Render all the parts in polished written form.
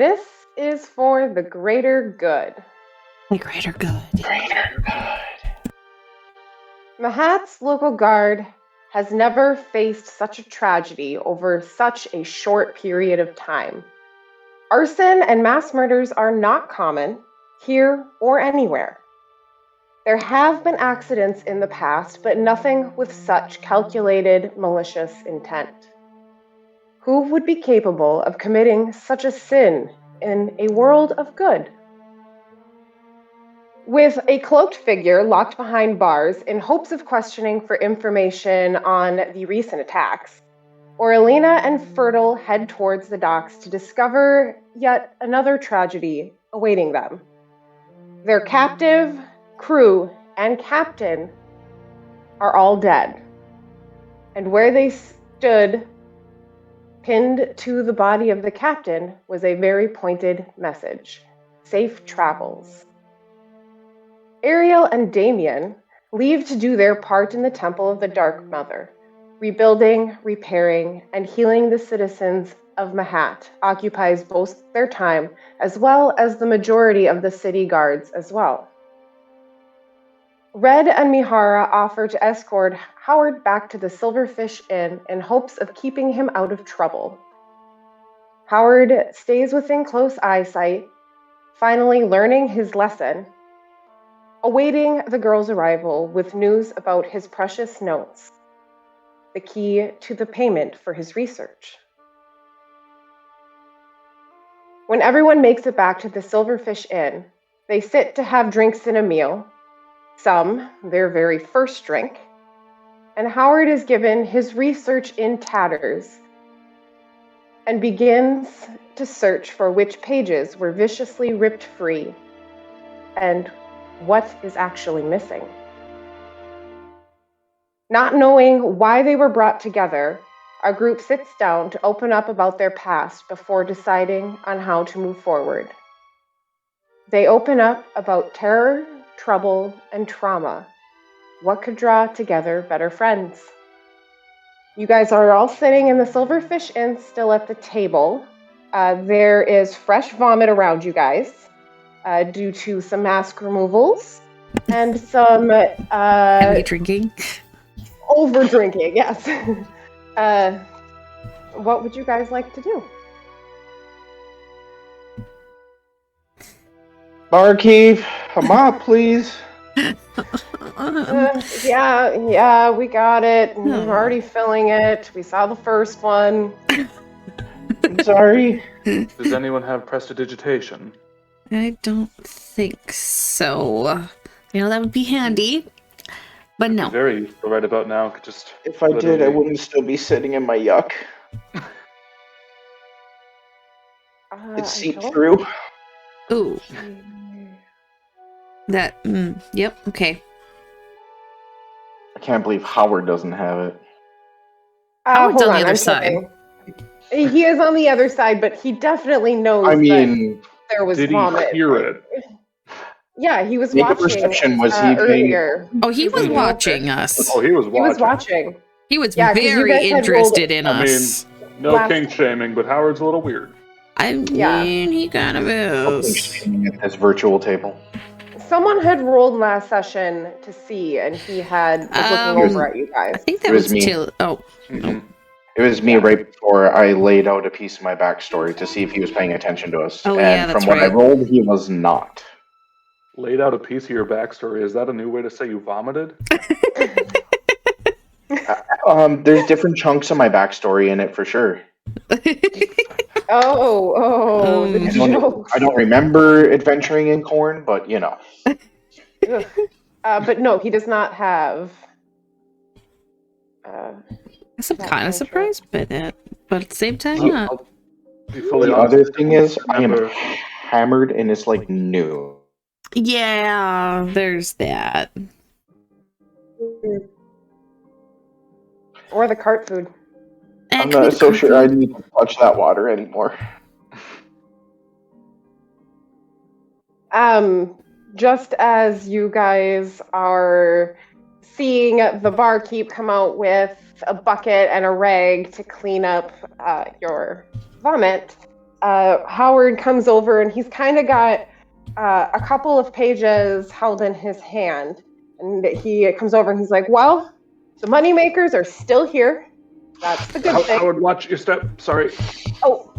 This is for the greater good. The greater good. Greater good. Mahat's local guard has never faced such a tragedy over such a short period of time. Arson and mass murders are not common here or anywhere. There have been accidents in the past, but nothing with such calculated, malicious intent. Who would be capable of committing such a sin in a world of good? With a cloaked figure locked behind bars in hopes of questioning for information on the recent attacks, Aurelina and Fertile head towards the docks to discover yet another tragedy awaiting them. Their captive, crew, and captain are all dead. And where they stood, pinned to the body of the captain, was a very pointed message: safe travels. Ariel and Damien leave to do their part in the Temple of the Dark Mother. Rebuilding, repairing, and healing the citizens of Mahat occupies both their time as well as the majority of the city guards as well. Red and Mihara offer to escort Howard back to the Silverfish Inn in hopes of keeping him out of trouble. Howard stays within close eyesight, finally learning his lesson, awaiting the girl's arrival with news about his precious notes, the key to the payment for his research. When everyone makes it back to the Silverfish Inn, they sit to have drinks and a meal, some their very first drink, and Howard is given his research in tatters and begins to search for which pages were viciously ripped free and what is actually missing. Not knowing why they were brought together, our group sits down to open up about their past before deciding on how to move forward. They open up about terror, trouble, and trauma. What could draw together better friends? You guys are all sitting in the Silverfish Inn, still at the table. There is fresh vomit around you guys due to some mask removals and some heavy drinking. Over drinking, yes. What would you guys like to do? Barkeep, a mop, please. Yeah, we got it. We're already filling it. We saw the first one. I'm sorry. Does anyone have prestidigitation? I don't think so. That would be handy. But no. Very useful right about now. Just if I did, I wouldn't still be sitting in my yuck. It's seeped through. Ooh. That, yep, okay. I can't believe Howard doesn't have it. Howard's on the other side. He is on the other side, but he definitely knows that there was vomit. Did he hear it? Yeah, he was Make watching. a perception. Was he earlier? Oh, he was watching us. Oh, he was watching. He was watching. He was very interested in us. I mean, no kink shaming, but Howard's a little weird. I mean, he kind of is. At this virtual table. Someone had rolled last session to see, and he was looking over at you guys. I think that was Till. Oh. Mm-hmm. It was me right before I laid out a piece of my backstory to see if he was paying attention to us. Oh, and yeah, that's from what I right. rolled, he was not. Laid out a piece of your backstory. Is that a new way to say you vomited? There's different chunks of my backstory in it for sure. the jokes. I don't remember adventuring in corn, but but no, he does not have. I'm kind of surprised by that, but at the same time, not. The other thing is, I am hammered and it's like noon. Yeah, there's that. Or the cart food. I'm not so sure I need to touch that water anymore. Just as you guys are seeing the barkeep come out with a bucket and a rag to clean up your vomit, Howard comes over and he's kind of got a couple of pages held in his hand. And he comes over and he's like, well, the moneymakers are still here. That's the good thing. Howard, watch your step. Sorry. God,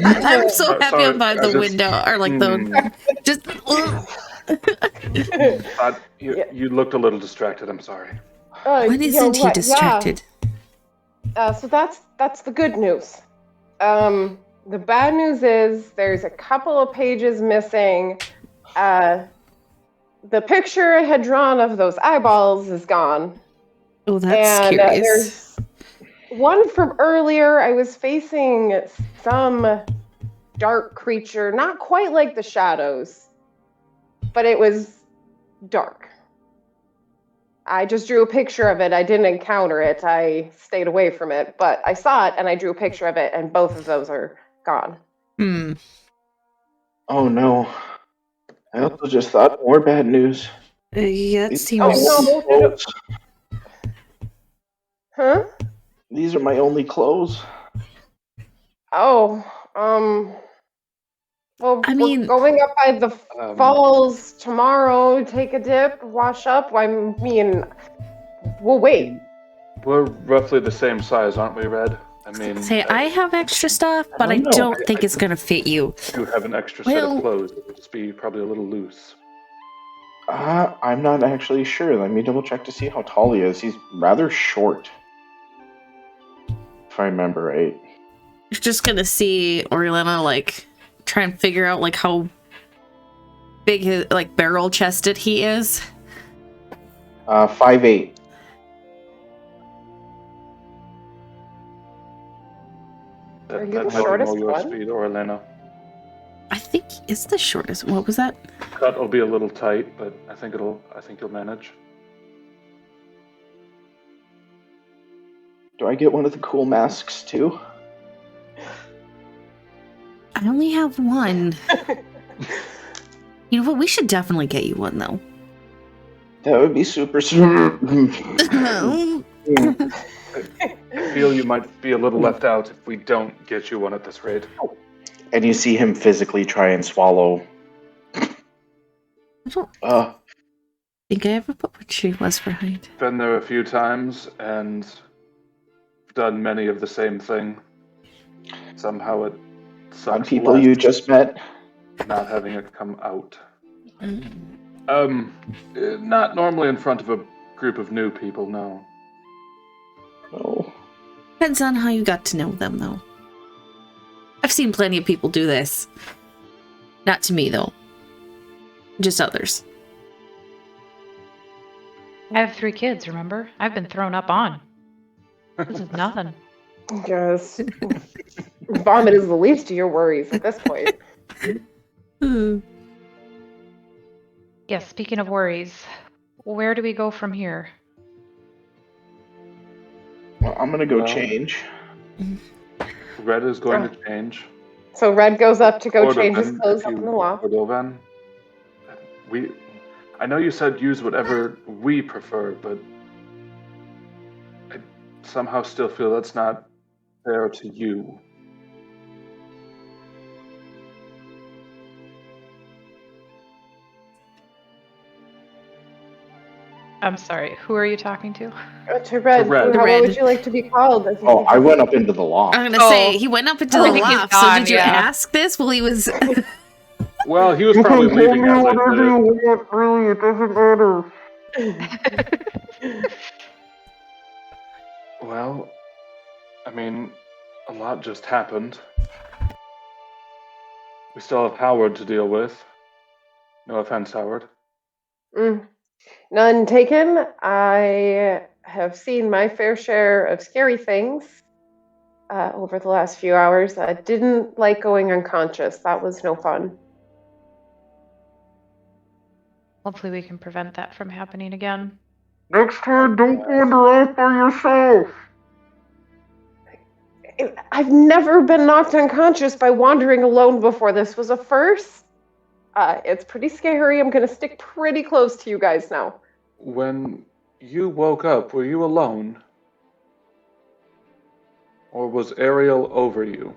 I'm so happy I'm by the window. Or like the... Just... You looked a little distracted. I'm sorry. When isn't he distracted? So that's the good news. The bad news is there's a couple of pages missing. The picture I had drawn of those eyeballs is gone. Oh, that's curious. There's one from earlier. I was facing some dark creature, not quite like the shadows, but it was dark. I just drew a picture of it. I didn't encounter it. I stayed away from it, but I saw it and I drew a picture of it, and both of those are gone. Oh no. I also just thought more bad news. Yeah, it seems... Oh, no. Huh? These are my only clothes. Oh, well, I mean... we're going up by the falls tomorrow, take a dip, wash up. We'll wait. We're roughly the same size, aren't we, Red? I mean... I have extra stuff, but I don't think it's gonna fit you. You have an extra set of clothes. It would just be probably a little loose. I'm not actually sure. Let me double check to see how tall he is. He's rather short. If I remember right. You're just gonna see Orlana, like, try and figure out, like, how big his, like, barrel-chested he is. 5'8". Are you the shortest your one? speed, Orlana. I think it's the shortest. What was that? Cut will be a little tight, but I think you'll manage. Do I get one of the cool masks too? I only have one. You know what? We should definitely get you one, though. That would be super. I feel you might be a little left out if we don't get you one at this rate. And you see him physically try and swallow. I don't think I ever put what she was behind. Been there a few times and done many of the same thing. Somehow it sucks. On people you just met. Not having it come out. Not normally in front of a group of new people, no. Oh. Depends on how you got to know them, though. I've seen plenty of people do this. Not to me, though. Just others. I have 3 kids, remember? I've been thrown up on. This is nothing. Yes. Vomit is the least of your worries at this point. Yes, speaking of worries, where do we go from here? Well, I'm gonna go change. Red is going to change. So Red goes up to go Ordovan, change his clothes up in the loft. Ordovan, I know you said use whatever we prefer, but I somehow still feel that's not fair to you. I'm sorry, who are you talking to? To Red. To Red. What would you like to be called? Oh, I went up into the loft. I'm gonna say, he went up into the I think he's loft, so gone, did you yeah. ask this while he was... Well, he was probably leaving as I said it. Really, it doesn't matter. Well, I mean, a lot just happened. We still have Howard to deal with. No offense, Howard. None taken. I have seen my fair share of scary things over the last few hours. I didn't like going unconscious. That was no fun. Hopefully we can prevent that from happening again. Next time, don't wander off by yourself. I've never been knocked unconscious by wandering alone before. This was a first. It's pretty scary. I'm going to stick pretty close to you guys now. When you woke up, were you alone? Or was Ariel over you?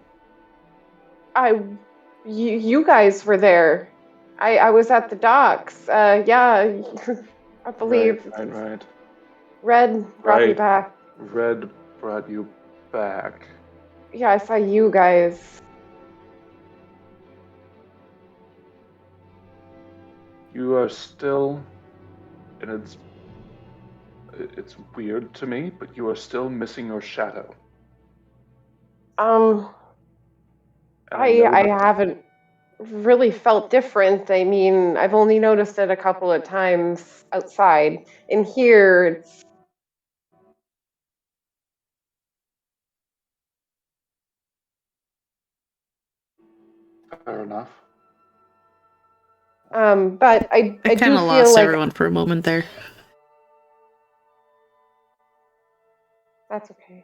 You guys were there. I was at the docks. Yeah, I believe. Right. Red brought me Right. back. Red brought you back. Yeah, I saw you guys. You are still, and it's weird to me, but you are still missing your shadow. And know I that- haven't really felt different. I mean, I've only noticed it a couple of times outside. In here, it's Fair enough. but I I do kind of feel lost like everyone for a moment there. that's okay.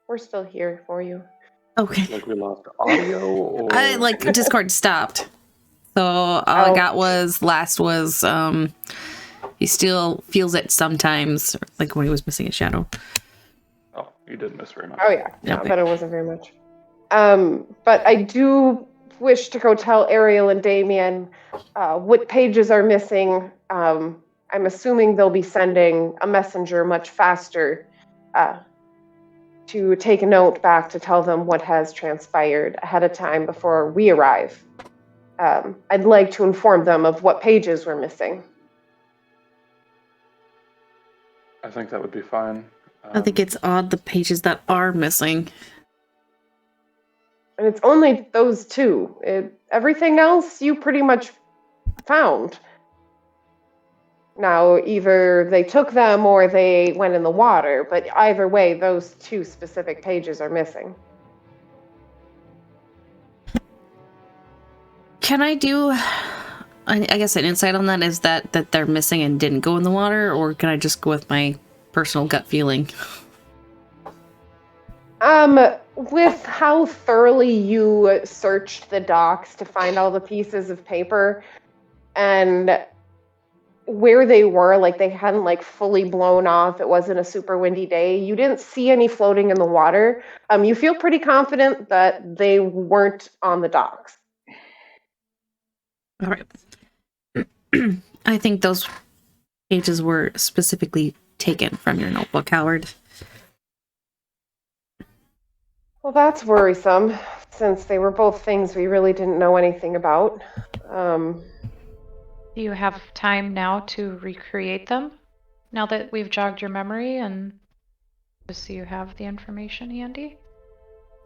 We're still here for you. Okay. Like we lost audio, or Discord stopped. So all I Oh. got was he still feels it sometimes, like when he was missing a shadow. Oh, you didn't miss very much. Oh yeah, no, Okay. but it wasn't very much. But I do wish to go tell Ariel and Damien what pages are missing. I'm assuming they'll be sending a messenger much faster to take a note back to tell them what has transpired ahead of time before we arrive. I'd like to inform them of what pages we're missing. I think that would be fine. I think it's odd the pages that are missing. And it's only those two. Everything else you pretty much found. Now, either they took them or they went in the water, but either way, those two specific pages are missing. Can I do, I guess an insight on that is that they're missing and didn't go in the water, or can I just go with my personal gut feeling? With how thoroughly you searched the docks to find all the pieces of paper and where they were, like they hadn't like fully blown off, it wasn't a super windy day, you didn't see any floating in the water. You feel pretty confident that they weren't on the docks. All right. I think those pages were specifically taken from your notebook, Howard. Well, that's worrisome, since they were both things we really didn't know anything about. Do you have time now to recreate them? Now that we've jogged your memory and just so you have the information handy?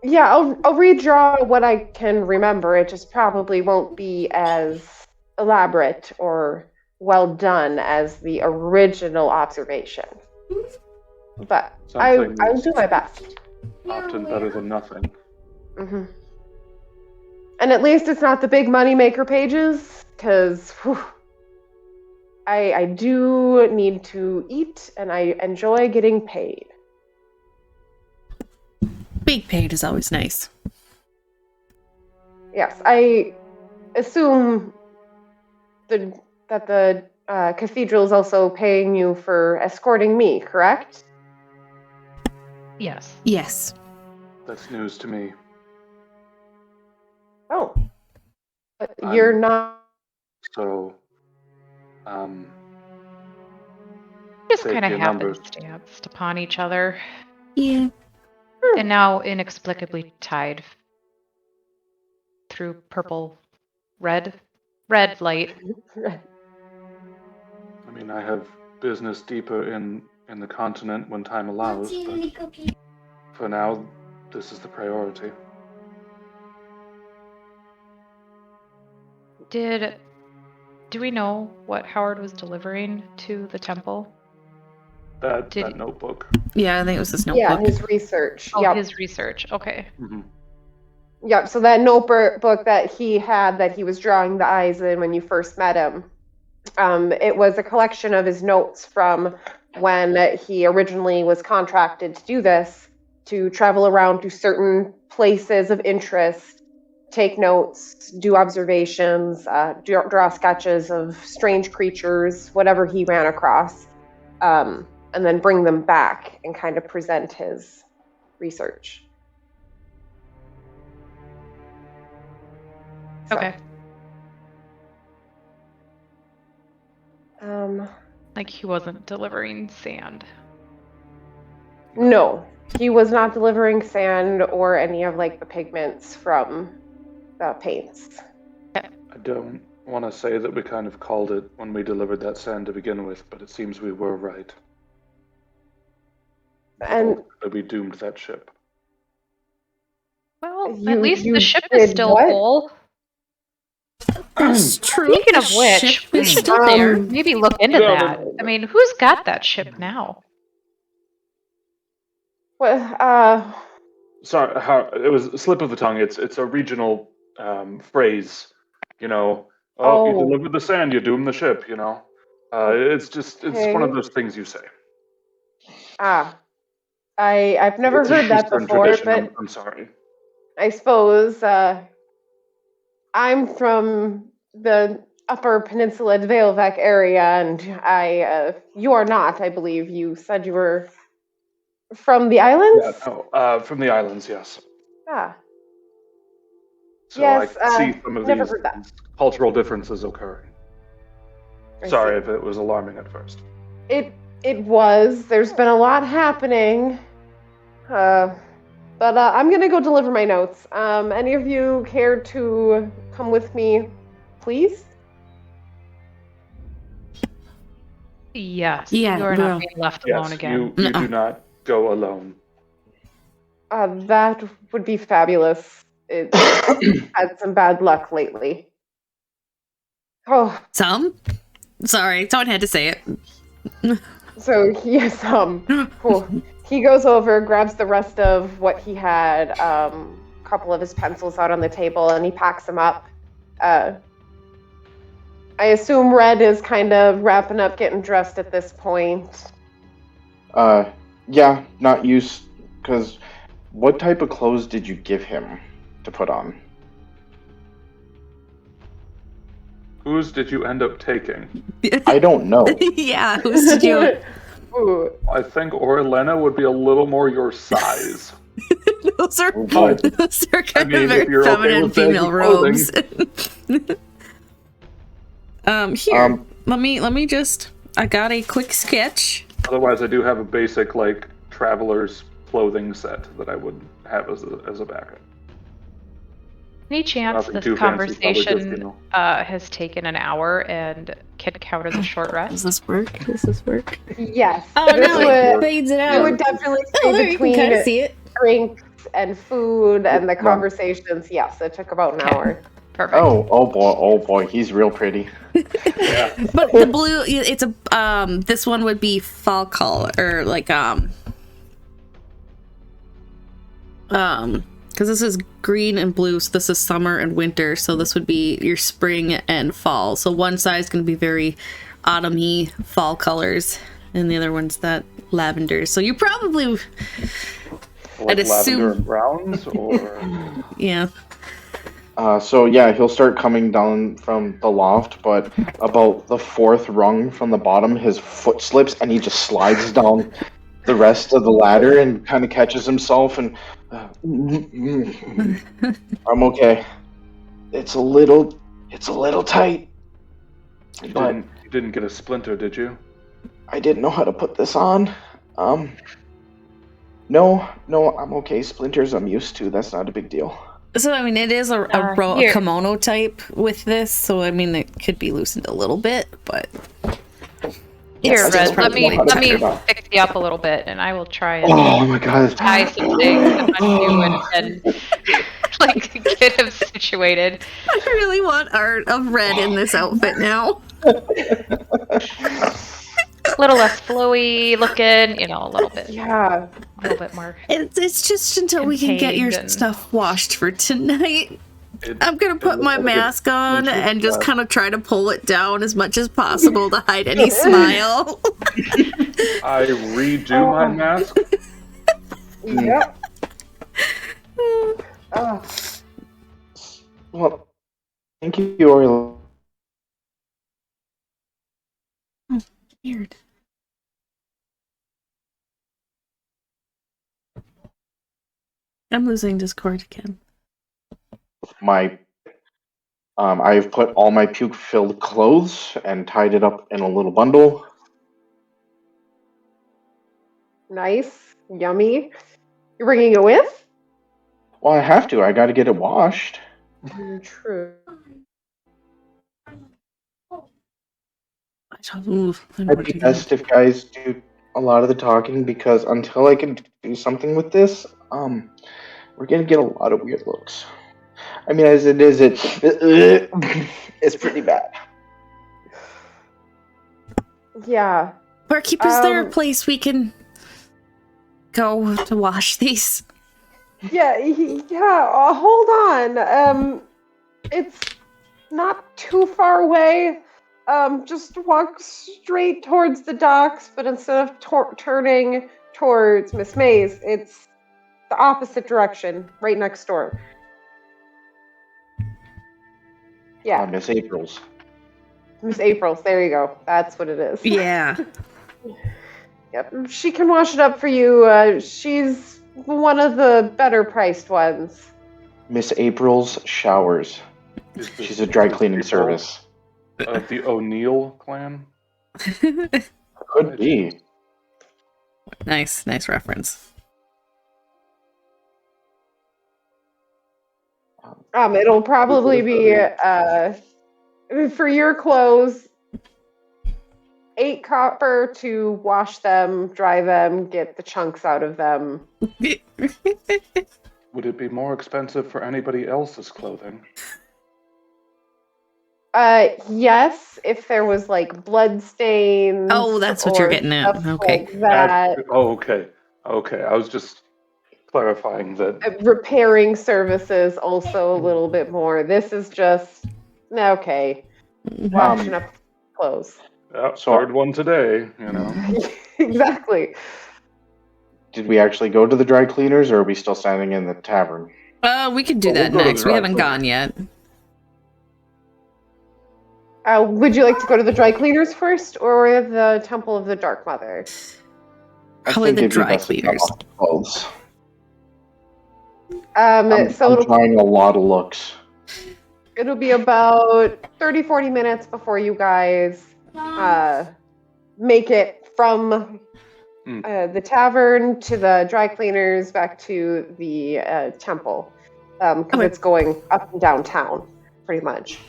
Yeah, I'll redraw what I can remember. It just probably won't be as elaborate or well done as the original observation. But I'll do my best. Often better than nothing. Mm-hmm. And at least it's not the big moneymaker pages, because I do need to eat, and I enjoy getting paid. Being paid is always nice. Yes, I assume that the cathedral is also paying you for escorting me, correct? Yes. Yes. That's news to me. Oh. But you're not... So, Just safety kind of in numbers. happenstanced upon each other. Yeah. And now inexplicably tied through red light. I mean, I have business deeper in the continent when time allows, but for now, this is the priority. Do we know what Howard was delivering to the temple? That notebook. Yeah, I think it was his notebook. Yeah, his research. Oh, yep. his research. Okay. Mm-hmm. Yep, so that notebook that he had that he was drawing the eyes in when you first met him, it was a collection of his notes from when he originally was contracted to do this, to travel around to certain places of interest, take notes, do observations, draw sketches of strange creatures, whatever he ran across, and then bring them back and kind of present his research. So, Okay. Like he wasn't delivering sand. No, he was not delivering sand or any of like the pigments from the paints. I don't want to say that we kind of called it when we delivered that sand to begin with, but it seems we were right. And That we doomed that ship. Well, You- at least you the ship is did still what? whole. That's true. Speaking The of which, ship we is should still there. maybe look into No, that. no. I mean, who's got that ship now? well, Sorry, it was a slip of the tongue. It's a regional phrase, you know. Oh, you Oh. delivered the sand, you doomed the ship, you know. It's one of Okay. those things you say. I've never It's a heard that Eastern before, tradition. but I'm sorry. I suppose I'm from the Upper Peninsula Dvalvac area, and you are not, I believe. You said you were from the islands? Yeah, no, from the islands, yes. Ah, So yes, I see some of never these heard that. cultural differences occurring. I Sorry see. if it was alarming at first. It was. There's been a lot happening. But I'm gonna go deliver my notes. Any of you care to come with me, please? Yes. Yeah, You are well, not being left alone Yes, again. you No. do not go alone. That would be fabulous. It's had some bad luck lately. Oh, Some? Sorry, someone had to say it. so yes, cool. He goes over, grabs the rest of what he had, a couple of his pencils out on the table, and he packs them up. I assume Red is kind of wrapping up, getting dressed at this point. Yeah, not used. Because what type of clothes did you give him to put on? Whose did you end up taking? I don't know. Yeah, who's did you? Ooh. I think Orlena would be a little more your size. those are But those are kind mean, of if very you're okay feminine with baggy female clothing. robes. Here, let me just. I got a quick sketch. Otherwise, I do have a basic like traveler's clothing set that I would have as a backup. Any chance Nothing this too fancy, probably just, conversation has taken an hour and can count as a short Does rest? this work? Does this work? Yes. Oh this no, it would, fades it it out. would definitely Oh, stay there you can between kind of see it. drinks and food and the No. conversations. Yes, it took about an Okay. hour. Perfect. oh boy, he's real pretty. Yeah. But the blue, it's a this one would be fall color or like because this is green and blue, so this is summer and winter, so this would be your spring and fall. So one side is going to be very autumny fall colors, and the other one's that lavender. So you probably, Like I'd lavender assume- and browns, or yeah. So yeah, he'll start coming down from the loft, but about the fourth rung from the bottom, his foot slips and he just slides down the rest of the ladder and kind of catches himself. And I'm okay. It's a little tight, you but didn't get a splinter, did you? I didn't know how to put this on. No, I'm okay. Splinters I'm used to. That's not a big deal. So I mean, it is a Here. kimono type with this, so I mean, it could be loosened a little bit, but Here, Yes, that's Red, let me probably- fix you up a little bit, and I will try and Oh my god. tie some things and undo and like get him situated. I really want art of Red in this outfit now. A little less flowy looking, a little bit, Yeah. a little bit more. It's just until we can get your Contained and- stuff washed for tonight. I'm gonna put my mask on and just kind of try to pull it down as much as possible to hide any smile. I redo my mask. Yep. Oh, Well, thank you, Oriel. Weird. I'm losing Discord again. My I've put all my puke-filled clothes and tied it up in a little bundle. Nice. Yummy. You're bringing it with? Well, I have to. I got to get it washed. True. It'd be best if guys do a lot of the talking because until I can do something with this, we're gonna get a lot of weird looks. I mean, as it is, it's pretty bad. Yeah. Barkeep, is there a place we can go to wash these? Yeah. Hold on. It's not too far away. Just walk straight towards the docks, but instead of turning towards Miss May's, it's the opposite direction, right next door. Yeah. Miss April's. Miss April's, there you go. That's what it is. Yeah. Yep, she can wash it up for you. She's one of the better priced ones. Miss April's Showers. She's a dry cleaning service. Of the O'Neill clan? Could be. Nice reference. It'll probably be for your clothes, 8 copper to wash them, dry them, get the chunks out of them. Would it be more expensive for anybody else's clothing? Yes, if there was like blood stains. Oh, that's what you're getting at. Okay. Like that. Okay. I was just clarifying that. Repairing services also a little bit more. This is just okay. Washing up clothes. Yeah, hard one today, you know. Exactly. Did we actually go to the dry cleaners, or are we still standing in the tavern? We could do that next. We haven't gone yet. Would you like to go to the dry cleaners first, or the Temple of the Dark Mother? Probably the dry cleaners. I'm trying a lot of looks. It'll be about 30-40 minutes before you guys make it from the tavern to the dry cleaners back to the temple, because it's going up and down town, pretty much.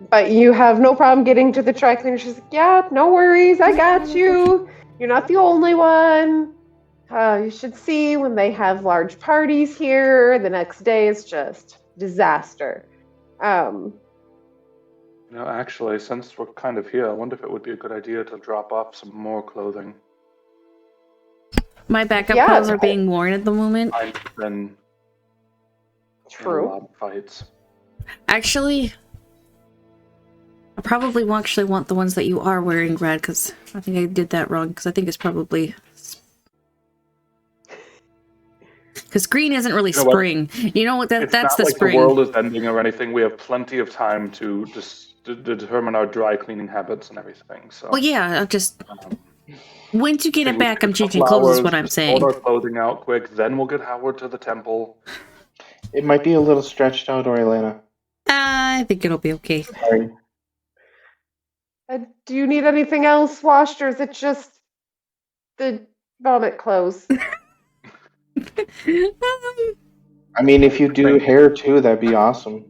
But you have no problem getting to the dry cleaners. She's like, yeah, no worries, I got you. You're not the only one. You should see when they have large parties here. The next day is just disaster. Actually, since we're kind of here, I wonder if it would be a good idea to drop off some more clothing. My backup clothes are being worn at the moment. I've been in a lot of fights. Actually, I probably won't actually want the ones that you are wearing, Red, because I think I did that wrong, because I think it's probably... Because green isn't really spring. You know what? That's the like spring. The world is ending or anything. We have plenty of time to determine our dry cleaning habits and everything. So. Well, yeah, I'll just... Once you get it back, I'm changing clothes, is what I'm saying. Sort our clothing out quick, then we'll get Howard to the temple. It might be a little stretched out, Orlana. I think it'll be okay. Sorry. Do you need anything else washed, or is it just the vomit clothes? I mean, if you do hair too, that'd be awesome.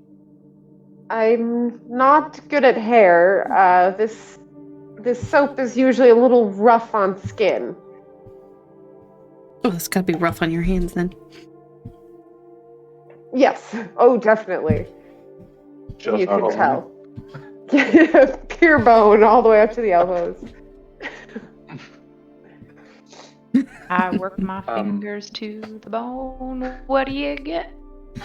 I'm not good at hair. This soap is usually a little rough on skin. Oh, it's gotta be rough on your hands then. Yes. Oh, definitely. Just you can tell. Pure bone all the way up to the elbows. I work my fingers to the bone. What do you get?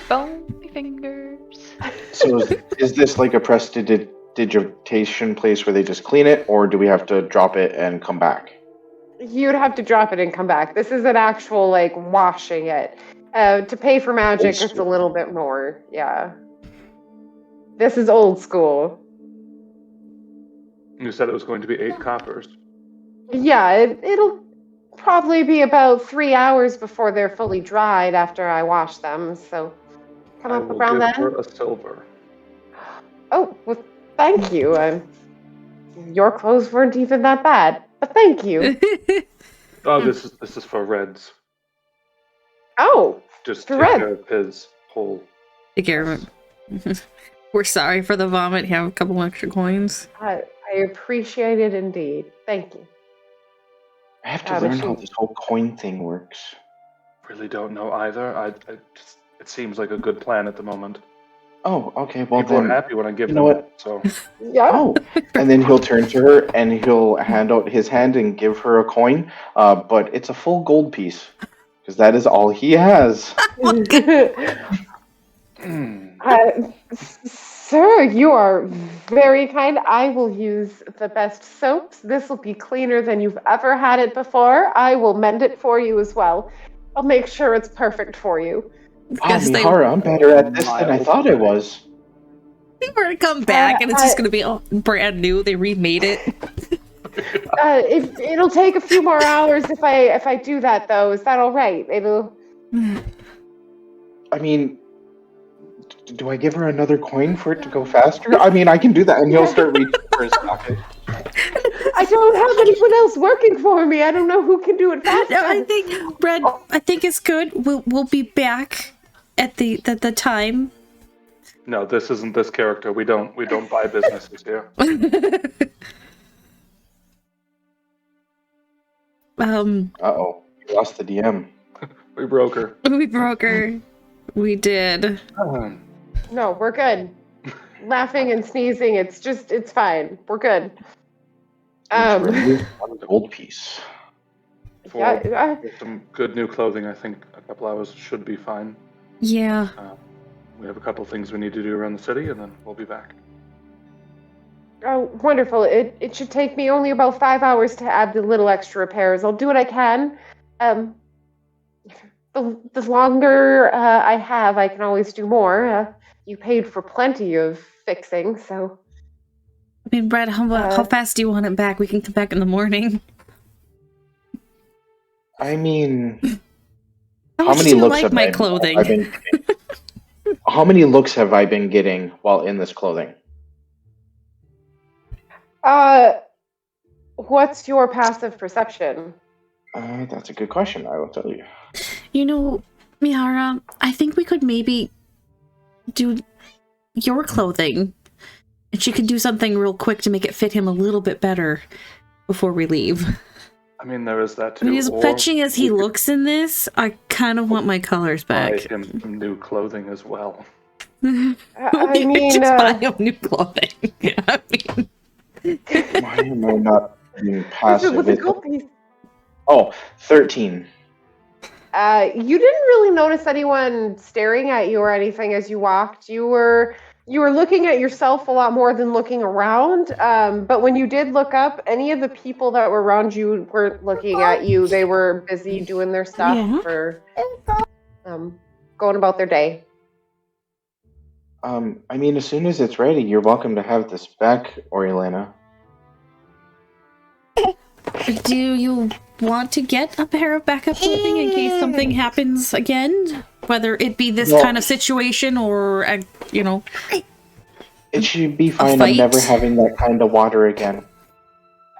Bony fingers. So is this like a prestidigitation place where they just clean it, or do we have to drop it and come back? You'd have to drop it and come back. This is an actual, like, washing it. To pay for magic, it's a little bit more. Yeah. This is old school. You said it was going to be 8 coppers. Yeah, it'll probably be about 3 hours before they're fully dried after I wash them, so come up around then. I will give her a silver. Oh, well, thank you. Your clothes weren't even that bad, but thank you. Oh, this is for Red's. Oh, Just For take Red. care of his whole. Take care of it. We're sorry for the vomit. Have a couple extra coins. I appreciate it indeed. Thank you. I have to But learn she- how this whole coin thing works. Really don't know either. It seems like a good plan at the moment. Oh, okay. Well, People are then. happy when I give You them know it. what? So Yeah. Oh, and then he'll turn to her and he'll hand out his hand and give her a coin. But it's a full gold piece because that is all he has. Sir, you are very kind. I will use the best soaps. This will be cleaner than you've ever had it before. I will mend it for you as well. I'll make sure it's perfect for you. Oh, Yes, they Mihara, I'm better at this than I Mild. thought I was. were to come back, and it's just gonna be all brand new. They remade it. It'll take a few more hours if I do that, though. Is that all right? It'll. I mean, do I give her another coin for it to go faster? I mean, I can do that, and he'll start reaching for his pocket. I don't have anyone else working for me. I don't know who can do it faster. No, I think Red. I think it's good. We'll be back at the time. no, this isn't this character. We don't buy businesses here. Uh-oh, we lost the DM. We broke her. We broke her. We did. No, we're good. Laughing and sneezing, it's fine. We're good. One gold piece. Yeah, With some good new clothing, I think a couple hours should be fine. Yeah. We have a couple things we need to do around the city, and then we'll be back. oh, wonderful. It should take me only about 5 hours to add the little extra repairs. I'll do what I can. The longer I have, I can always do more. You paid for plenty of fixing, so. I mean, Brad, how fast do you want it back? We can come back in the morning. I mean, How how much many do you looks like have my I clothing? been getting? How many looks have I been getting while in this clothing? What's your passive perception? That's a good question. I will tell you. You know, Mihara, I think we could maybe do your clothing. And she could do something real quick to make it fit him a little bit better before we leave. I mean, there is that too. I mean, as or fetching as he we could looks in this, I kind of want my colors buy back. him some new clothing as well. I We could mean, just buy him new clothing. I mean, Why am I not being passive? with a gold piece. Oh, 13. You didn't really notice anyone staring at you or anything as you walked. You were looking at yourself a lot more than looking around. But when you did look up, any of the people that were around you weren't looking at you. They were busy doing their stuff Yeah. or going about their day. I mean, as soon as it's ready, you're welcome to have this back, Orielena. do you want to get a pair of backup clothing in case something happens again? Whether it be this Well- kind of situation or, you know... It should be fine. I'm fight? never having that kind of water again.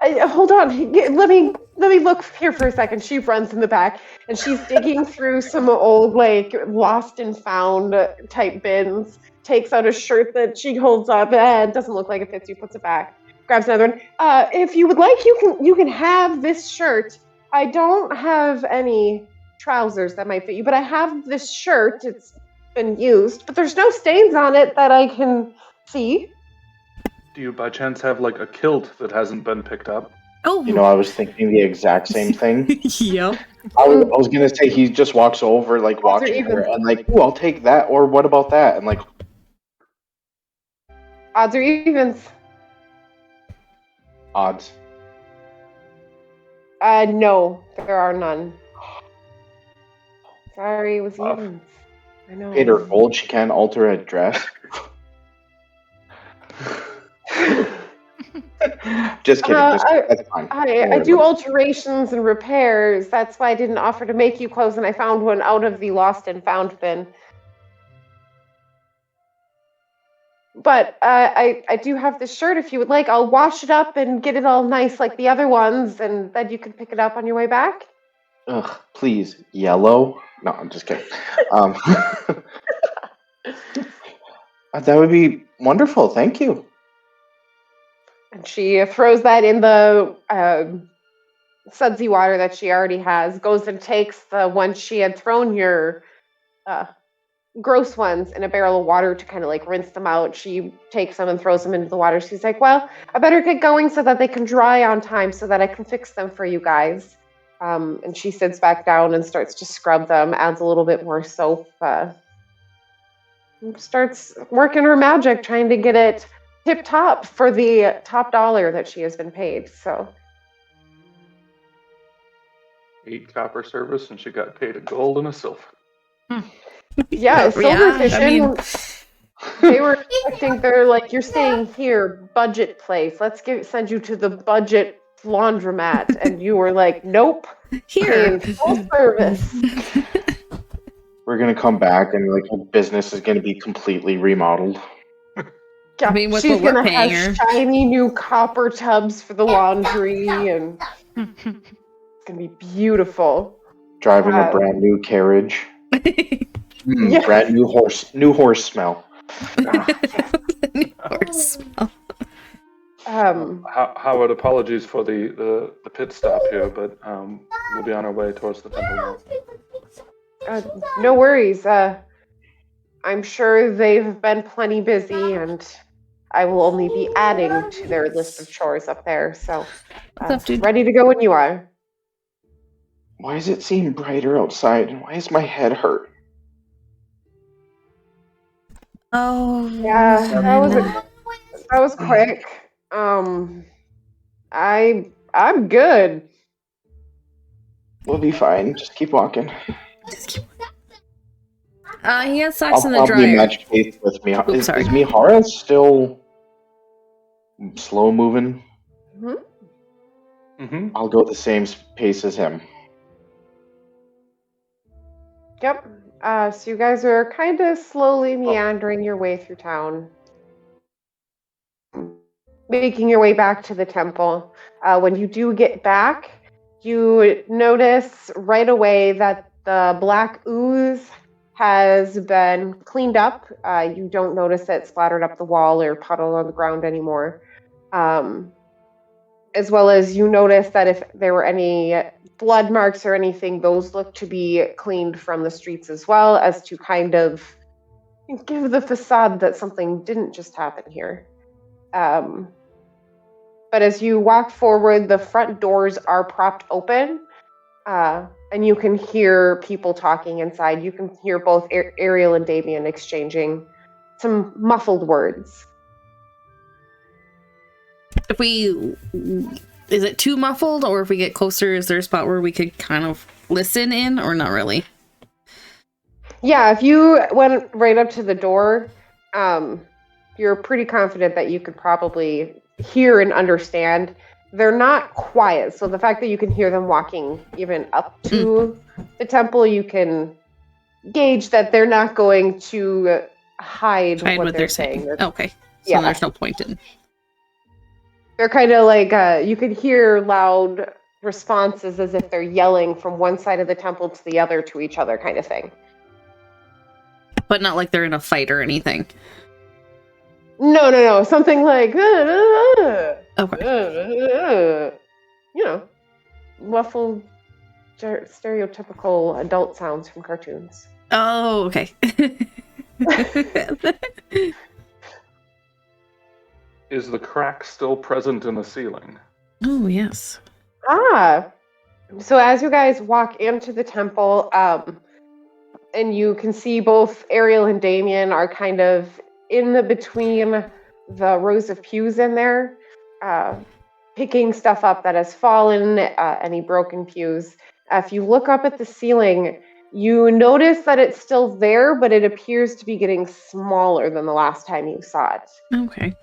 Hold on. Let me look here for a second. She runs in the back and she's digging through some old, like, lost and found type bins. Takes out a shirt that she holds up. It doesn't look like it fits you. Puts it back. Grabs another one. If you would like, you can have this shirt. I don't have any trousers that might fit you, but I have this shirt. It's been used, but there's no stains on it that I can see. Do you by chance have like a kilt that hasn't been picked up? Oh, You know, I was thinking the exact same thing. yep. I was gonna say he just walks over, like Odds are watching her, even. and like, ooh, I'll take that. Or what about that? And like, Odds or evens? odds. No, there are none. Sorry, it was Tough. evens. I know. Paid her gold. She can't alter a dress. Just kidding. That's fine. I do alterations and repairs. That's why I didn't offer to make you clothes, and I found one out of the lost and found bin. But I do have this shirt if you would like. I'll wash it up and get it all nice like the other ones, and then you can pick it up on your way back. Ugh, please, yellow? No, I'm just kidding. Um, that would be wonderful. Thank you. And she throws that in the sudsy water that she already has, goes and takes the one she had thrown your gross ones in a barrel of water to kind of like rinse them out. She takes them and throws them into the water. She's like, well, I better get going so that they can dry on time so that I can fix them for you guys. And she sits back down and starts to scrub them, adds a little bit more soap, starts working her magic, trying to get it tip top for the top dollar that she has been paid. So 8 copper service, and she got paid a gold and a silver. yeah, Silverfish. I mean, they were expecting. They're like, you're staying here, budget place. Let's send you to the budget laundromat, and you were like, nope, here. full service. We're gonna come back and like her business is gonna be completely remodeled. Yeah, I mean, with she's what we're gonna paying have her. shiny new copper tubs for the laundry, and it's gonna be beautiful. Driving a brand new carriage. Yeah. Brand new horse smell. Howard, apologies for the pit stop here, but we'll be on our way towards the temple now. No worries. I'm sure they've been plenty busy, and I will only be adding to their list of chores up there. So, ready to go when you are. Why does it seem brighter outside? Why is my head hurt? Oh. Yeah, that was quick. I'm good. We'll be fine. Just keep walking. He has socks in the I'll dryer. be match pace with me. Oops, sorry. Is Mihara still slow moving? Mm-hmm. I'll go the same pace as him. Yep. So you guys are kind of slowly meandering your way through town, making your way back to the temple. When you do get back, you notice right away that the black ooze has been cleaned up. You don't notice it splattered up the wall or puddled on the ground anymore. As well as you notice that if there were any blood marks or anything, those look to be cleaned from the streets as well, as to kind of give the facade that something didn't just happen here. But as you walk forward, the front doors are propped open, and you can hear people talking inside. You can hear both Ariel and Damien exchanging some muffled words. Is it too muffled, or if we get closer, is there a spot where we could kind of listen in, or not really? Yeah, if you went right up to the door, you're pretty confident that you could probably hear and understand. They're not quiet, so the fact that you can hear them walking even up to the temple, you can gauge that they're not going to hide what they're saying. Okay, so there's no point in. They're kind of like, you could hear loud responses as if they're yelling from one side of the temple to the other to each other, kind of thing. But not like they're in a fight or anything. No. Something like, Okay. muffled, stereotypical adult sounds from cartoons. Oh, okay. Is the crack still present in the ceiling? Oh, yes. So as you guys walk into the temple, and you can see both Ariel and Damien are kind of in the between the rows of pews in there, picking stuff up that has fallen, any broken pews. If you look up at the ceiling, you notice that it's still there, but it appears to be getting smaller than the last time you saw it. Okay.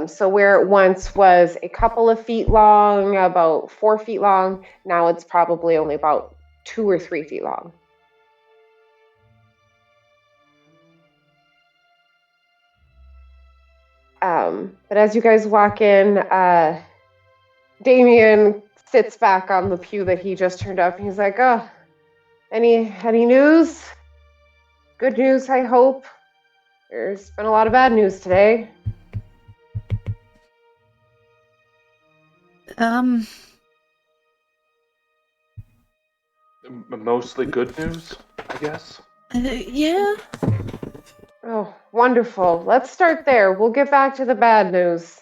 So where it once was a couple of feet long, about 4 feet long, now it's probably only about 2 or 3 feet long. But as you guys walk in, Damien sits back on the pew that he just turned up, and he's like, "Oh, any news? Good news, I hope. There's been a lot of bad news today." Mostly good news, I guess. Yeah. Oh, wonderful. Let's start there. We'll get back to the bad news.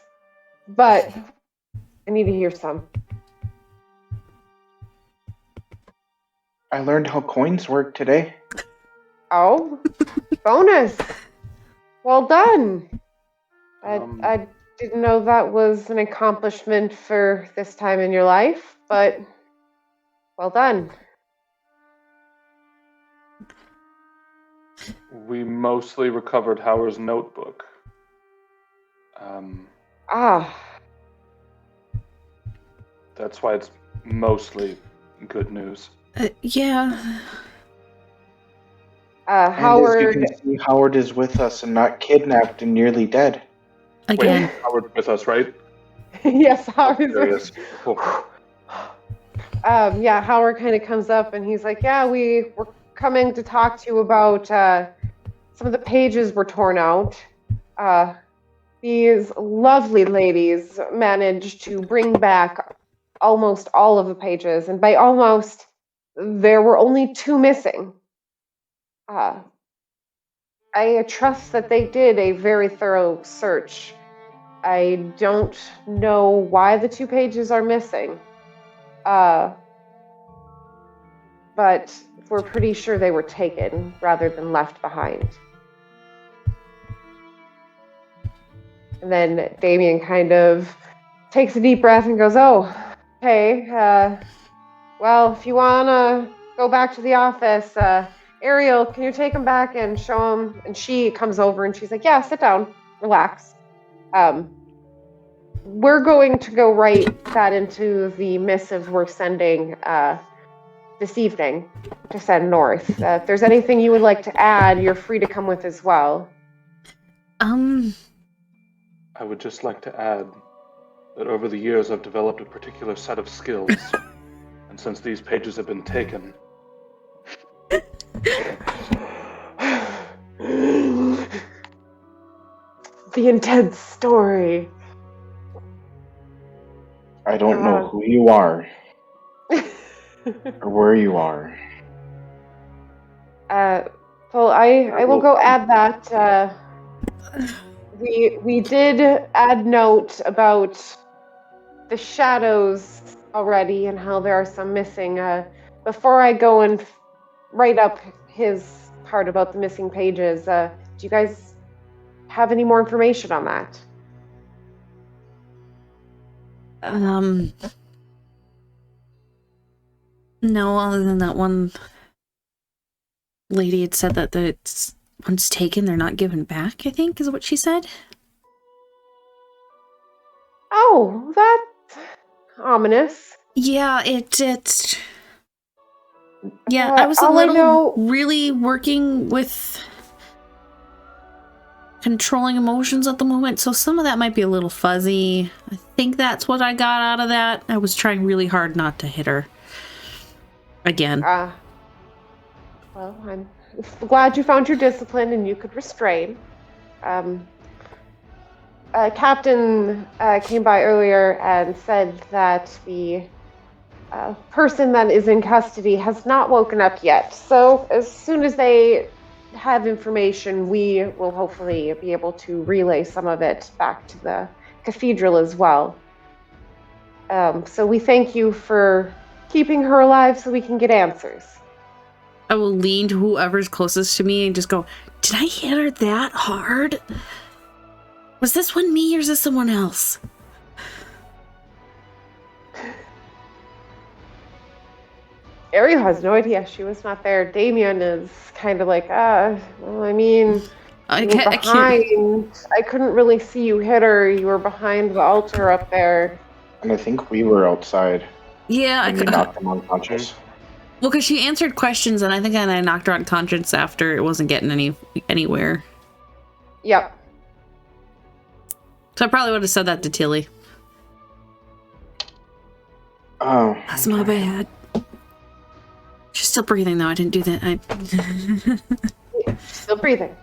But I need to hear some. I learned how coins work today. Oh, bonus. Well done. I didn't know that was an accomplishment for this time in your life, but well done. We mostly recovered Howard's notebook. That's why it's mostly good news. Yeah. Howard. And as you can see, Howard is with us and not kidnapped and nearly dead. Again. Wait, Howard with us, right? Yes, Howard is Curious. with Howard kind of comes up and he's like, "Yeah, we were coming to talk to you about some of the pages were torn out. These lovely ladies managed to bring back almost all of the pages, and by almost, there were only 2 missing. I trust that they did a very thorough search. I don't know why the 2 pages are missing. But we're pretty sure they were taken rather than left behind." And then Damien kind of takes a deep breath and goes, "Oh, okay. Well, if you want to go back to the office, Ariel, can you take him back and show him?" And she comes over and she's like, "Yeah, sit down, relax. We're going to go write that into the missive we're sending this evening to send north. If there's anything you would like to add, you're free to come with as well." I would just like to add that over the years I've developed a particular set of skills. And since these pages have been taken... The intense story. I don't know who you are or where you are. Well, I will go add that. We did add note about the shadows already and how there are some missing. Before I go and write up his part about the missing pages, do you guys have any more information on that? No, other than that one lady had said that it's once taken, they're not given back, I think, is what she said. Oh, that's ominous. Yeah, it's... Yeah, I was really working with controlling emotions at the moment, so some of that might be a little fuzzy. I think that's what I got out of that. I was trying really hard not to hit her. Again. Well, I'm glad you found your discipline and you could restrain. Captain came by earlier and said that the person that is in custody has not woken up yet. So as soon as they have information, we will hopefully be able to relay some of it back to the cathedral as well. So we thank you for keeping her alive so we can get answers. I will lean to whoever's closest to me and just go, "Did I hit her that hard? Was this one me or is this someone else?" Ariel has no idea. She was not there. Damien is kind of like, well, I mean, I couldn't really see you hit her. You were behind the altar up there. And I think we were outside. Yeah, I knocked him unconscious. Well, because she answered questions, and I think I knocked her unconscious after it wasn't getting anywhere. Yep. So I probably would have said that to Tilly. Oh. That's my bad. She's still breathing, though. I didn't do that. Still breathing.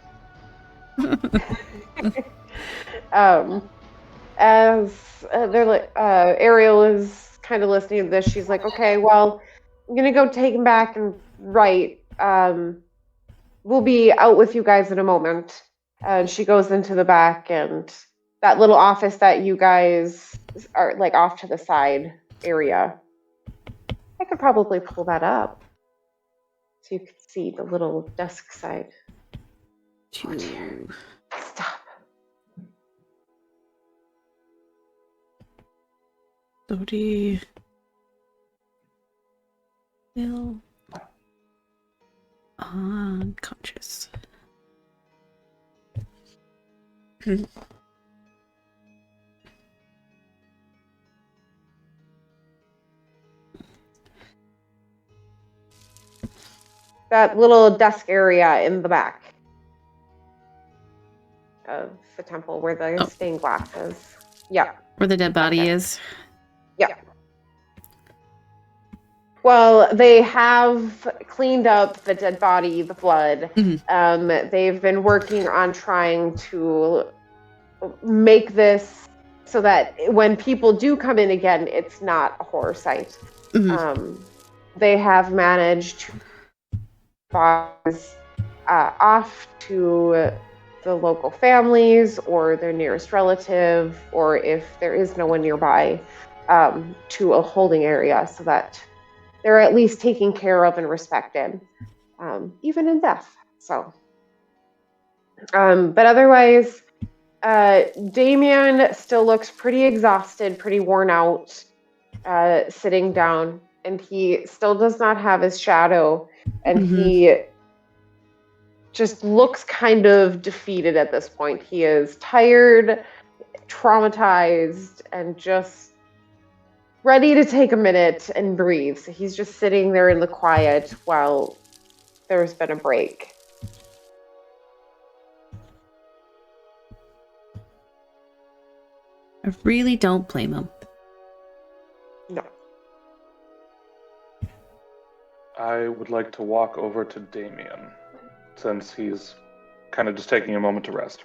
As they're like, Ariel is kind of listening to this. She's like, okay, well, I'm gonna go take him back and write. We'll be out with you guys in a moment. And she goes into the back, and that little office that you guys are like off to the side area. I could probably pull that up so you could see the little desk side. Oh, dear. Stop. Dodie. Still unconscious. That little desk area in the back of the temple where the stained glass is. Yeah. Where the dead body is. Yeah. Well, they have cleaned up the dead body, the blood. Mm-hmm. They've been working on trying to make this so that when people do come in again, it's not a horror site. Mm-hmm. They have managed to bodies off to the local families or their nearest relative, or if there is no one nearby, to a holding area so that they're at least taken care of and respected, even in death. So, but otherwise, Damien still looks pretty exhausted, pretty worn out, sitting down, and he still does not have his shadow, and he just looks kind of defeated at this point. He is tired, traumatized, and just ready to take a minute and breathe. So he's just sitting there in the quiet while there's been a break. I really don't blame him. No. I would like to walk over to Damien, since he's kind of just taking a moment to rest.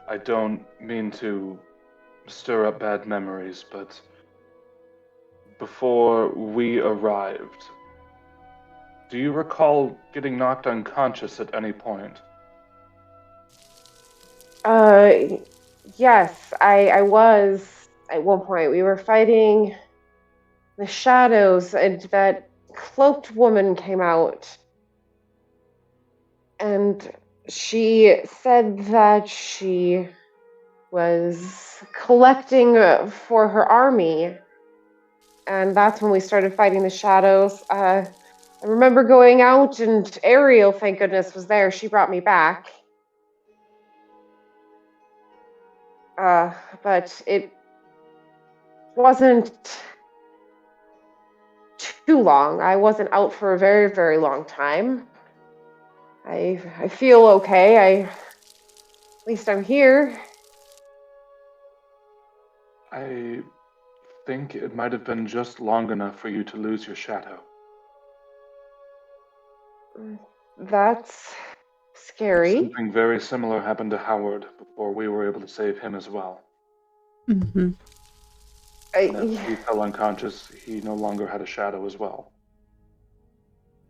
I don't mean to stir up bad memories, but before we arrived, do you recall getting knocked unconscious at any point? Yes, I was at one point. We were fighting the shadows, and that cloaked woman came out, and she said that she was collecting for her army, and that's when we started fighting the shadows. I remember going out, and Ariel, thank goodness, was there. She brought me back. But it wasn't too long. I wasn't out for a very, very long time. I feel okay. At least I'm here. I think it might have been just long enough for you to lose your shadow. That's scary. Something very similar happened to Howard before we were able to save him as well. Mm-hmm. And after he fell unconscious, he no longer had a shadow as well.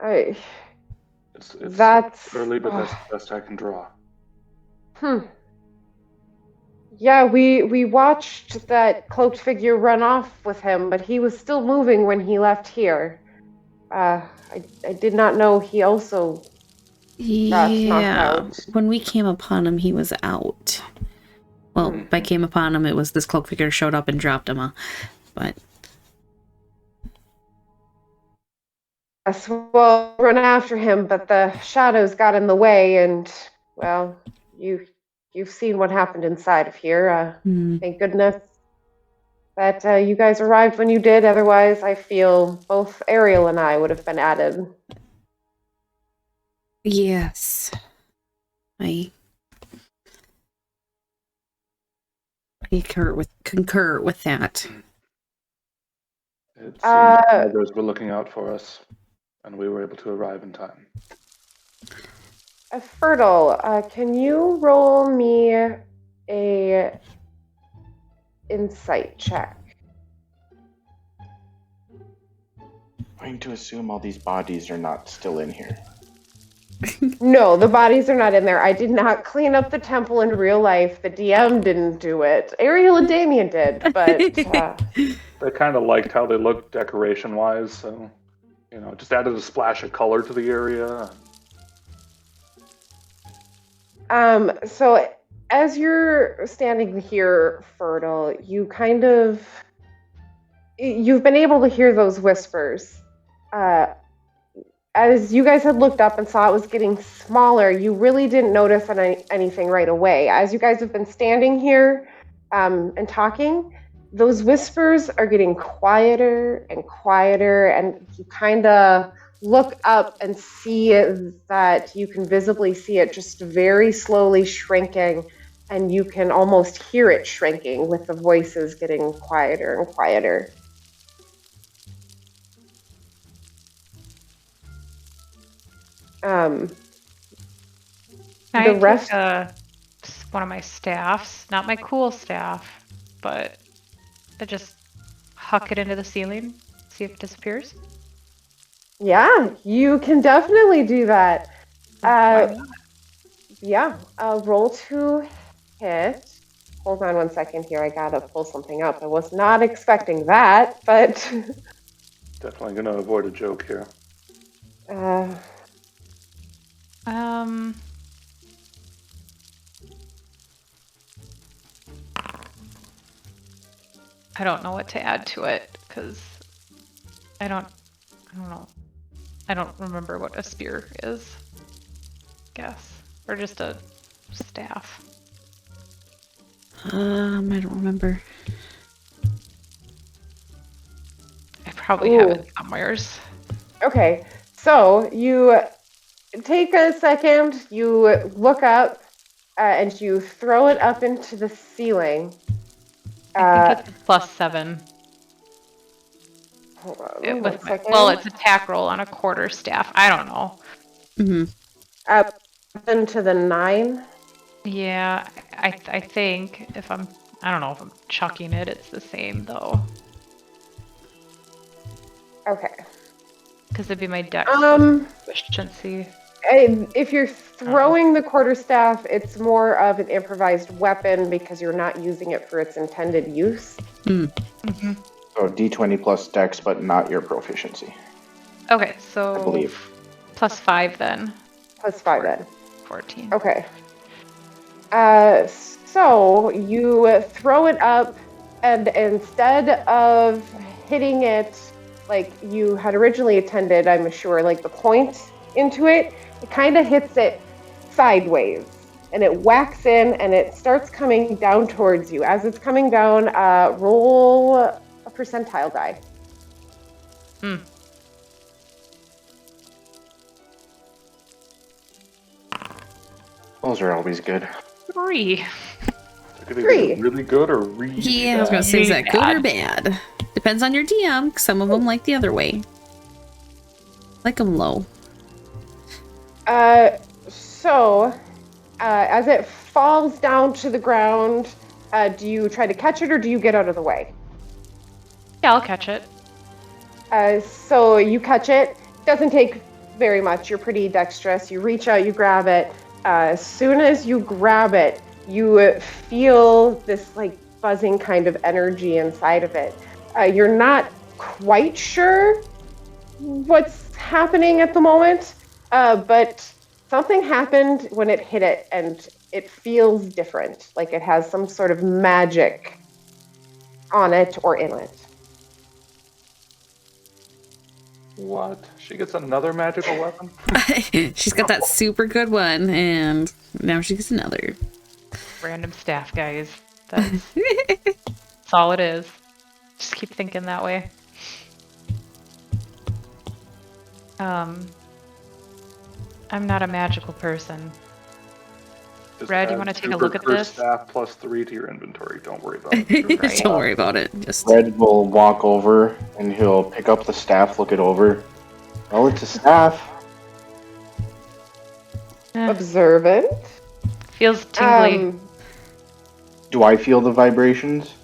It's that's early, but that's the best I can draw. Yeah, we watched that cloaked figure run off with him, but he was still moving when he left here. I did not know he also got knocked out. When we came upon him, he was out. Well, if I came upon him, it was this cloak figure showed up and dropped him. But Yes, well, run after him, but the shadows got in the way, and well, you've seen what happened inside of here. Thank goodness that you guys arrived when you did. Otherwise, I feel both Ariel and I would have been added. Yes. I concur with that. It seems Uh, others were looking out for us, and we were able to arrive in time. Fertile, can you roll me a insight check? I'm going to assume all these bodies are not still in here. No, the bodies are not in there. I did not clean up the temple in real life. The DM didn't do it. Ariel and Damien did, but They kind of liked how they looked decoration-wise, so, just added a splash of color to the area. So as you're standing here, Fertile, you've been able to hear those whispers. As you guys had looked up and saw it was getting smaller, you really didn't notice anything right away. As you guys have been standing here and talking, those whispers are getting quieter and quieter, and you kind of look up and see that you can visibly see it just very slowly shrinking, and you can almost hear it shrinking with the voices getting quieter and quieter. Can The I rest. take one of my staffs, not my cool staff, but I just huck it into the ceiling, see if it disappears? Yeah, you can definitely do that. Why not? Yeah, roll to hit. Hold on one second here. I gotta pull something up. I was not expecting that, but Definitely going to avoid a joke here. I don't know what to add to it because I don't know. I don't remember what a spear is. Guess, or just a staff. I don't remember. I probably have it somewheres. Okay, so you take a second, you look up, and you throw it up into the ceiling. I think it's a +7. Hold on one second. Well, it's attack roll on a quarter staff. I don't know. Mm-hmm. Up into the 9. Yeah, I think I don't know if I'm chucking it. It's the same though. Okay. Because it'd be my dex efficiency. If you're throwing the quarterstaff, it's more of an improvised weapon because you're not using it for its intended use. Mm-hmm. So D20 plus dex, but not your proficiency. Okay, so I believe. +5 then. +5 then. 14. Okay. So you throw it up, and instead of hitting it like you had originally intended, I'm sure, like the point into it, it kind of hits it sideways, and it whacks in, and it starts coming down towards you. As it's coming down, roll a percentile die. Those are always good. 3. It could be really good or really Yeah, I was gonna say, is that good or bad? Depends on your DM. 'Cause some of them like the other way. Like them low. So, as it falls down to the ground, do you try to catch it or do you get out of the way? Yeah, I'll catch it. So you catch it. Doesn't take very much. You're pretty dexterous. You reach out, you grab it. As soon as you grab it, you feel this like buzzing kind of energy inside of it. You're not quite sure what's happening at the moment, but something happened when it hit it, and it feels different, like it has some sort of magic on it or in it. What? She gets another magical weapon? She's got that super good one, and now she gets another. Random staff, guys. That's all it is. Just keep thinking that way. I'm not a magical person. Just Red, you add want to take a super look at cursed this? Staff plus 3 to your inventory. Don't worry about it. Right. Don't worry about it. Just Red will walk over and he'll pick up the staff, look it over. Well, it's a staff. Observant. Feels tingly. Do I feel the vibrations?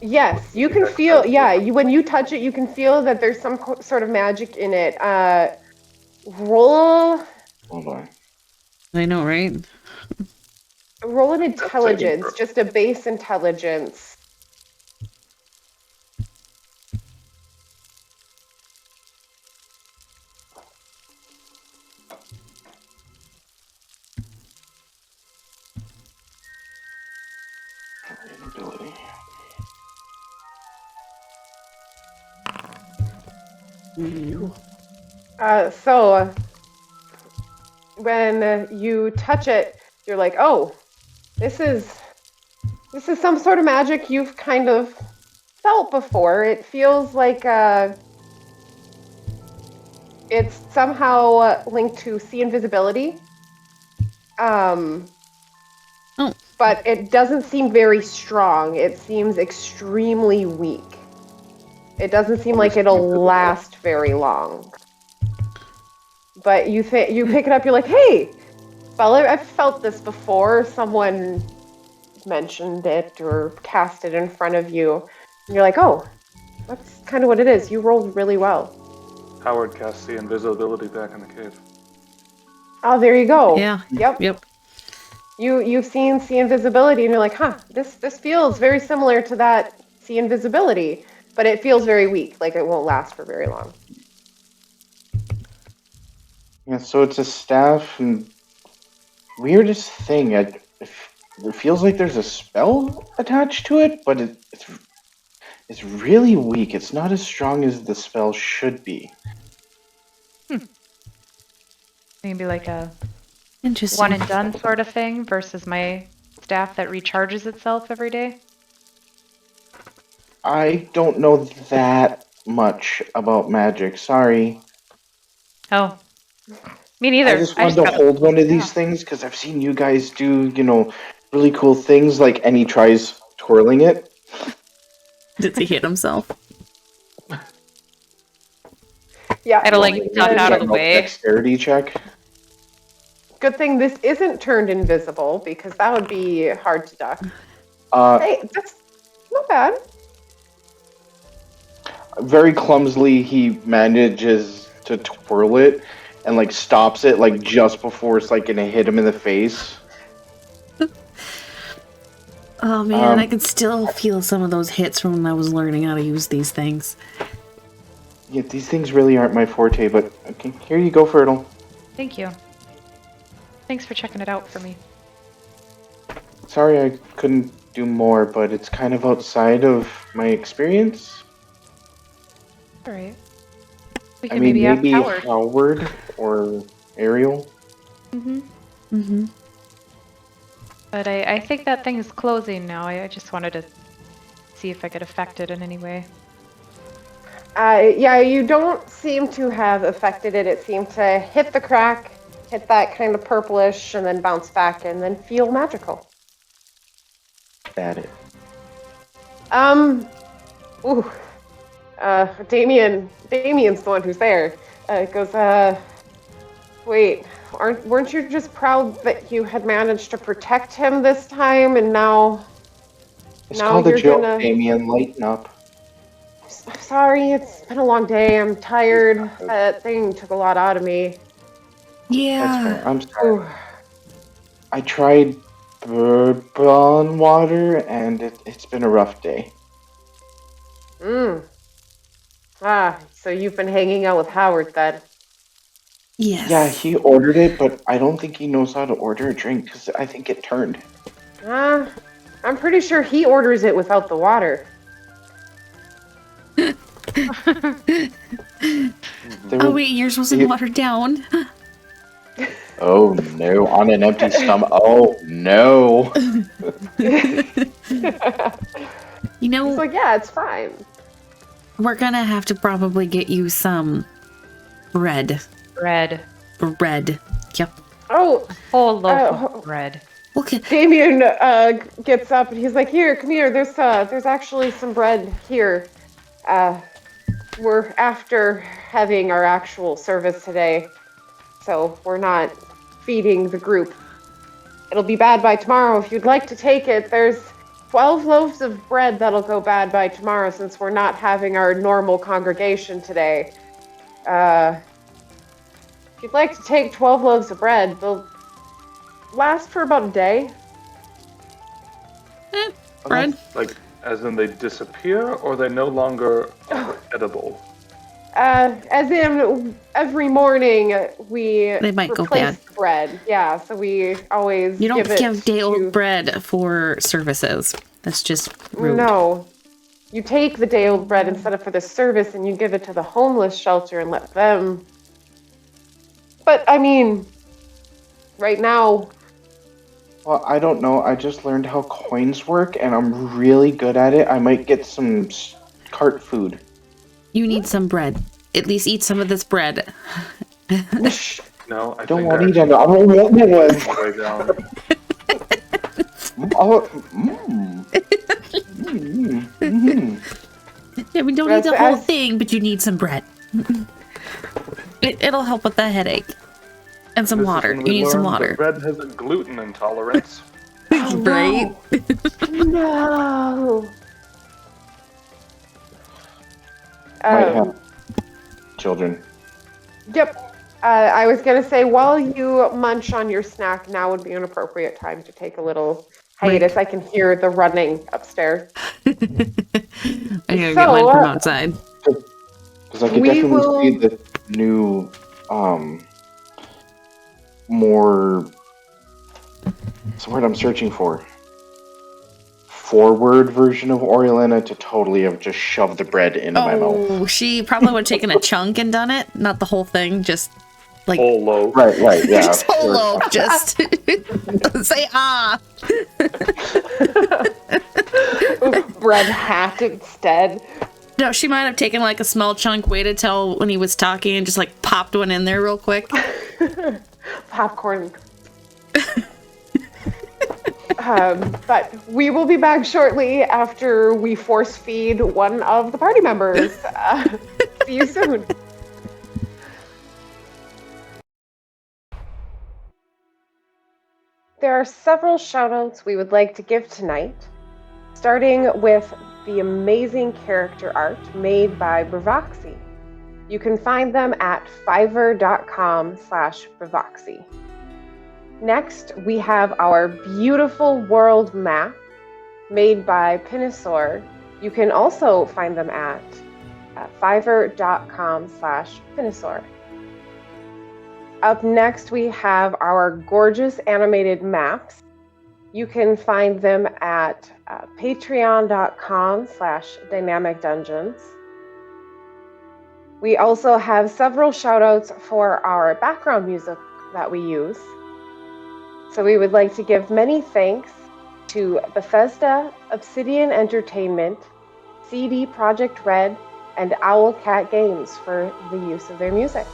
Yes, you can feel. Yeah, when you touch it, you can feel that there's some sort of magic in it. Roll Hold on. I know, right? an intelligence, just a base intelligence. Ability. So when you touch it, you're like, oh, this is some sort of magic you've kind of felt before. It feels like it's somehow linked to sea invisibility. But it doesn't seem very strong. It seems extremely weak. It doesn't seem like it'll last very long. But you pick it up, you're like, hey, fella, I've felt this before. Someone mentioned it or cast it in front of you. And you're like, oh, that's kind of what it is. You rolled really well. Howard casts the invisibility back in the cave. Oh, there you go. Yeah. Yep. You've seen sea invisibility, and you're like, huh, this feels very similar to that sea invisibility, but it feels very weak, like it won't last for very long. Yeah, so it's a staff, and weirdest thing, it feels like there's a spell attached to it, but it's really weak. It's not as strong as the spell should be. Maybe like a Interesting. one and done sort of thing versus my staff that recharges itself every day. I don't know that much about magic. Sorry. Oh, me neither. I just wanted to hold one of these things because I've seen you guys do, really cool things. Like, and he tries twirling it. Did he hit himself? Yeah. I had to like duck out of the way. Dexterity check. Good thing this isn't turned invisible, because that would be hard to duck. Hey, that's not bad. Very clumsily, he manages to twirl it and like stops it like just before it's like gonna hit him in the face. Oh man, I can still feel some of those hits from when I was learning how to use these things. Yeah, these things really aren't my forte, but okay, here you go, Fertile. Thank you. Thanks for checking it out for me. Sorry I couldn't do more, but it's kind of outside of my experience. All right. We I can mean, maybe ask Howard. Howard or Ariel. But I think that thing is closing now. I just wanted to see if I could affect it in any way. Yeah, you don't seem to have affected it. It seemed to hit the crack, hit that kind of purplish, and then bounce back, and then feel magical. That it. Damien's the one who's there. Goes, wait, weren't you just proud that you had managed to protect him this time, and now It's called you're a joke, gonna... Damien. Lighten up. Sorry, it's been a long day. I'm tired. That thing took a lot out of me. Yeah. That's fair. I'm sorry. I tried bourbon water, and it's been a rough day. So you've been hanging out with Howard then? Yes. Yeah, he ordered it, but I don't think he knows how to order a drink because I think it turned. I'm pretty sure he orders it without the water. Oh wait, yours wasn't watered down. Oh no, on an empty stomach. Oh no. You know, He's like, yeah, it's fine. we're gonna have to probably get you some bread. Bread. Bread. Yep. Oh, Whole loaf Uh, of bread. Okay. Damien gets up and he's like, "Here, come here. There's actually some bread here. We're after having our actual service today, so we're not feeding the group. It'll be bad by tomorrow. If you'd like to take it, there's 12 loaves of bread that'll go bad by tomorrow since we're not having our normal congregation today. If you'd like to take 12 loaves of bread, they'll last for about a day." Bread. Like, as in they disappear, or they no longer are edible? As in, every morning we They might go replace bad. the bread. Yeah, so we always You don't give give day-old to... bread for services. That's just rude. No. You take the day-old bread instead of for the service and you give it to the homeless shelter and let them... But, I mean, right now... Well, I don't know. I just learned how coins work, and I'm really good at it. I might get some cart food. You need some bread. At least eat some of this bread. No, I Don't think want to eat actually it. I don't want no one. way down. Yeah, we don't need the whole thing, but you need some bread. It'll help with the headache. And some This is water. when You we need some learned water. that bread has a gluten intolerance. Right? No! Might have children. Yep. I was going to say, while you munch on your snack, now would be an appropriate time to take a little hiatus. I can hear the running upstairs. I gotta get mine from outside. Because I could definitely see the new, more... What's the word I'm searching for? Forward version of Oriolana to totally have just shoved the bread into my mouth. Oh, she probably would have taken a chunk and done it. Not the whole thing, just like... Whole loaf. Right, yeah. Just whole loaf, just... say ah! Bread hat instead. No, she might have taken like a small chunk, waited till when he was talking, and just like popped one in there real quick. Popcorn. But we will be back shortly after we force feed one of the party members. See you soon. There are several shoutouts we would like to give tonight, starting with the amazing character art made by Bravaxxii. You can find them at fiverr.com/Bravaxxii. Next, we have our beautiful world map made by Pnosaur. You can also find them at fiverr.com/Pnosaur. Up next, we have our gorgeous animated maps. You can find them at patreon.com/dynamicdungeons. We also have several shoutouts for our background music that we use. So we would like to give many thanks to Bethesda, Obsidian Entertainment, CDProjektRed, and Owlcat Games for the use of their music.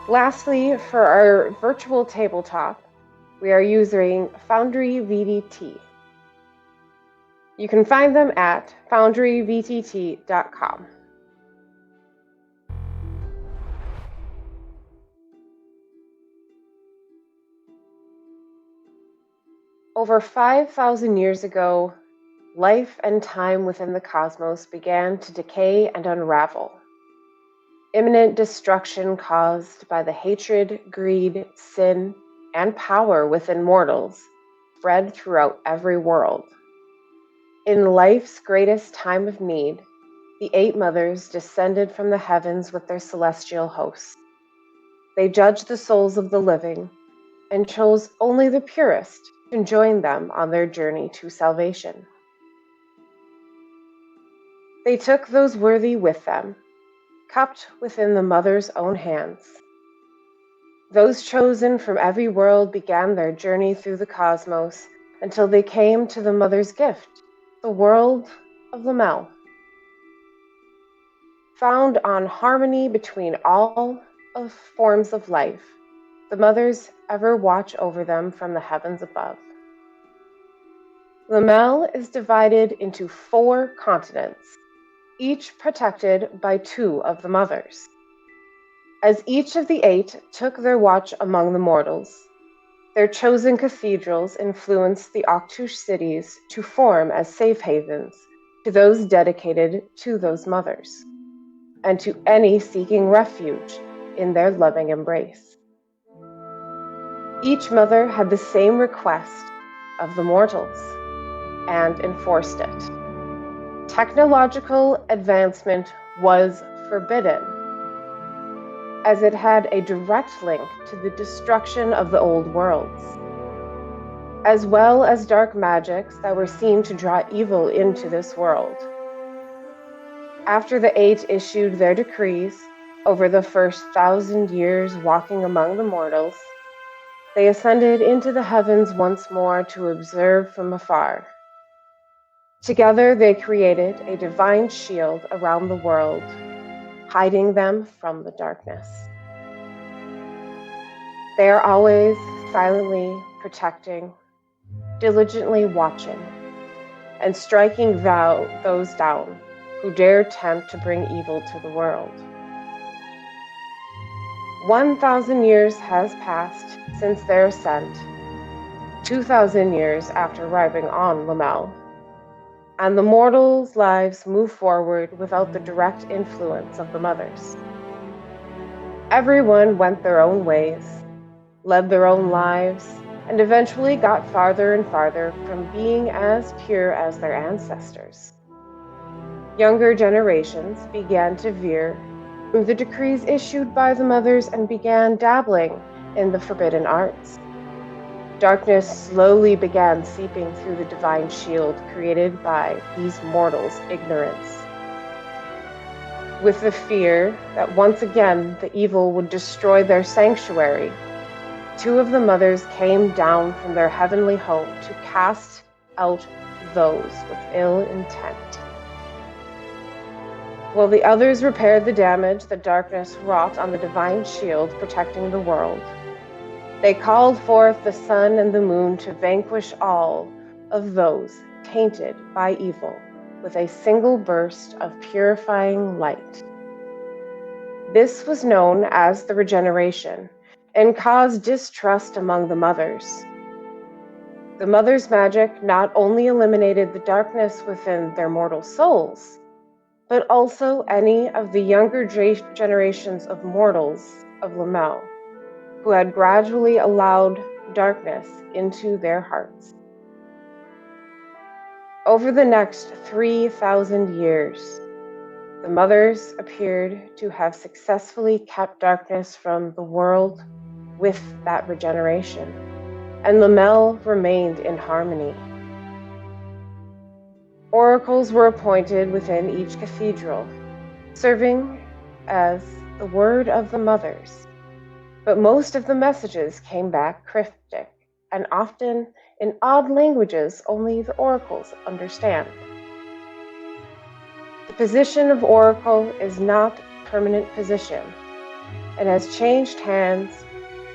Lastly, for our virtual tabletop, we are using Foundry VDT. You can find them at foundryvtt.com. Over 5,000 years ago, life and time within the cosmos began to decay and unravel. Imminent destruction caused by the hatred, greed, sin, and power within mortals spread throughout every world. In life's greatest time of need, the 8 mothers descended from the heavens with their celestial hosts. They judged the souls of the living and chose only the purest to join them on their journey to salvation. They took those worthy with them, cupped within the mother's own hands. Those chosen from every world began their journey through the cosmos until they came to the mother's gift, the world of Lamel. Found on harmony between all of forms of life, the mothers ever watch over them from the heavens above. Lamel is divided into 4 continents, each protected by 2 of the mothers. As each of the 8 took their watch among the mortals, their chosen cathedrals influenced the Octush cities to form as safe havens to those dedicated to those mothers, and to any seeking refuge in their loving embrace. Each mother had the same request of the mortals, and enforced it. Technological advancement was forbidden, as it had a direct link to the destruction of the old worlds, as well as dark magics that were seen to draw evil into this world. After the 8 issued their decrees over the first 1,000 years walking among the mortals, they ascended into the heavens once more to observe from afar. Together they created a divine shield around the world, hiding them from the darkness. They are always silently protecting, diligently watching, and striking those down who dare attempt to bring evil to the world. 1,000 years has passed since their ascent, 2,000 years after arriving on Lamel, and the mortals' lives move forward without the direct influence of the mothers. Everyone went their own ways, led their own lives, and eventually got farther and farther from being as pure as their ancestors. Younger generations began to veer from the decrees issued by the mothers and began dabbling in the forbidden arts. Darkness slowly began seeping through the divine shield created by these mortals' ignorance, with the fear that once again the evil would destroy their sanctuary. 2 of the mothers came down from their heavenly home to cast out those with ill intent, while the others repaired the damage the darkness wrought on the divine shield protecting the world. They called forth the sun and the moon to vanquish all of those tainted by evil with a single burst of purifying light. This was known as the regeneration, and caused distrust among the mothers. The mothers' magic not only eliminated the darkness within their mortal souls, but also any of the younger generations of mortals of Lamel, who had gradually allowed darkness into their hearts. Over the next 3,000 years, the mothers appeared to have successfully kept darkness from the world with that regeneration, and Lamel remained in harmony. Oracles were appointed within each cathedral, serving as the word of the mothers, but most of the messages came back cryptic, and often in odd languages only the oracles understand. The position of oracle is not a permanent position, and has changed hands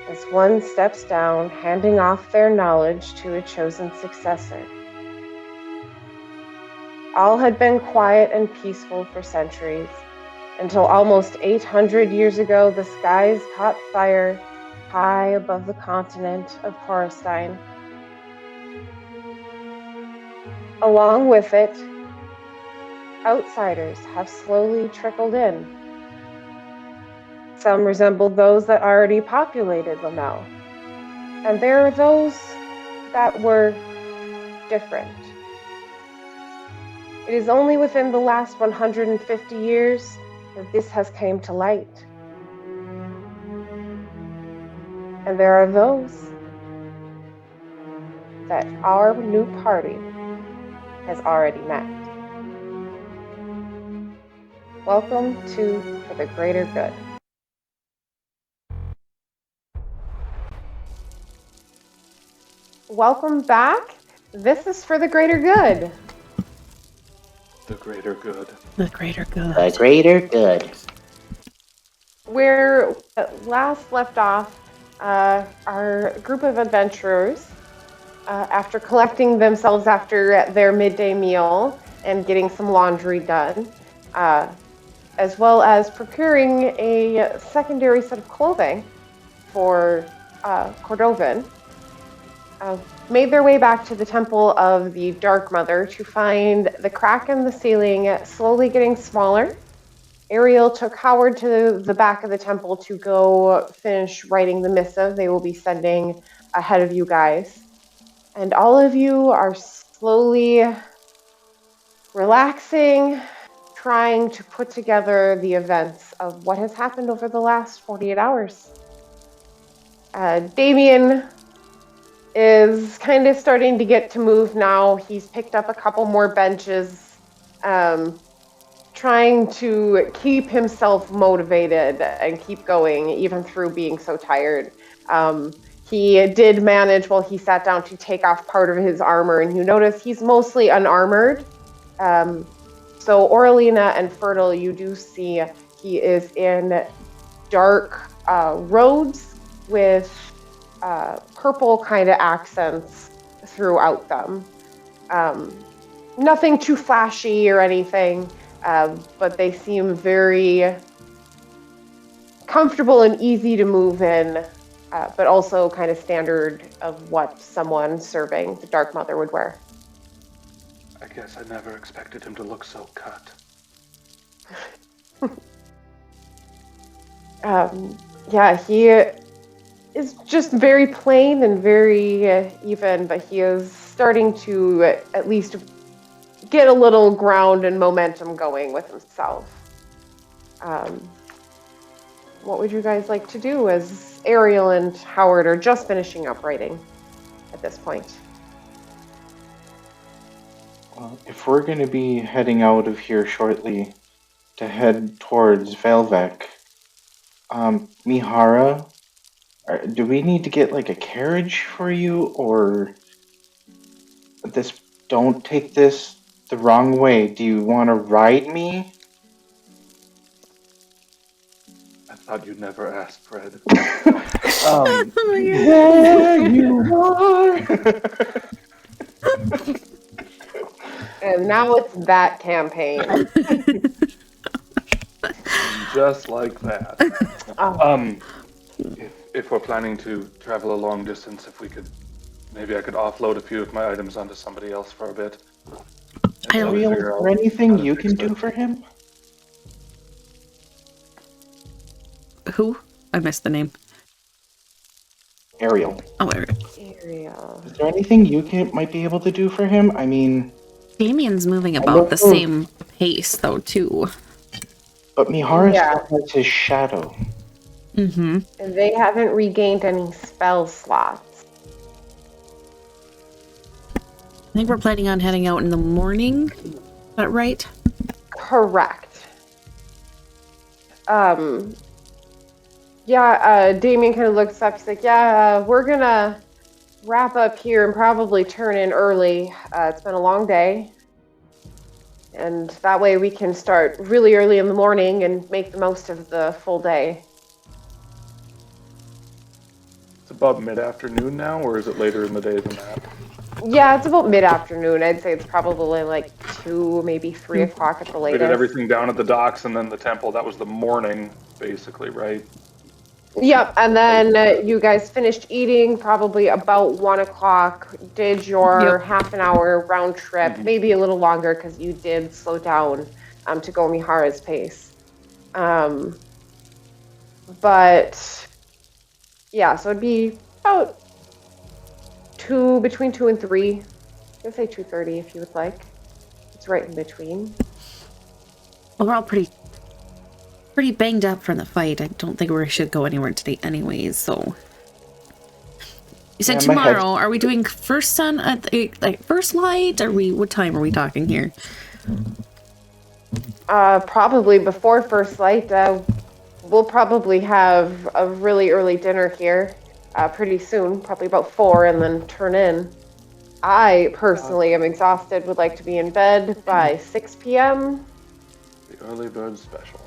as one steps down, handing off their knowledge to a chosen successor. All had been quiet and peaceful for centuries, until almost 800 years ago the skies caught fire high above the continent of Porostine. Along with it, outsiders have slowly trickled in. Some resembled those that already populated Lamel, and there are those that were different. It is only within the last 150 years that this has come to light. And there are those that our new party has already met. Welcome to For the Greater Good. Welcome back. This is For the Greater Good. The greater good. The greater good. The greater good. Where last left off, our group of adventurers, after collecting themselves after their midday meal and getting some laundry done, as well as procuring a secondary set of clothing for Cordovan, made their way back to the Temple of the Dark Mother to find the crack in the ceiling slowly getting smaller. Ariel took Howard to the back of the temple to go finish writing the missive they will be sending ahead of you guys. And all of you are slowly relaxing, trying to put together the events of what has happened over the last 48 hours. Damien is kind of starting to get to move now. He's picked up a couple more benches, trying to keep himself motivated and keep going, even through being so tired. He did manage, while he sat down, to take off part of his armor, and you notice he's mostly unarmored. So Oralina and Fertile, you do see he is in dark robes with purple kind of accents throughout them. Nothing too flashy or anything, but they seem very comfortable and easy to move in, but also kind of standard of what someone serving the Dark Mother would wear. I guess I never expected him to look so cut. Yeah, he is just very plain and very even, but he is starting to at least get a little ground and momentum going with himself. What would you guys like to do, as Ariel and Howard are just finishing up writing at this point? If we're going to be heading out of here shortly to head towards Velvek, Mihara, do we need to get like a carriage for you, or don't take this the wrong way. Do you want to ride me? I thought you'd never ask, Fred. There you are. And now it's that campaign. Just like that. If we're planning to travel a long distance, maybe I could offload a few of my items onto somebody else for a bit. Ariel, is there anything you can do for him? Who? I missed the name. Ariel. Oh, Ariel. Ariel. Is there anything you might be able to do for him? I mean... Damien's moving about the same pace, though, too. But Mihara still has his shadow. Mm-hmm. And they haven't regained any spell slots. I think we're planning on heading out in the morning. Is that right? Correct. Damien kind of looks up. He's like, we're gonna wrap up here and probably turn in early. It's been a long day. And that way we can start really early in the morning and make the most of the full day. It's about mid-afternoon now, or is it later in the day than that? Yeah, it's about mid-afternoon. I'd say it's probably like 2, maybe 3 o'clock at the latest. We did everything down at the docks and then the temple. That was the morning, basically, right? Yep, and then you guys finished eating probably about 1 o'clock, did your half an hour round trip, maybe a little longer because you did slow down to go Mihara's pace. But yeah, so it'd be about between 2 and 3. I'd say 2:30 if you would like. It's right in between. Well, we're all pretty banged up from the fight. I don't think we should go anywhere today anyways, so... You said tomorrow. Are we doing first sun at first light? What time are we talking here? Probably before first light. We'll probably have a really early dinner here pretty soon, probably about 4, and then turn in. I personally am exhausted, would like to be in bed by 6 p.m. The early bird special.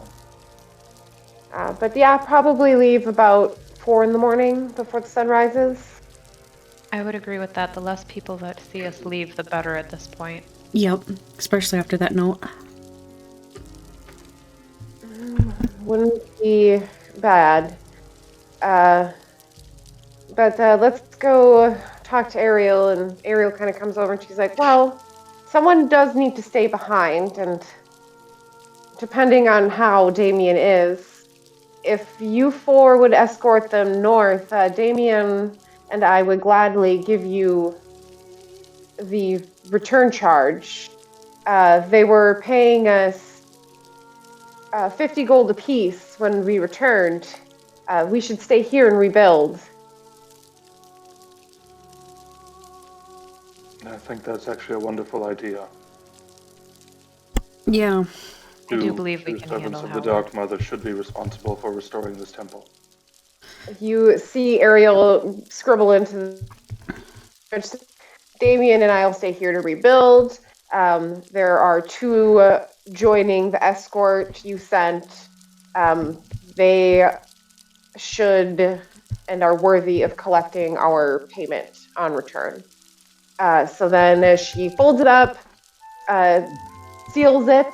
But yeah, probably leave about 4 in the morning before the sun rises. I would agree with that. The less people that see us leave, the better at this point. Yep, especially after that note. Wouldn't be bad. But let's go talk to Ariel, and Ariel kind of comes over and she's like, well, someone does need to stay behind, and depending on how Damien is, if you four would escort them north, Damien and I would gladly give you the return charge. They were paying us 50 gold apiece when we returned. We should stay here and rebuild. I think that's actually a wonderful idea. Yeah. I do believe we can servants handle of Howard. the Dark Mother should be responsible for restoring this temple. You see Ariel scribble into the... Damien and I will stay here to rebuild. There are 2 joining the escort you sent. They should and are worthy of collecting our payment on return. So then she folds it up, seals it.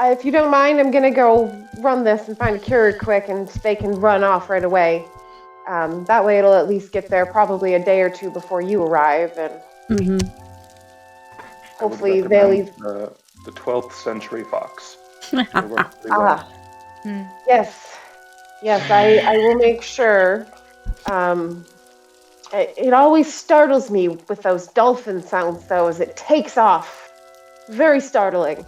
If you don't mind, I'm going to go run this and find a courier quick, and they can run off right away. That way it'll at least get there probably a day or 2 before you arrive, and hopefully they'll leave. The 12th century fox. They work pretty well. Yes, I will make sure. It always startles me with those dolphin sounds, though, as it takes off. Very startling.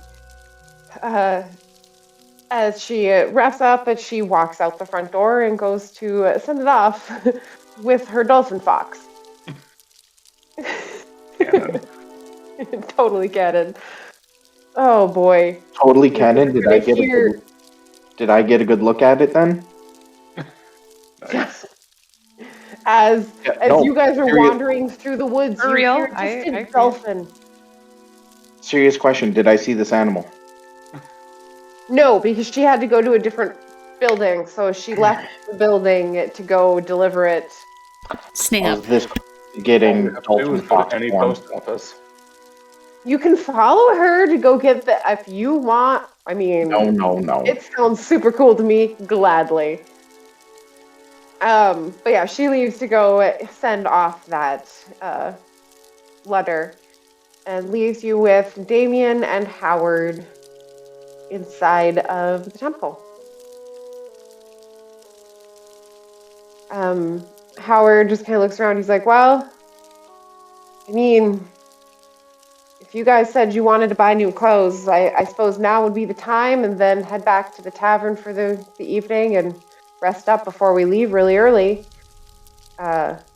As she wraps up, and she walks out the front door and goes to send it off with her dolphin fox. Canon. Totally canon. Oh boy. Totally canon. Did I get a good look at it then? Nice. As you guys are serious- wandering through the woods, you Real? hear just I a agree. dolphin. Serious question. Did I see this animal? No, because she had to go to a different building, so she left the building to go deliver it. Snap. Was this getting All we have to do dolphin is go fox to any form? post office. You can follow her to go get the... If you want, I mean... No. It sounds super cool to me, gladly. But yeah, she leaves to go send off that letter, and leaves you with Damien and Howard inside of the temple. Howard just kind of looks around. He's like, well, I mean, if you guys said you wanted to buy new clothes, I suppose now would be the time, and then head back to the tavern for the evening and rest up before we leave really early.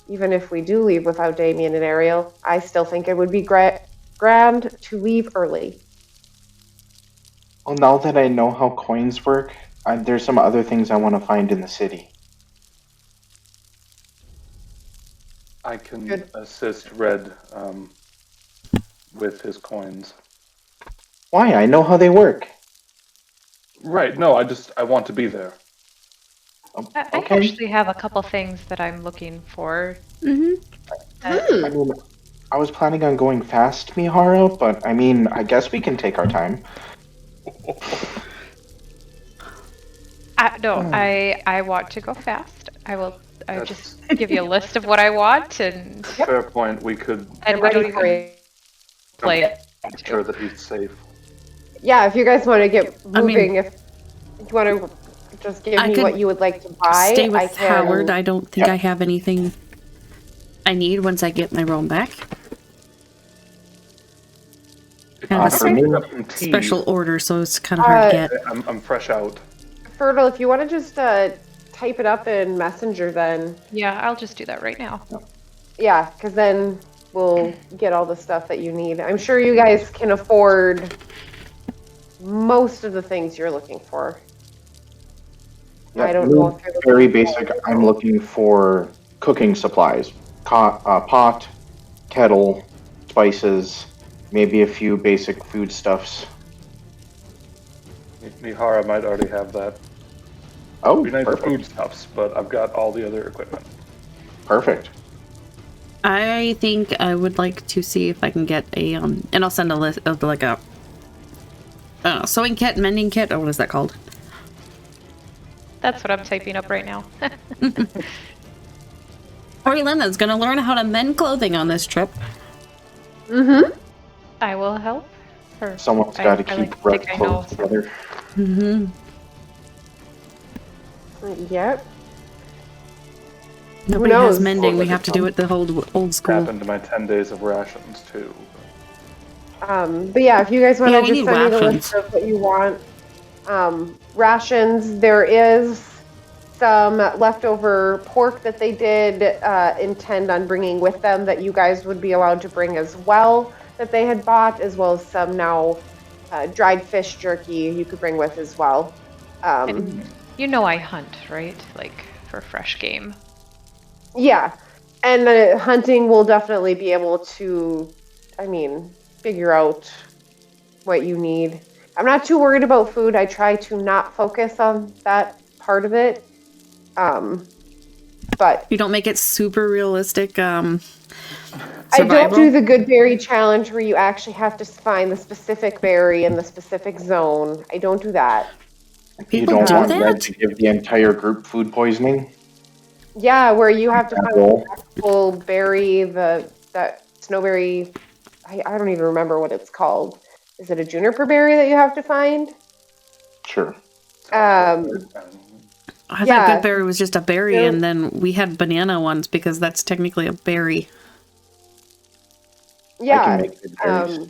Even if we do leave without Damien and Ariel, I still think it would be grand to leave early. Well, now that I know how coins work, there's some other things I want to find in the city. I can Good. assist Red with his coins. Why? I know how they work. Right, no, I want to be there. I Okay. actually have a couple things that I'm looking for. I mean, I was planning on going fast, Mihara, but I mean, I guess we can take our time. I want to go fast. I just give you a list of what I want, and Fair point. We could and we Ready don't for even it. play it. ensure that he's safe. Yeah, if you guys want to get I mean- moving, if you want to just give I me could what you would like to buy, Stay I with can. Howard. I don't think I have anything I need once I get my roam back. Kind of a For me, Got some tea. special order, so it's kind of hard to get. I'm fresh out. Fertile, if you want to just type it up in Messenger, then Yeah, I'll just do that right now. yeah, because then we'll get all the stuff that you need. I'm sure you guys can afford most of the things you're looking for. Yeah, I don't know if you're looking very for- basic. I'm looking for cooking supplies, pot, kettle, spices, maybe a few basic foodstuffs. Mihara might already have that. Oh, Be nice perfect. foodstuffs, but I've got all the other equipment. Perfect. I think I would like to see if I can get a and I'll send a list of like a sewing kit, mending kit, or what is that called? That's what I'm typing up right now. Lena's gonna learn how to mend clothing on this trip. Mm-hmm. I will help her. Someone's got to I keep like to rough think I know clothes together. Mm-hmm. Yep. Nobody knows? has mending. Or We like have to do it the old school. Happened to my 10 days of rations too. But yeah, if you guys want Yeah, to we just need send me the rations. list of what you want. Rations, there is some leftover pork that they did intend on bringing with them that you guys would be allowed to bring as well, that they had bought, as well as some now dried fish jerky you could bring with as well. And you know I hunt, right? Like for fresh game. Yeah, and the hunting will definitely be able to, figure out what you need. I'm not too worried about food. I try to not focus on that part of it. But You don't make it super realistic. I Survival? don't do the good berry challenge where you actually have to find the specific berry in the specific zone. I don't do that. You People don't do want that? Red to give the entire group food poisoning? Yeah, where you have to find Roll. the actual berry, that snowberry. I don't even remember what it's called. Is it a juniper berry that you have to find? Sure. I Um, thought Yeah. good berry was just a berry, Yeah. and then we had banana ones because that's technically a berry. Yeah. I can make good berries.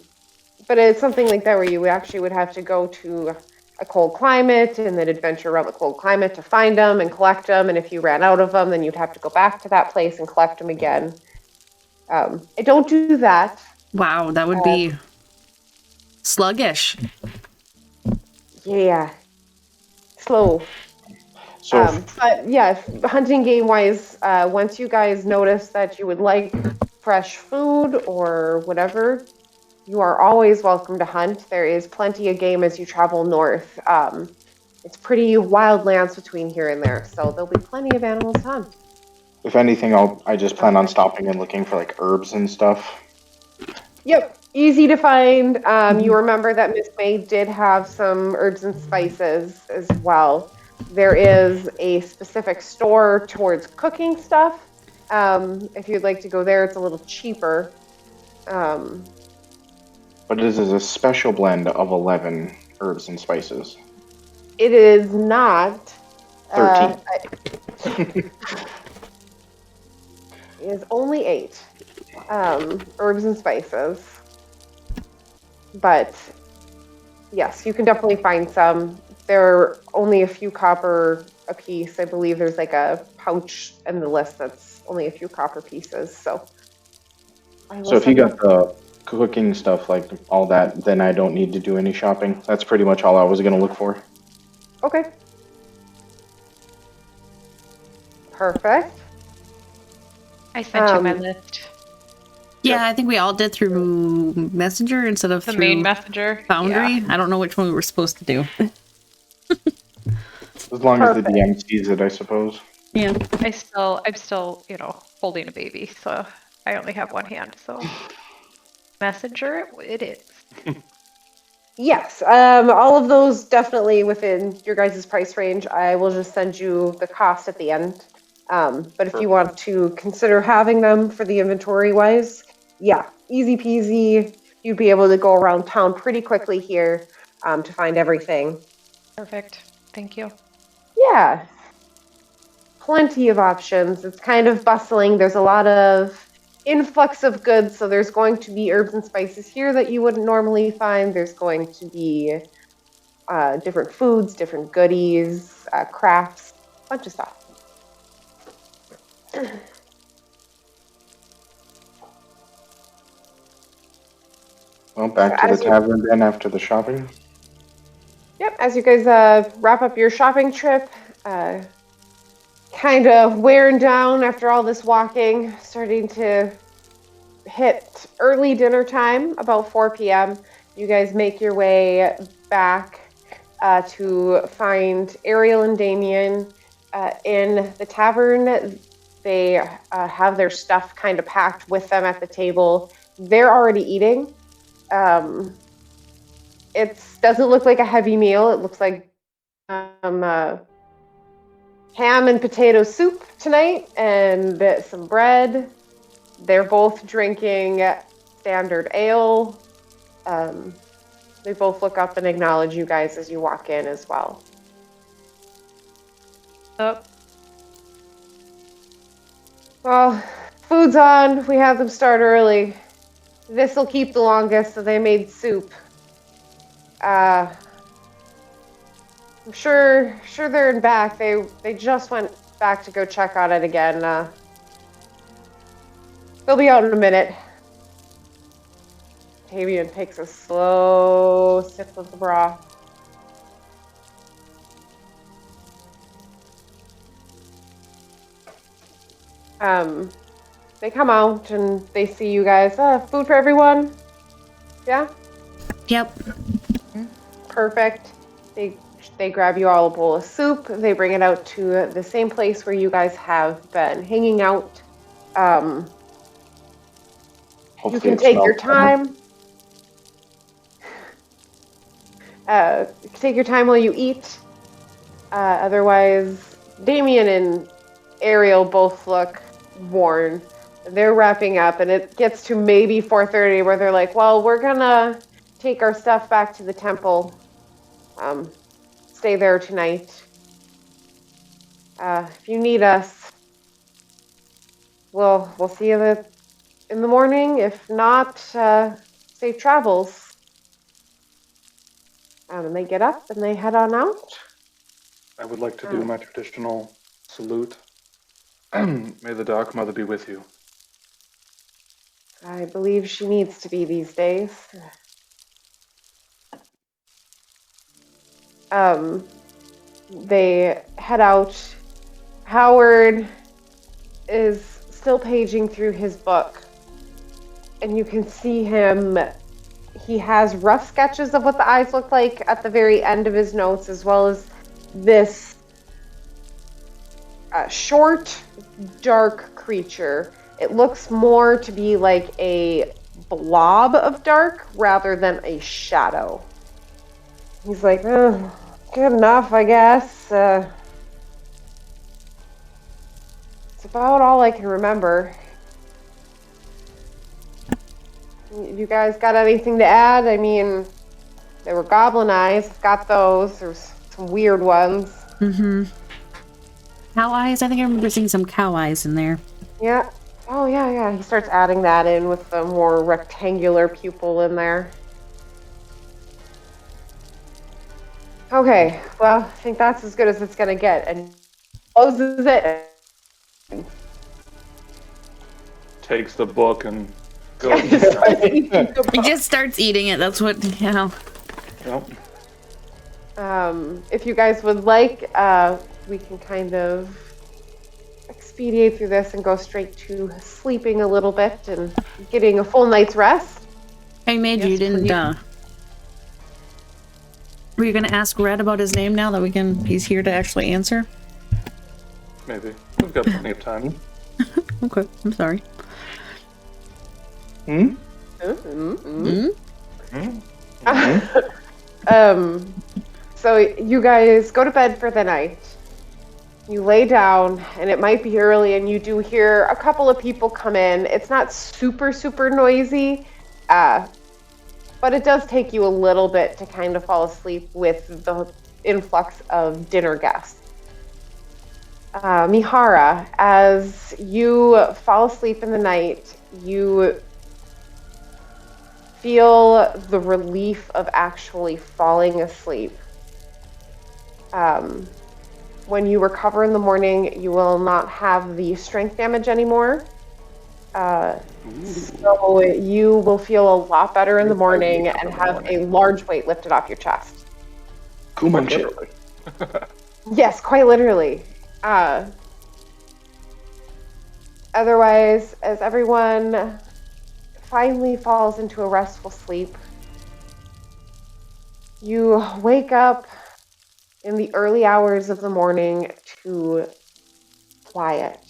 But it's something like that where you actually would have to go to a cold climate and then adventure around the cold climate to find them and collect them. And if you ran out of them, then you'd have to go back to that place and collect them again. I don't do that. Wow, that would be sluggish. Yeah. Slow. So, But yeah, hunting game wise, once you guys notice that you would like fresh food or whatever, you are always welcome to hunt. There is plenty of game as you travel north. It's pretty wild lands between here and there, so there'll be plenty of animals to hunt. if anything, I just plan on stopping and looking for like herbs and stuff. Yep, easy to find. You remember that Miss May did have some herbs and spices as well. There is a specific store towards cooking stuff. If you'd like to go there, it's a little cheaper. But this is a special blend of 11 herbs and spices. It is not. 13. It is only 8 herbs and spices. But yes, you can definitely find some. There are only a few copper a piece. I believe there's like a pouch in the list that's only a few copper pieces. So if you got the cooking stuff, like all that, then I don't need to do any shopping. That's pretty much all I was going to look for. Okay. Perfect. I sent you my list. Yeah, I think we all did through Messenger instead of The through main messenger. Foundry. Yeah. I don't know which one we were supposed to do. As long as the Perfect. DM sees it, I suppose. Yeah. I'm still, holding a baby, so I only have one hand. So messenger, it is. Yes, all of those definitely within your guys' price range. I will just send you the cost at the end. But if you want to consider having them for the inventory wise, yeah, easy peasy. You'd be able to go around town pretty quickly here to find everything. Perfect. Thank you. Yeah, plenty of options. It's kind of bustling. There's a lot of influx of goods, so there's going to be herbs and spices here that you wouldn't normally find. There's going to be different foods, different goodies, crafts, a bunch of stuff. Well, back to the tavern then after the shopping. Yep, as you guys wrap up your shopping trip, kind of wearing down after all this walking, starting to hit early dinner time, about 4 p.m. You guys make your way back to find Ariel and Damien in the tavern. They have their stuff kind of packed with them at the table. They're already eating. It doesn't look like a heavy meal. It looks like ham and potato soup tonight and some bread. They're both drinking standard ale. They both look up and acknowledge you guys as you walk in as well. Up. Well, food's on. We have them start early. This'll keep the longest, so they made soup. I'm sure they're in back. They just went back to go check on it again. They'll be out in a minute. Tavian takes a slow sip of the broth. They come out and they see you guys. Food for everyone? Yeah? Yep. Perfect. They grab you all a bowl of soup. They bring it out to the same place where you guys have been hanging out. You can take your time. Take your time while you eat. Otherwise, Damien and Ariel both look worn. They're wrapping up, and it gets to maybe 4:30 where they're like, well, we're gonna take our stuff back to the temple. Stay there tonight. If you need us, we'll see you in the morning. If not, safe travels. And they get up and they head on out. I would like to do my traditional salute. May the Dark Mother be with you. I believe she needs to be these days. They head out. Howard is still paging through his book, and you can see him. He has rough sketches of what the eyes look like at the very end of his notes, as well as this short, dark creature. It looks more to be like a blob of dark rather than a shadow. He's like, oh, good enough, I guess. It's about all I can remember. You guys got anything to add? I mean, there were goblin eyes. Got those. There's some weird ones. Mm-hmm. Cow eyes? I think I remember seeing some cow eyes in there. Yeah. Oh, yeah. He starts adding that in with the more rectangular pupil in there. Okay. Well, I think that's as good as it's going to get. And closes it. Takes the book and goes. He just starts eating it. That's what, Yep. If you guys would like, we can kind of expedite through this and go straight to sleeping a little bit and getting a full night's rest. Hey, Mage, Yes, you didn't, were you going to ask Red about his name now that he's here to actually answer? Maybe. We've got plenty of time. Okay, I'm sorry. So you guys go to bed for the night. You lay down, and it might be early, and you do hear a couple of people come in. It's not super, super noisy, but it does take you a little bit to kind of fall asleep with the influx of dinner guests. Mihara, as you fall asleep in the night, you feel the relief of actually falling asleep. When you recover in the morning, you will not have the strength damage anymore. So you will feel a lot better in the morning and have a large weight lifted off your chest. Literally. Yes, quite literally. Otherwise, as everyone finally falls into a restful sleep, you wake up in the early hours of the morning to quiet.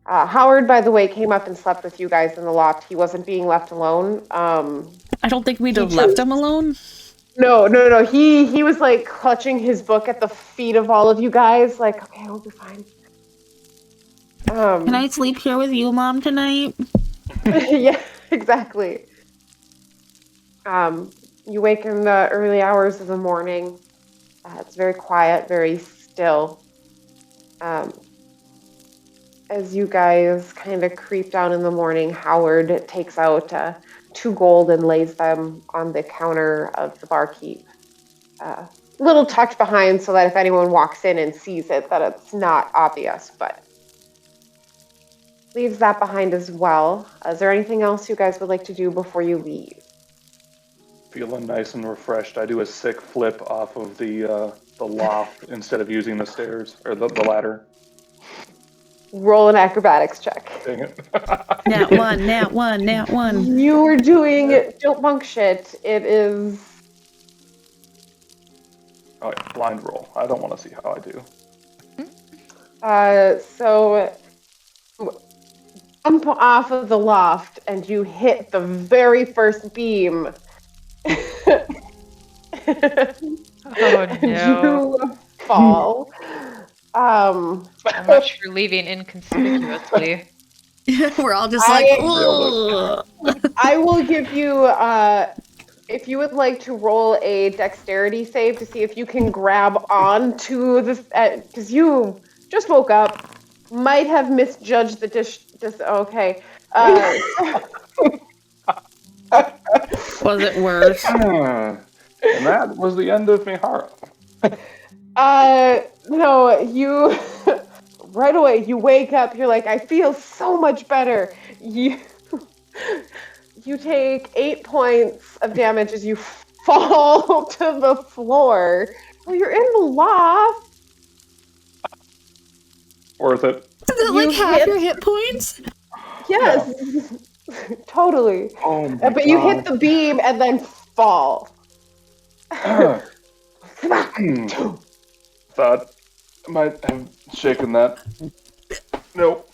Howard, by the way, came up and slept with you guys in the loft. He wasn't being left alone. I don't think we'd have left him alone. No. He was like clutching his book at the feet of all of you guys, like, okay, we'll be fine. Can I sleep here with you, Mom, tonight? Yeah, exactly. You wake in the early hours of the morning. It's very quiet, very still. As you guys kind of creep down in the morning, Howard takes out 2 gold and lays them on the counter of the barkeep. A little tucked behind so that if anyone walks in and sees it, that it's not obvious, but leaves that behind as well. Is there anything else you guys would like to do before you leave? Feeling nice and refreshed, I do a sick flip off of the loft instead of using the stairs or the ladder. Roll an acrobatics check. Dang it. Nat 1. You were doing dope monk shit. It is... Oh, yeah, blind roll. I don't want to see how I do. So jump off of the loft and you hit the very first beam. Oh no. You fall. How much for leaving inconspicuously? We're all just like, I will give you, if you would like to roll a dexterity save to see if you can grab onto the, because you just woke up, might have misjudged the dish. Okay. Was it worse? And that was the end of Mihara. No, you right away you wake up, you're like, I feel so much better. You take 8 points of damage as you fall to the floor. Well, you're in the loft. Worth it. Is it like half your hit points? Yes. Yeah. Totally. Oh my But you God. hit the beam and then fall. Thought I might have shaken that. Nope.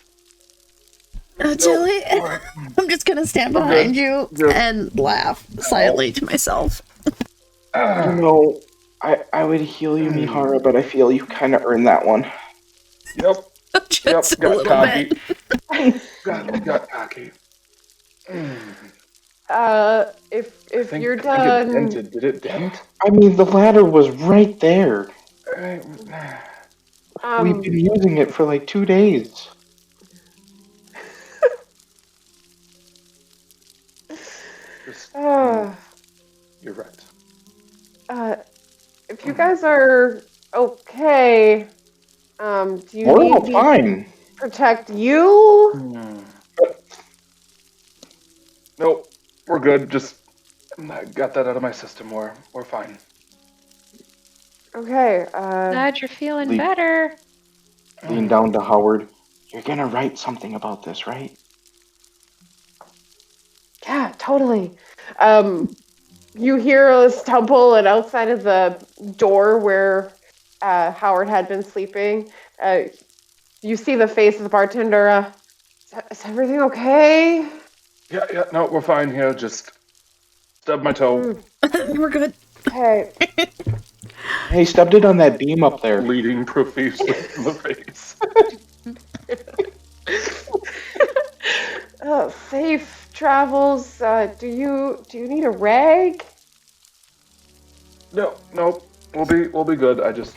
Julie, I'm just gonna stand behind you Just- and laugh silently to myself. You know, I would heal you, Mihara, but I feel you kind of earned that one. Yep. Just a Got little cocky. bit. Got cocky. If Think- you're think done, it dented. Did it dent? I mean, the ladder was right there. We've been using it for like 2 days. Just, you're right. If you guys are okay, do you We're need all me fine. to protect you? Nope. We're good. Just I got that out of my system. We're fine. Okay. Glad you're feeling Leave. better. Lean down to Howard. You're gonna write something about this, right? Yeah, totally. You hear a stumble, and outside of the door where Howard had been sleeping, you see the face of the bartender. Is everything okay? Yeah. No, we're fine here. Just stubbed my toe. We're good. Okay. Hey, stubbed it on that beam up there. Bleeding profusely from the face. Safe travels. Do you need a rag? No. We'll be good. I just.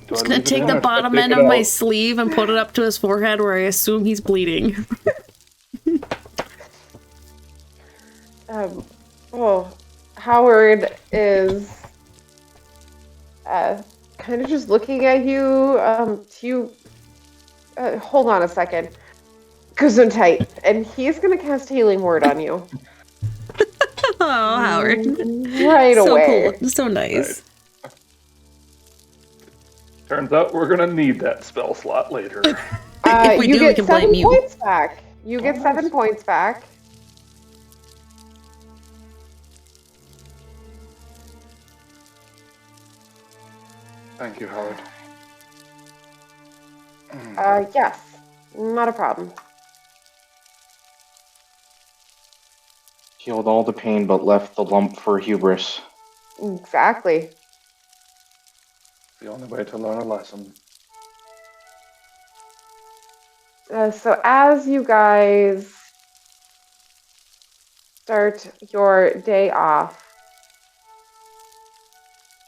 Just gonna take the bottom end of my sleeve and put it up to his forehead where I assume he's bleeding. Well, Howard is kind of just looking at you. Hold on a second. Gesundheit. And he's going to cast Healing Word on you. Oh, Howard. Right So away. cool. So nice. Right. Turns out we're gonna need that spell slot later. If we You do, we get can blame 7 you. points back. You get 7 points back. Thank you, Howard. Yes, not a problem. Healed all the pain but left the lump for hubris. Exactly. The only way to learn a lesson. So as you guys start your day off,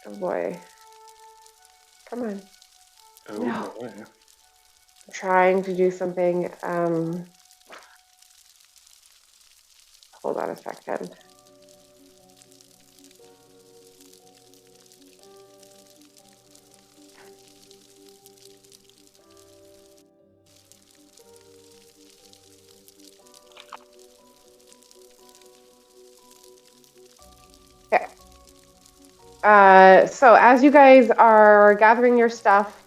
oh boy, come on. Oh No. boy. I'm trying to do something. Hold on a second. Okay. So as you guys are gathering your stuff,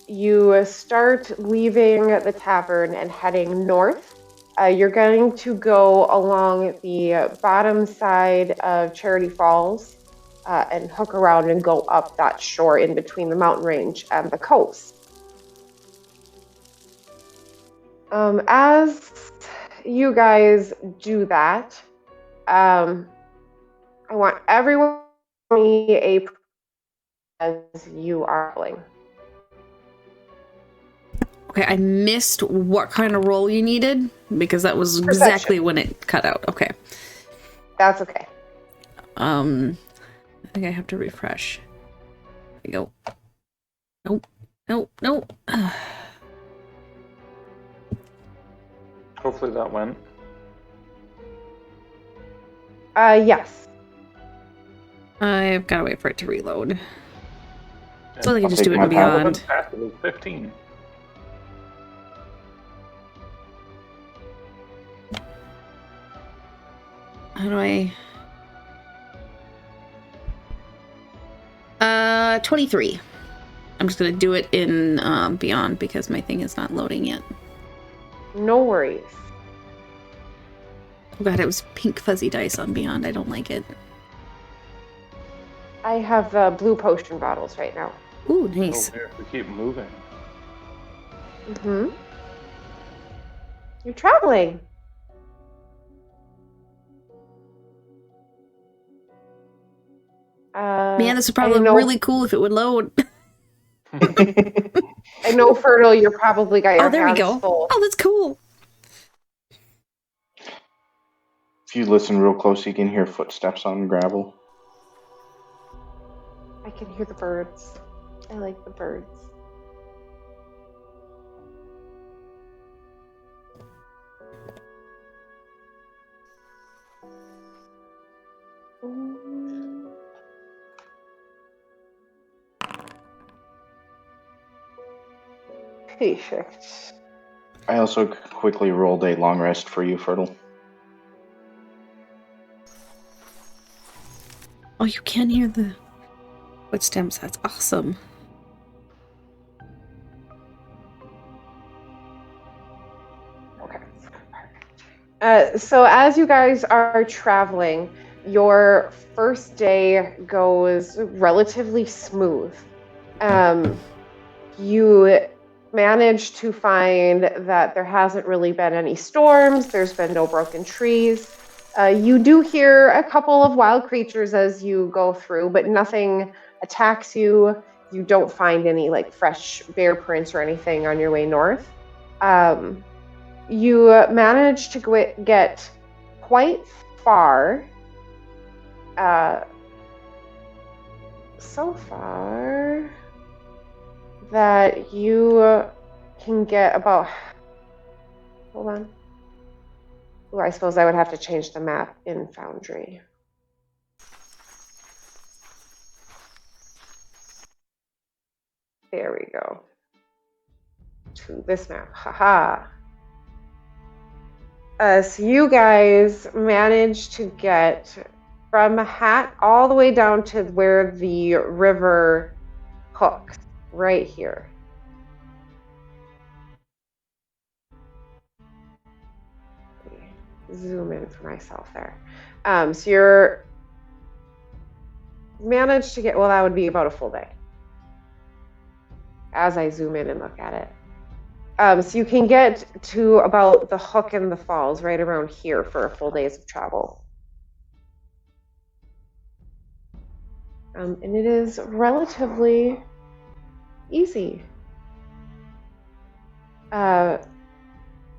you start leaving the tavern and heading north. You're going to go along the bottom side of Charity Falls and hook around and go up that shore in between the mountain range and the coast. As you guys do that, I want everyone to me a as you are rolling. Okay, I missed what kind of roll you needed because that was exactly when it cut out. Okay. That's okay. I think I have to refresh. There we go. Nope. Nope. Nope. Hopefully that went. Yes. I've got to wait for it to reload. And So I can I'll just do take it my in Beyond. relevant path is 15. How do I... 23. I'm just gonna do it in Beyond because my thing is not loading yet. No worries. Oh god, it was pink fuzzy dice on Beyond. I don't like it. I have blue potion bottles right now. Ooh, nice. Oh, we keep moving. Mm-hmm. You're traveling. Man, this would probably look really cool if it would load. I know, Fertile, you're probably got your there we hands go. full. Oh, that's cool. If you listen real close, you can hear footsteps on gravel. I can hear the birds. I like the birds. Perfect. I also quickly rolled a long rest for you, Fertile. Oh, you can hear the footsteps. That's awesome. Okay. So as you guys are traveling, your first day goes relatively smooth. You manage to find that there hasn't really been any storms. There's been no broken trees. You do hear a couple of wild creatures as you go through, but nothing attacks you. You don't find any like fresh bear prints or anything on your way north. You manage to get quite far. So far that you can get about... Hold on. Ooh, I suppose I would have to change the map in Foundry. There we go. To this map. Haha. So you guys managed to get from Hat all the way down to where the river hooks, right here. Zoom in for myself there. So you're managed to get, well, that would be about a full day. as I zoom in and look at it. So you can get to about the hook in the falls right around here for a full day's of travel. And it is relatively easy.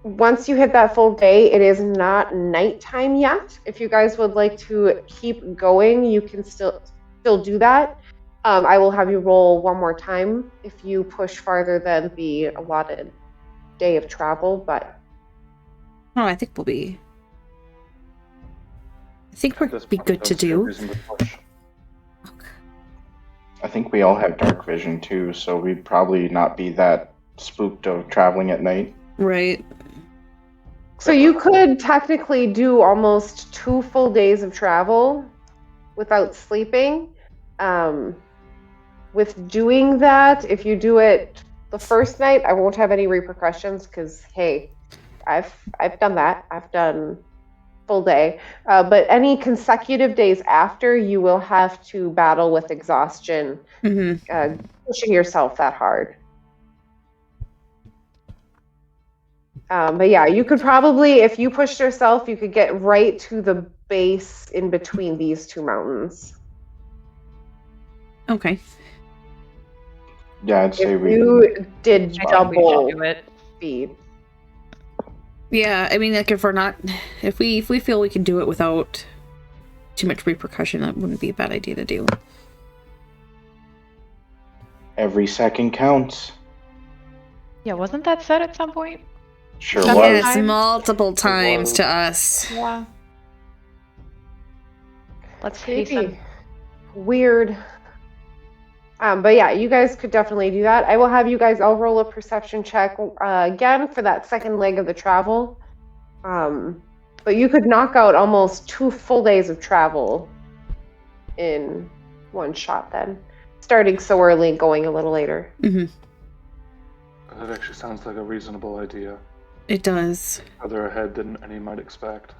Once you hit that full day, it is not nighttime yet. If you guys would like to keep going, you can still do that. I will have you roll one more time if you push farther than the allotted day of travel, but I think we'll be good to do. I think we all have dark vision too, so we'd probably not be that spooked of traveling at night. Right. So you could technically do almost 2 full days of travel without sleeping. With doing that, if you do it the first night, I won't have any repercussions because, hey, I've done that. I've done full day. But any consecutive days after, you will have to battle with exhaustion, pushing yourself that hard. But yeah, you could probably, if you pushed yourself, you could get right to the base in between these two mountains. Okay. Yeah, I'd say if you did double do it. speed. Yeah, I mean, like if we feel we can do it without too much repercussion, that wouldn't be a bad idea to do. Every second counts. Yeah, wasn't that said at some point? Sure Seven was. Yes, times? multiple times to us. Yeah. Let's Creepy. hasten. Weird. But yeah, you guys could definitely do that. I will have you guys all roll a perception check again for that second leg of the travel. But you could knock out almost 2 full days of travel in one shot then. Starting so early and going a little later. Mm-hmm. That actually sounds like a reasonable idea. It does. Further ahead than any might expect.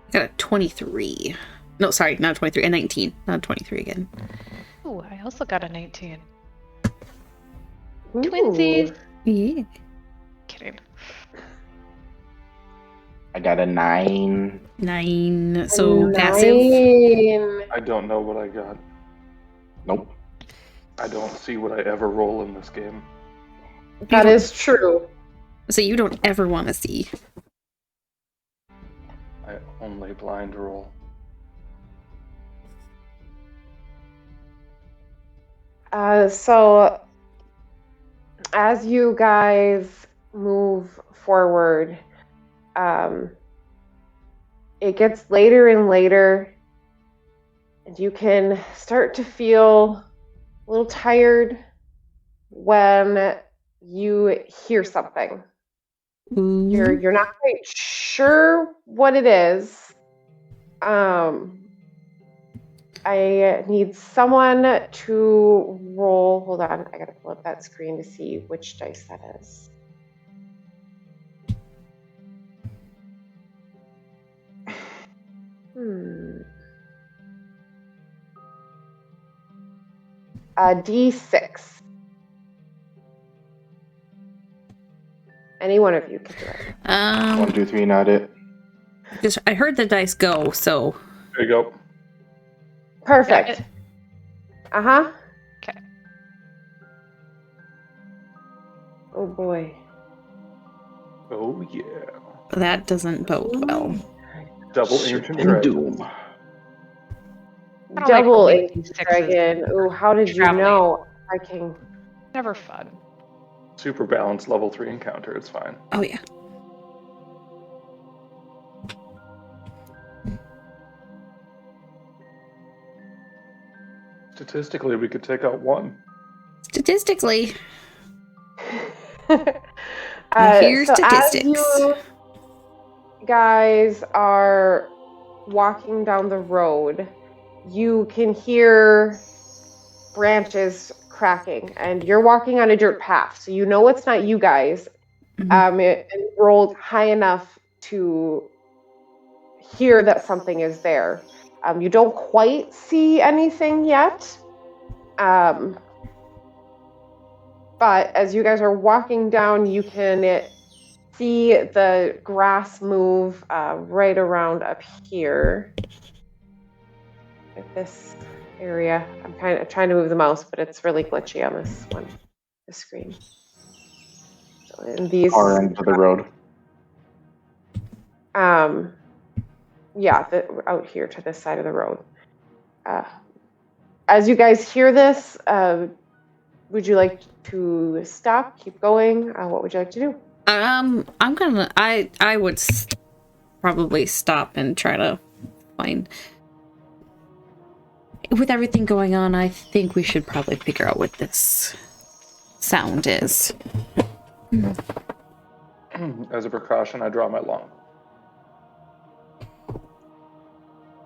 I got a 23. No, sorry, not 23, a 19. Not 23 again. Ooh, I also got a 19. Ooh. Twinsies. Yeah. Kidding. I got a 9. 9. So 9. passive. I don't know what I got. Nope. I don't see what I ever roll in this game. That is true. So you don't ever want to see. I only blind roll. So as you guys move forward, it gets later and later, and you can start to feel a little tired when you hear something. You're not quite sure what it is. I need someone to roll. Hold on, I gotta pull up that screen to see which dice that is. D6. Any one of you can do it. 1, 2, 3, not it. Just I heard the dice go, so There you go. Perfect. Uh-huh. Okay. Oh boy. Oh yeah. that doesn't bode well. Double ancient And dragon. doom. I don't Double like Ancient D6s. Dragon. Ooh, how did you Traveling. know? I can. Never fun. Super balanced level 3 encounter. It's fine. Oh yeah. Statistically, we could take out 1. Statistically. Here's so statistics. as you guys are walking down the road, you can hear branches cracking, and you're walking on a dirt path, so you know it's not you guys. It rolled high enough to hear that something is there. You don't quite see anything yet, But as you guys are walking down, you can see the grass move right around up here. At this area. I'm kind of trying to move the mouse, but it's really glitchy on this one, the screen. So in these Far end of the road. Yeah, out here to this side of the road. As you guys hear this, would you like to stop, keep going? What would you like to do? I would probably stop and try to find. With everything going on, I think we should probably figure out what this sound is. As a precaution, I draw my long.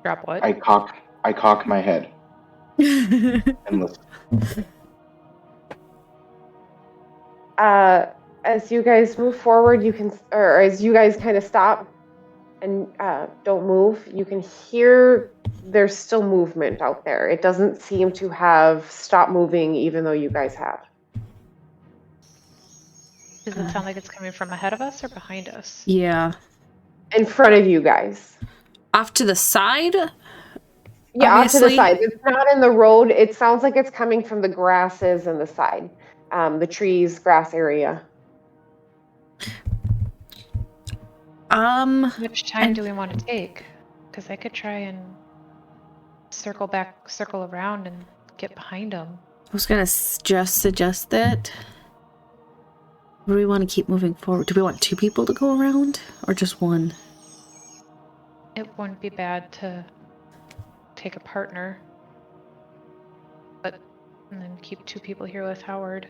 Drop what? I cock my head and listen. As you guys move forward, or as you guys kind of stop and don't move, you can hear there's still movement out there. It doesn't seem to have stopped moving, even though you guys have. Does it sound like it's coming from ahead of us or behind us? Yeah. In front of you guys. Off to the side? Yeah, obviously. Off to the side. It's not in the road. It sounds like it's coming from the grasses and the side. The trees, grass area. How much time do we want to take? Because I could try and circle around and get behind them. I was gonna just suggest that. Or do we want to keep moving forward? Do we want 2 people to go around? Or just 1? It wouldn't be bad to take a partner. And then keep 2 people here with Howard.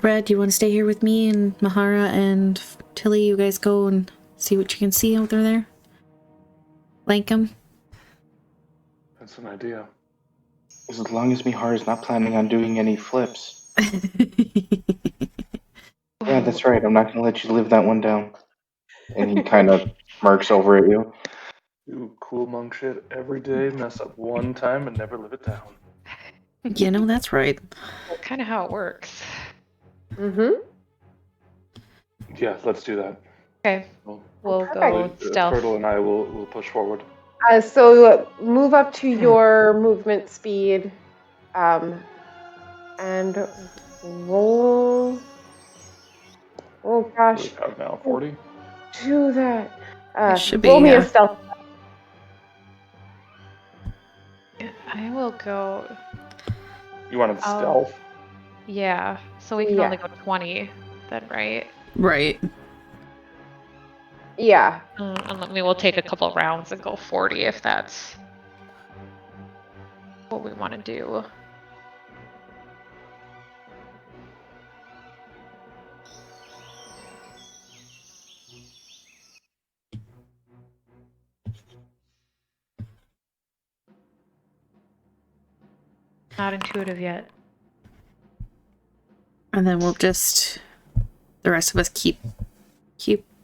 Red, do you want to stay here with me and Mahara and Tilly? You guys go and see what you can see out there. Flank 'em. That's an idea. As long as Mihara's not planning on doing any flips. Yeah, that's right. I'm not going to let you live that one down. And he kind of smirks over at you. Do cool monk shit every day, mess up one time, and never live it down. You know, that's right. That's kind of how it works. Mm-hmm. Yeah, let's do that. Okay, we'll Perfect. go stealth. Turtle and I will push forward. So move up to your movement speed, and roll. Oh gosh! What do we have now? 40? Do that. It should be, roll me yeah. a stealth. I will go. You wanted stealth? Yeah, so we can only go 20 then, right? Right. Yeah. And we'll take a couple rounds and go 40 if that's what we want to do. Not intuitive yet. And then we'll just... The rest of us keep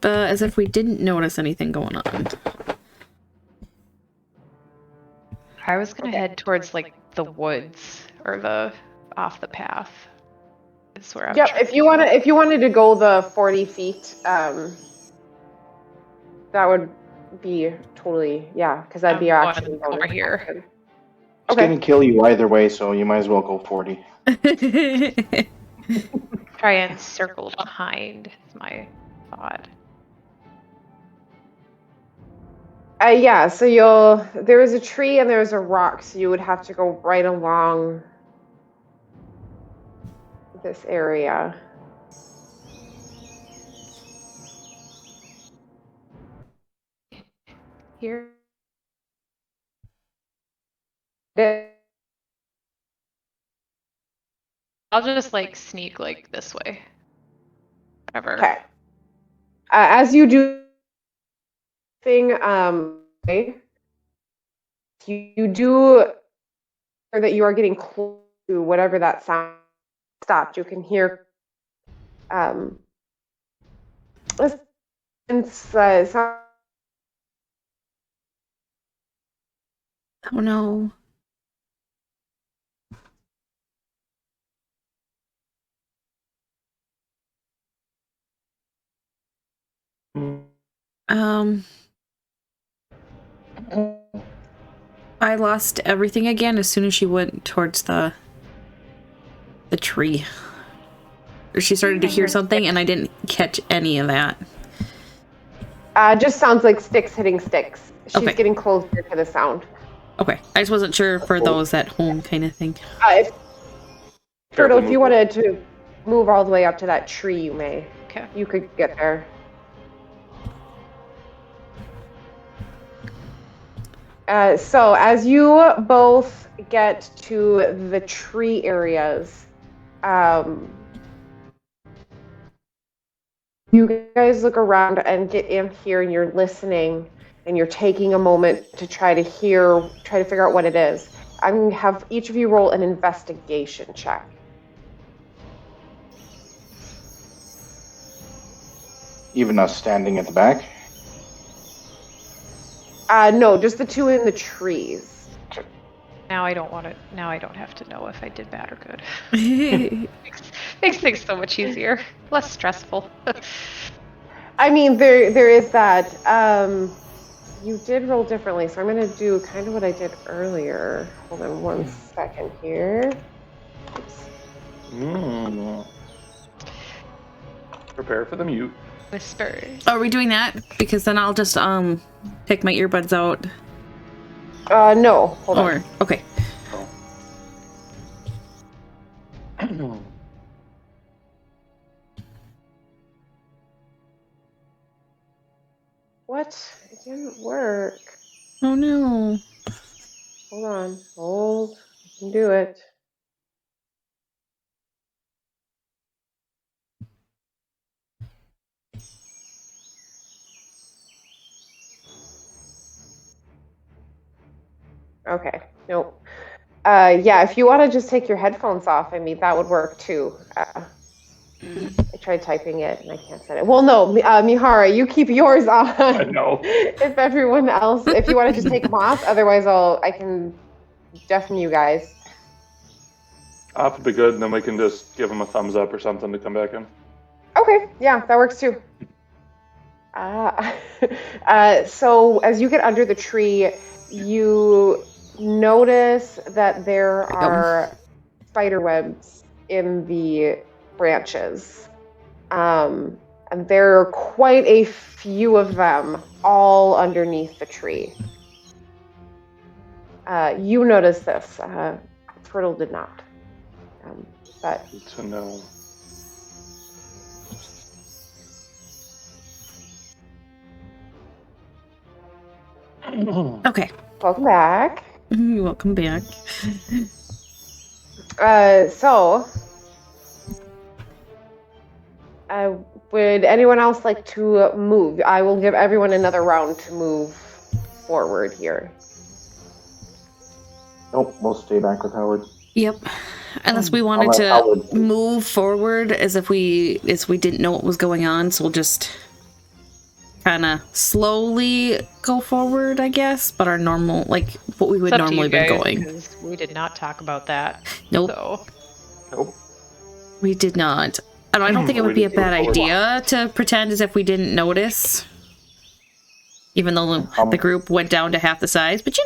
as if we didn't notice anything going on. I was gonna head towards like the woods or the off the path. Is where I'm Yep. trying If you wanted to go the 40 feet, that would be totally because that'd be going actually over here. It's going to kill you either way, so you might as well go 40. Try and circle behind is my thought. So there is a tree and there's a rock, so you would have to go right along this area. Here. I'll just like sneak like this way. Whatever. Okay. As you do you do hear that you are getting close to whatever that sound stopped. You can hear sound. Oh no. I lost everything again as soon as she went towards the tree. Or she started to hear something and I didn't catch any of that. Just sounds like sticks hitting sticks. She's Okay. getting closer to the sound. Okay. I just wasn't sure for those at home kind of thing. Turtle, if you wanted to move all the way up to that tree, you may. Okay. You could get there. So as you both get to the tree areas, you guys look around and get in here and you're listening and you're taking a moment to try to figure out what it is. I'm going to have each of you roll an investigation check. Even us standing at the back? No, just the two in the trees. Now I don't have to know if I did bad or good. Makes things so much easier. Less stressful. I mean, there is that. You did roll differently, so I'm going to do kind of what I did earlier. Hold on one second here. Oops. Prepare for the mute. Whispers. Are we doing that? Because then I'll just pick my earbuds out. No. Hold on. Okay. Oh. What? It didn't work. Oh no. Hold on. Hold. I can do it. Okay. Nope. Yeah, if you want to just take your headphones off, I mean, that would work too. I tried typing it and I can't set it. Well, no, Mihara, you keep yours on. I know. If everyone else, if you want to just take them off, otherwise I can deafen you guys. Off would be good, and then we can just give them a thumbs up or something to come back in. Okay, yeah, that works too. So as you get under the tree, you notice that there are spider webs in the branches. And there are quite a few of them all underneath the tree. You notice this. Turtle did not. But Good to know. Okay. welcome back. Welcome back. Would anyone else like to move? I will give everyone another round to move forward here. Nope, we'll stay back with Howard. Yep. Unless we wanted to move forward as if we didn't know what was going on, so we'll just kind of slowly go forward, I guess, but our normal, like what we would normally been going. We did not talk about that. Nope. So. Nope. We did not. And I don't think it would be a bad idea to pretend as if we didn't notice. Even though the group went down to half the size, but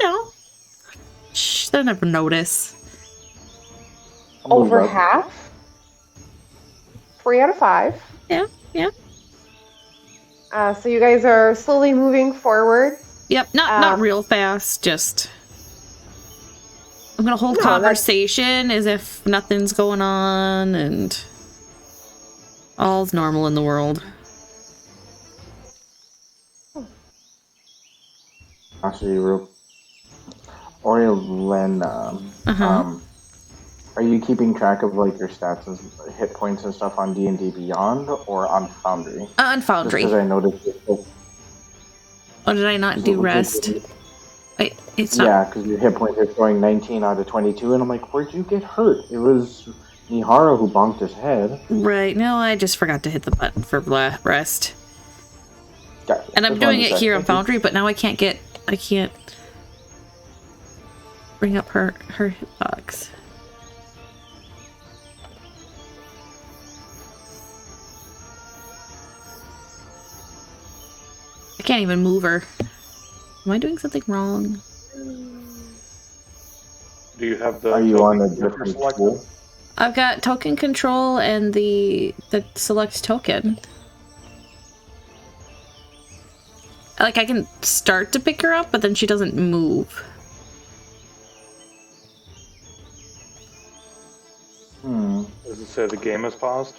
they'll never notice. Over half? 3 out of 5. Yeah. So you guys are slowly moving forward. Yep, not real fast, just... I'm gonna hold conversation as if nothing's going on and all's normal in the world. Actually, Oriolena, are you keeping track of like your stats and hit points and stuff on D&D Beyond or on Foundry? On Foundry. Because I noticed it. Oh, did I not do rest? It's not. Yeah, because your hit points are showing 19 out of 22, and I'm like, where'd you get hurt? It was Mihara who bonked his head. Right. No, I just forgot to hit the button for rest. Gotcha. And I'm doing it here on Foundry, but now I can't bring up her hitbox. I can't even move her. Am I doing something wrong? Do you have the? Are you on a token different selected? tool? I've got token control and the select token. Like, I can start to pick her up, but then she doesn't move. Does it say the game is paused?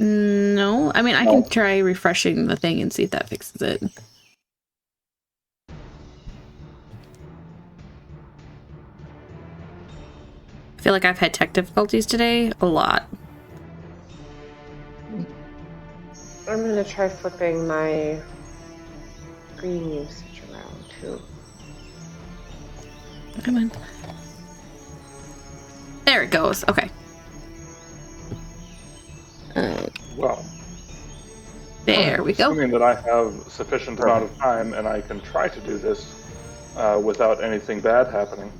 No. I mean, I can try refreshing the thing and see if that fixes it. I feel like I've had tech difficulties today. A lot. I'm gonna try flipping my screen usage around too. Come on. There it goes. Okay. Well, There we go. assuming that I have sufficient amount of time and I can try to do this without anything bad happening.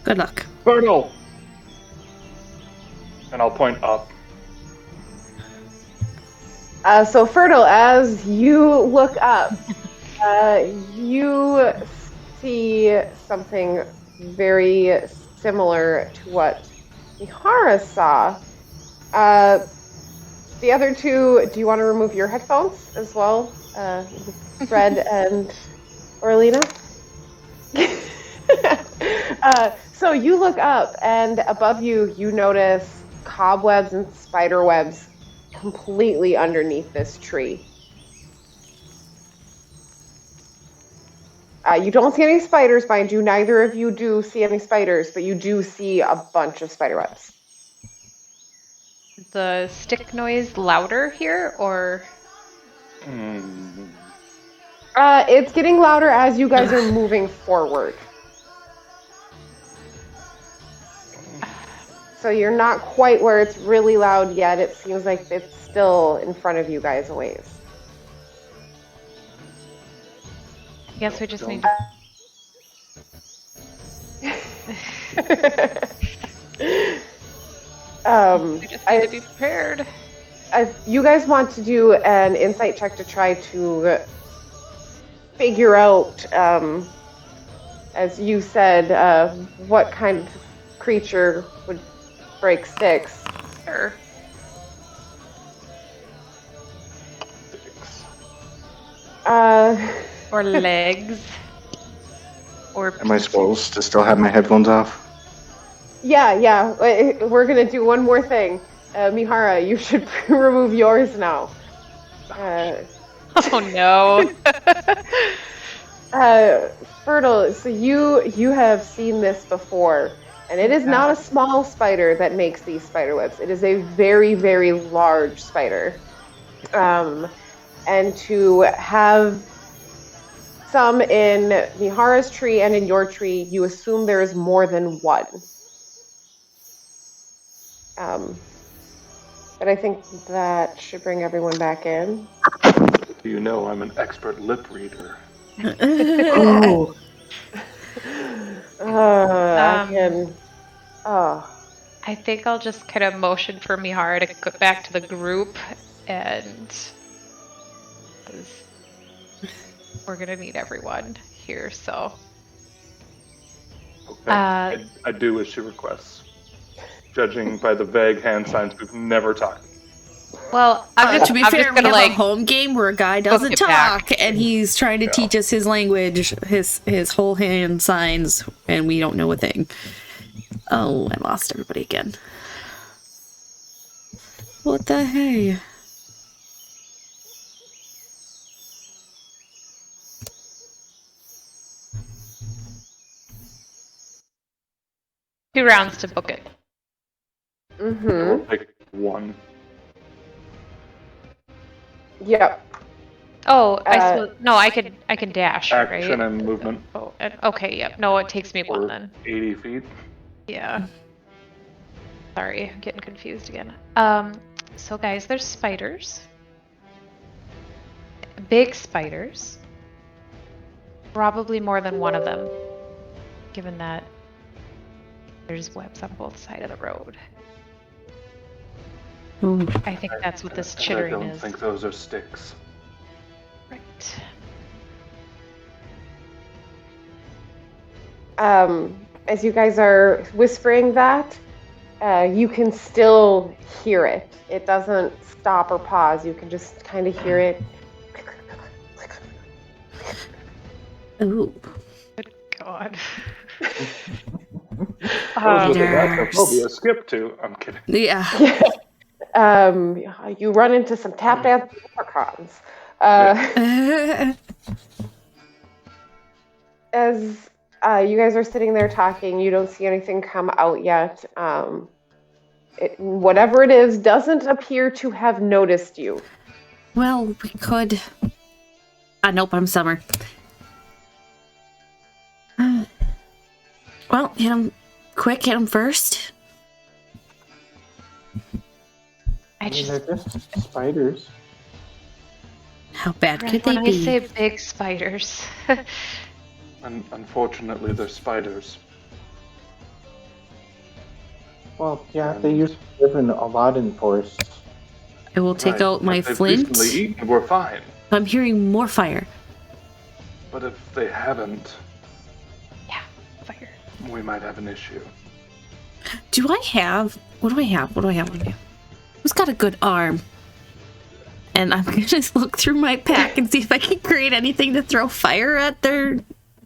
Good luck. Fertile! And I'll point up. So Fertile, as you look up, you see something very similar to what Mihara saw. The other two, do you want to remove your headphones as well, Fred and Orlina? So you look up, and above you, you notice cobwebs and spider webs completely underneath this tree. You don't see any spiders, mind you. Neither of you do see any spiders, but you do see a bunch of spider webs. The stick noise louder here, or? It's getting louder as you guys are moving forward. So you're not quite where it's really loud yet. It seems like it's still in front of you guys a ways. I guess we just need to be prepared. If you guys want to do an insight check to try to figure out, as you said, what kind of creature would break sticks. Sure. Or legs. Or Am I supposed to still have my headphones off? Yeah. We're gonna do one more thing. Mihara, you should remove yours now. Oh no. Fertile, so you have seen this before, and it is not a small spider that makes these spider webs. It is a very, very large spider. And to have some in Mihara's tree and in your tree, you assume there is more than one. But I think that should bring everyone back in. You know I'm an expert lip reader. Oh. I think I'll just kind of motion for Mihara to go back to the group, and we're gonna need everyone here, so. Okay. I do as she requests. Judging by the vague hand signs, we've never talked. Well, to be fair, we have a home game where a guy doesn't talk, back. and he's trying to teach us his language, his whole hand signs, and we don't know a thing. Oh, I lost everybody again. What the hey? Two rounds to book it. We'll pick one. Yep. Oh, I suppose no. I can dash, Action right? and movement. Oh, okay. Yep. No, it takes me one Or then. 80 feet. Yeah. Sorry, I'm getting confused again. So guys, there's spiders. Big spiders. Probably more than one of them, given that there's webs on both sides of the road. Ooh. I think that's what this chittering I don't is. think those are sticks. as you guys are whispering that, you can still hear it. It doesn't stop or pause. You can just kind of hear it. Ooh. Good God. That's a skip to. I'm kidding. Yeah. You run into some tap dance leprechauns. As you guys are sitting there talking, you don't see anything come out yet. Whatever it is doesn't appear to have noticed you. Well, we could... nope, I'm Summer. Well, hit him quick, hit him first. I mean, they're just spiders. How bad could When they I be? say big spiders. Unfortunately, they're spiders. Well, yeah, they used to live in a lot in forests. I will take out my they've flint. recently eaten, we're fine. I'm hearing more fire. But if they haven't, Yeah, fire. we might have an issue. Do I have... What do I have? Who's got a good arm? And I'm gonna just look through my pack and see if I can create anything to throw fire at their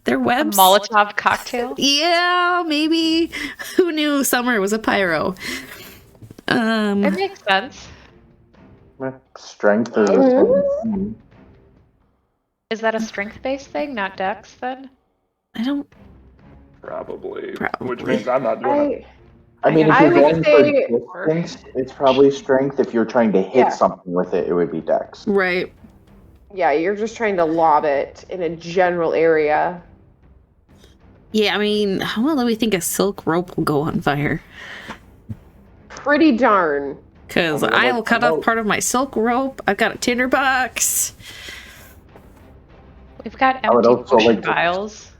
webs. Molotov cocktail? Yeah, maybe. Who knew summer was a pyro? It makes sense. Strength is a thing. Is that a strength-based thing, not dex, then? I don't... Probably. Probably. Which means I'm not doing it. I mean, if I you're would going for distance, it's probably strength. If you're trying to hit Yeah. something with it, it would be dex. Right. Yeah, you're just trying to lob it in a general area. Yeah, I mean, how well do we think a silk rope will go on fire? Pretty darn. Because I will cut off part of my silk rope. I've got a tinderbox. We've got I would empty also potion like to- vials.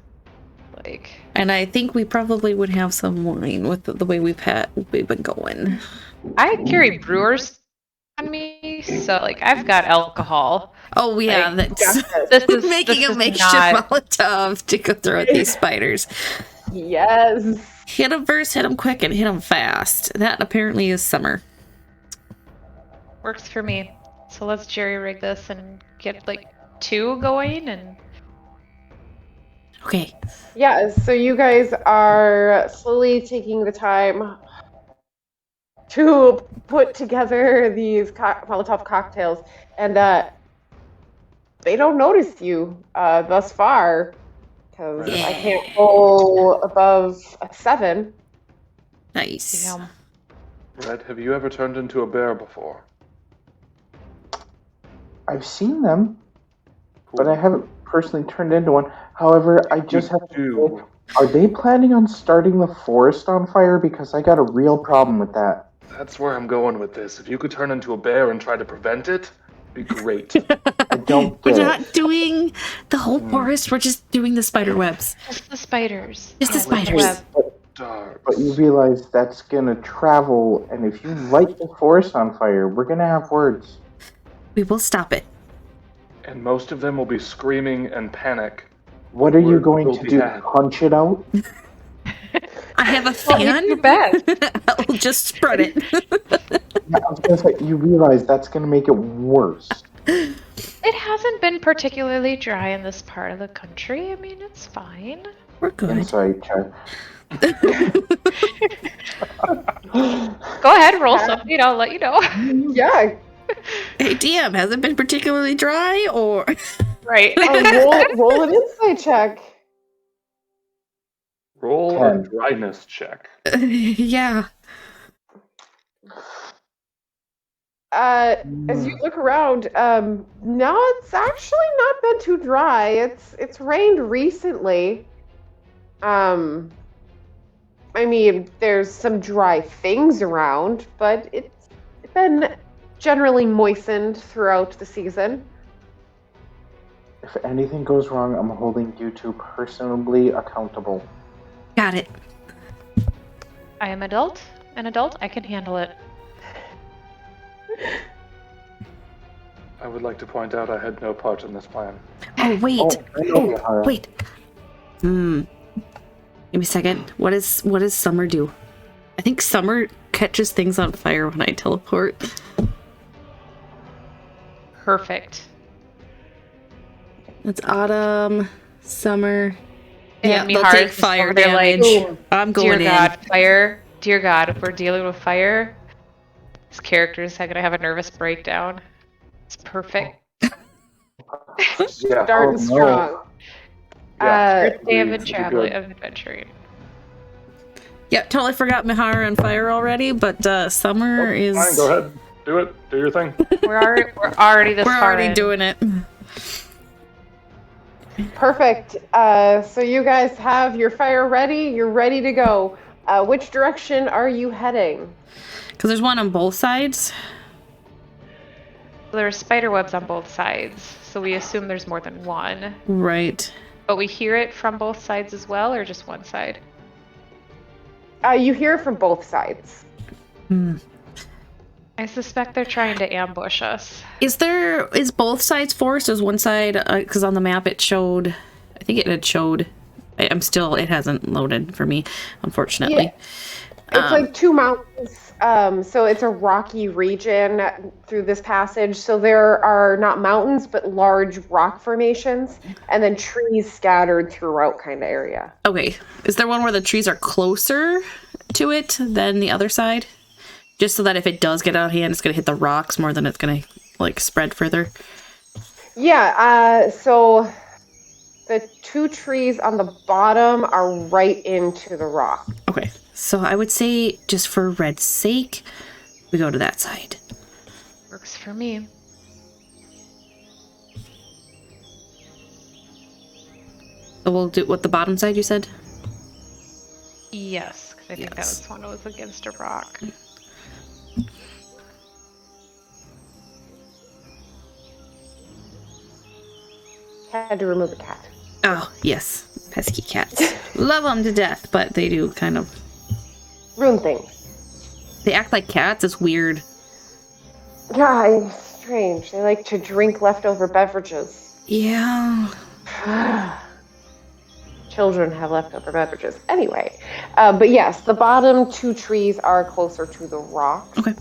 Like, And I think we probably would have some wine with the way we've been going. I carry brewers on me, so like I've got alcohol. Oh yeah, Like, that's This is making this a is makeshift not- Molotov to go throw at these spiders. Yes. Hit them first, hit them quick, and hit them fast. That apparently is summer. Works for me. So let's jerry rig this and get like 2 going and Okay. Yeah, so you guys are slowly taking the time to put together these Molotov cocktails, and they don't notice you thus far, because I can't roll above a 7. Nice. Yum. Red, have you ever turned into a bear before? I've seen them, but I haven't personally turned into one. However, I just have to. Are they planning on starting the forest on fire? Because I got a real problem with that. That's where I'm going with this. If you could turn into a bear and try to prevent it, it'd be great. I don't We're get it. not doing the whole forest. We're just doing the spider webs. Just the spiders. Just the Yeah, spiders. web. Dark. But you realize that's gonna travel, and if you light the forest on fire, we're gonna have words. We will stop it. And most of them will be screaming and panic. What are you Word going will to be do? had. Punch it out? I have a Well, you fan. do best. I'll just spread it. Yeah, I was gonna say, you realize that's gonna make it worse. It hasn't been particularly dry in this part of the country. I mean, it's fine. We're good. Insight check. Go ahead, roll something. I'll let you know. Yeah, Hey, DM, has it been particularly dry or? Right. roll an insight check. Roll 10. a dryness check. Yeah. As you look around, no, it's actually not been too dry. It's rained recently. I mean, there's some dry things around, but it's been generally moistened throughout the season. If anything goes wrong, I'm holding you two personally accountable. Got it. I am an adult. I can handle it. I would like to point out I had no part in this plan. Oh, wait. Oh, I know, Yahara. Wait. Give me a second. What does Summer do? I think Summer catches things on fire when I teleport. Perfect. It's Autumn, Summer. And Yeah, they'll Mihar's take just fire over there like, damage. I'm going Dear in. God, fire. Dear God, if we're dealing with fire, this character is gonna have a nervous breakdown. It's perfect. Yeah. Starting strong. Yeah. First day of Agreed. adventuring. Yeah, totally forgot Mihara on fire already, but Summer is... Fine, go ahead. Do it. Do your thing. We're already this We're far already in. doing it. Perfect. So you guys have your fire ready. You're ready to go. Which direction are you heading? Because there's one on both sides. There are spider webs on both sides, so we assume there's more than one. Right. But we hear it from both sides as well, or just one side? You hear it from both sides. I suspect they're trying to ambush us. Is both sides forest? Is one side, because on the map it showed, I think it had showed, it hasn't loaded for me, unfortunately. Yeah. It's like two mountains. So it's a rocky region through this passage. So there are not mountains, but large rock formations, and then trees scattered throughout kind of area. Okay. Is there one where the trees are closer to it than the other side? Just so that if it does get out of hand, it's going to hit the rocks more than it's going to, like, spread further? Yeah, so the two trees on the bottom are right into the rock. Okay. So I would say, just for Red's sake, we go to that side. Works for me. So we'll do what, the bottom side you said? Yes, because I think that was one that was against a rock. Had to remove a cat. Oh, yes. Pesky cats. Love them to death, but they do kind of... Ruin things. They act like cats. It's weird. Yeah, it's strange. They like to drink leftover beverages. Yeah. Children have leftover beverages. Anyway, but yes, the bottom two trees are closer to the rocks. Okay.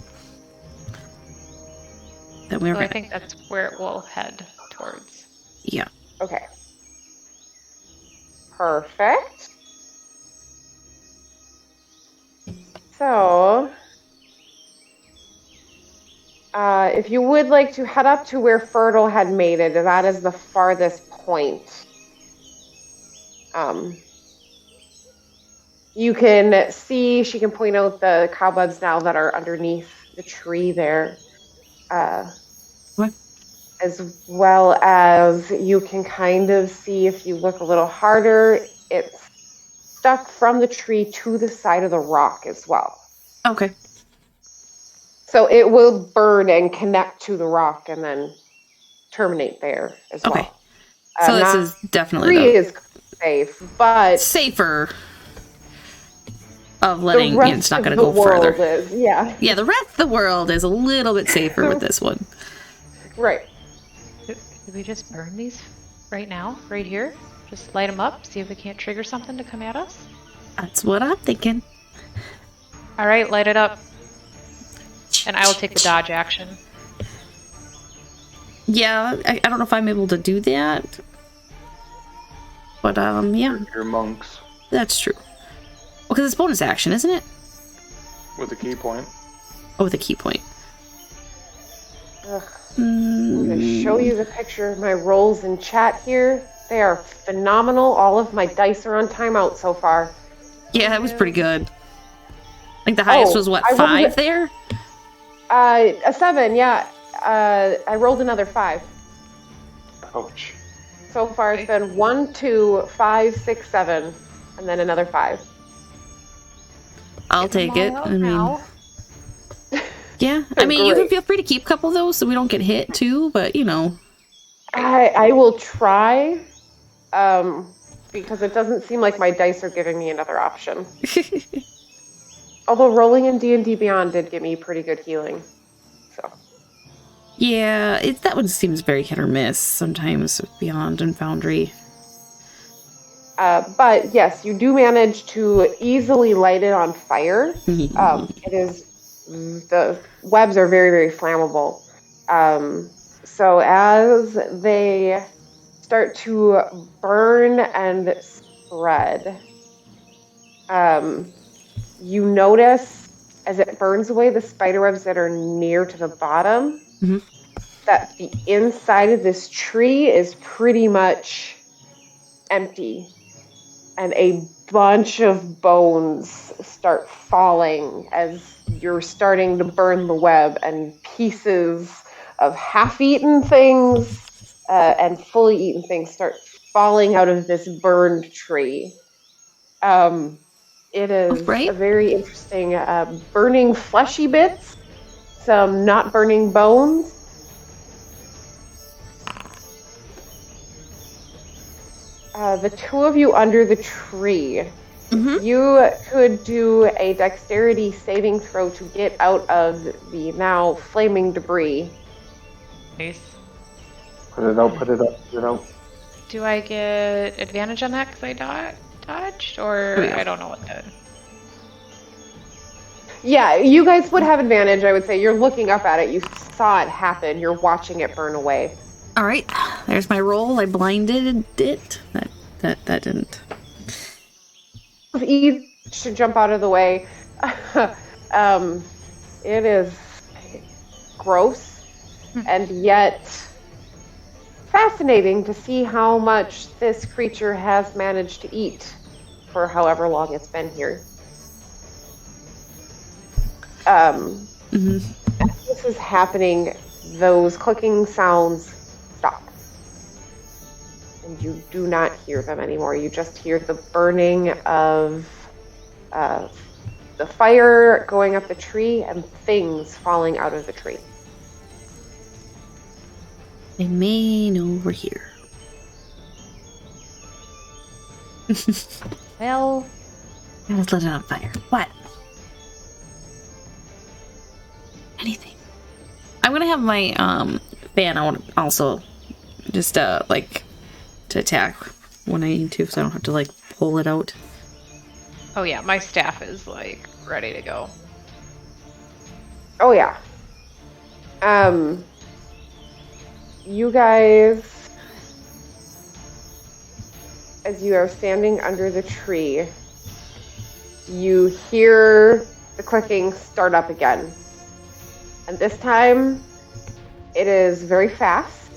Then we're So I ready. think that's where it will head towards. Yeah. Okay. Perfect. So, if you would like to head up to where Fertile had mated, that is the farthest point. You can see, she can point out the cobwebs now that are underneath the tree there. What? As well as you can kind of see, if you look a little harder, it's stuck from the tree to the side of the rock as well. Okay. So it will burn and connect to the rock and then terminate there as well. Okay. So this is definitely tree is safe, but safer of letting, the rest it's not of going to the go further. world is, yeah. Yeah, the rest of the world is a little bit safer with this one. Right. Did we just burn these right now? Right here? Just light them up? See if we can't trigger something to come at us? That's what I'm thinking. Alright, light it up. And I will take the dodge action. Yeah, I don't know if I'm able to do that. But, yeah, Your monks that's true. Well, because it's bonus action, isn't it? with a key point. Oh, with a key point. Ugh. I'm going to show you the picture of my rolls in chat here. They are phenomenal. All of my dice are on timeout so far. Yeah, that was pretty good. I think the highest was, what, 5 there? A 7, yeah. I rolled another 5. Ouch. So far it's been 1, 2, 5, 6, 7, and then another 5. I'll take it. I mean, yeah. I mean, you can feel free to keep a couple of those so we don't get hit too, but you know. I will try, because it doesn't seem like my dice are giving me another option. Although rolling in D&D Beyond did give me pretty good healing, so. Yeah, that one seems very hit or miss sometimes with Beyond and Foundry. But yes, you do manage to easily light it on fire. The webs are very, very flammable. So as they start to burn and spread, you notice as it burns away the spiderwebs that are near to the bottom, that the inside of this tree is pretty much empty. And a bunch of bones start falling as you're starting to burn the web, and pieces of half-eaten things and fully eaten things start falling out of this burned tree. It is a very interesting burning fleshy bits, some not burning bones. The two of you under the tree, you could do a dexterity saving throw to get out of the now flaming debris. Nice. Put it out. Do I get advantage on that because I dodged? Or I don't know what that... Yeah, you guys would have advantage, I would say. You're looking up at it. You saw it happen. You're watching it burn away. All right, there's my roll. I blinded it. That didn't. Each should jump out of the way. It is gross and yet fascinating to see how much this creature has managed to eat for however long it's been here. As this is happening, those clicking sounds stop. And you do not hear them anymore. You just hear the burning of the fire going up the tree and things falling out of the tree. They main over here. Well, I was lit it on fire. What? Anything. I'm gonna have my fan out also, just like to attack when I need to, so I don't have to like pull it out. oh yeah, my staff is like ready to go. Oh yeah. You guys, as you are standing under the tree, you hear the clicking start up again. And this time, it is very fast,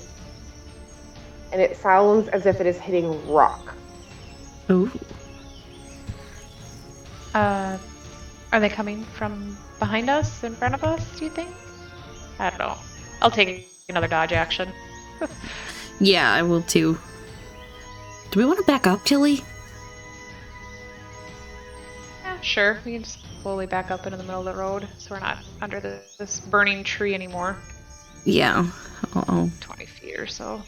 and it sounds as if it is hitting rock. Ooh. Are they coming from behind us, in front of us, do you think? I don't know. I'll take another dodge action. Yeah, I will too. Do we want to back up, Tilly? Yeah, sure. We can just slowly back up into the middle of the road so we're not under this burning tree anymore. Yeah. Uh-oh. 20 feet or so.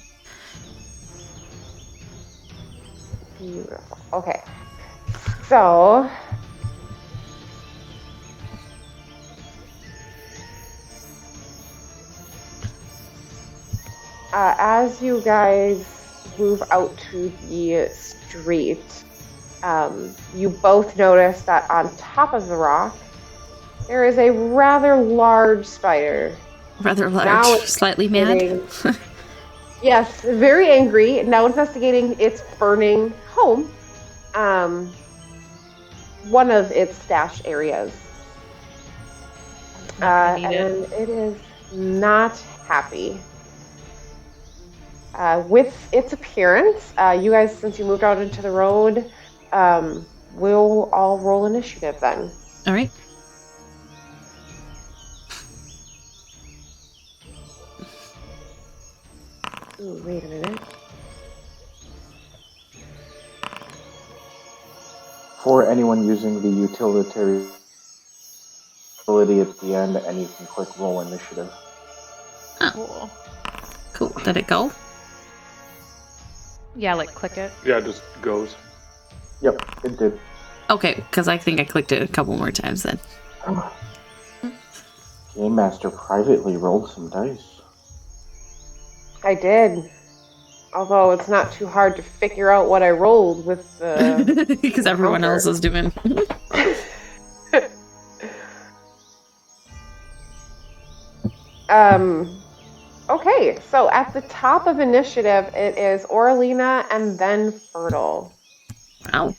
Beautiful. Okay. So, as you guys move out to the street, you both notice that on top of the rock, there is a rather large spider. Rather large. Now it's Slightly mad. Yes, very angry. Now investigating its burning home. One of its stash areas. And it is not happy. With its appearance, you guys, since you moved out into the road, we'll all roll initiative then. All right. Ooh, wait a minute. For anyone using the utilitarian ability at the end, and you can click roll initiative. Cool. Cool. Did it go? Yeah, like click it. Yeah, it just goes. Yep, it did. Okay, because I think I clicked it a couple more times then. Game Master privately rolled some dice. I did. Although it's not too hard to figure out what I rolled with the... Because everyone else is doing. Okay, so at the top of initiative, it is Oralina and then Fertile. Wow.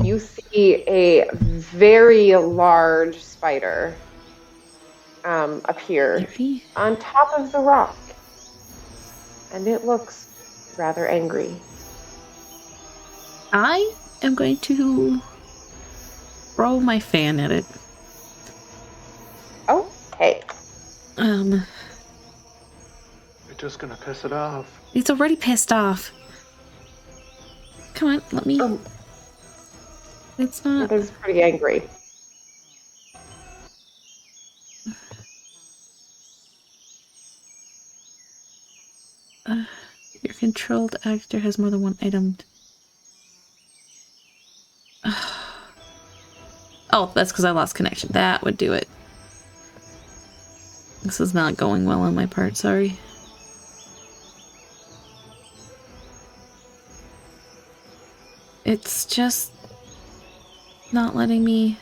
You see a very large spider appear on top of the rock. And it looks rather angry. I am going to throw my fan at it. Okay. You're just gonna piss it off. It's already pissed off. Come on, let me. It's not. It's pretty angry. Your controlled actor has more than one item. Oh, that's because I lost connection. That would do it. This is not going well on my part, sorry. It's just not letting me...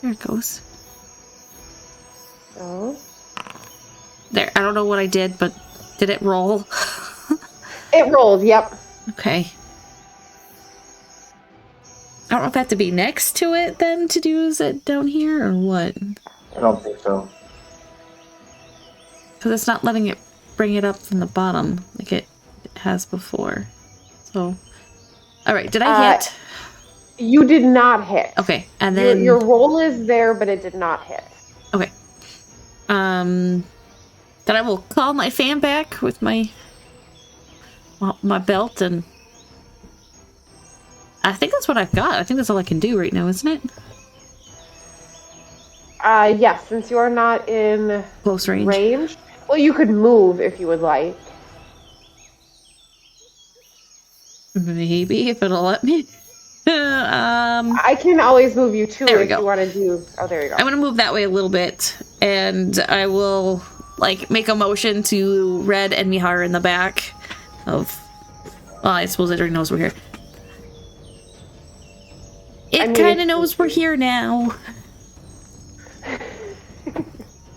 There it goes. Oh. There, I don't know what I did, but did it roll? It rolled, yep. Okay. I don't know if I have to be next to it then to do it down here or what. I don't think so. Because it's not letting it bring it up from the bottom like it has before. So, alright, did I hit? You did not hit. Okay, and then... Your roll is there, but it did not hit. Okay. Then I will call my fan back with my... Well, my belt, and... I think that's what I've got. I think that's all I can do right now, isn't it? Yes, since you are not in... Close range. Well, you could move if you would like. Maybe, if it'll let me. I can always move you too if you want to do... Oh, there you go. I'm going to move that way a little bit, and I will, like, make a motion to Red and Mihara in the back of... Well, I suppose it already knows we're here. It kind of knows we're here now.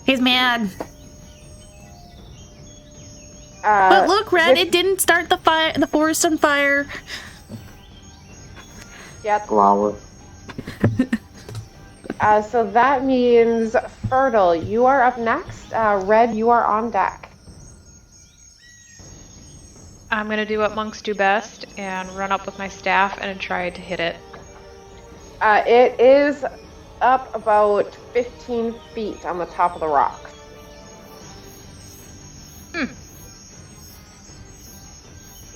He's mad. But look, Red, it didn't start the fire, the forest on fire. Yep. Flower. So that means Fertile, you are up next. Red, you are on deck. I'm gonna do what monks do best and run up with my staff and try to hit it. It is up about 15 feet on the top of the rock.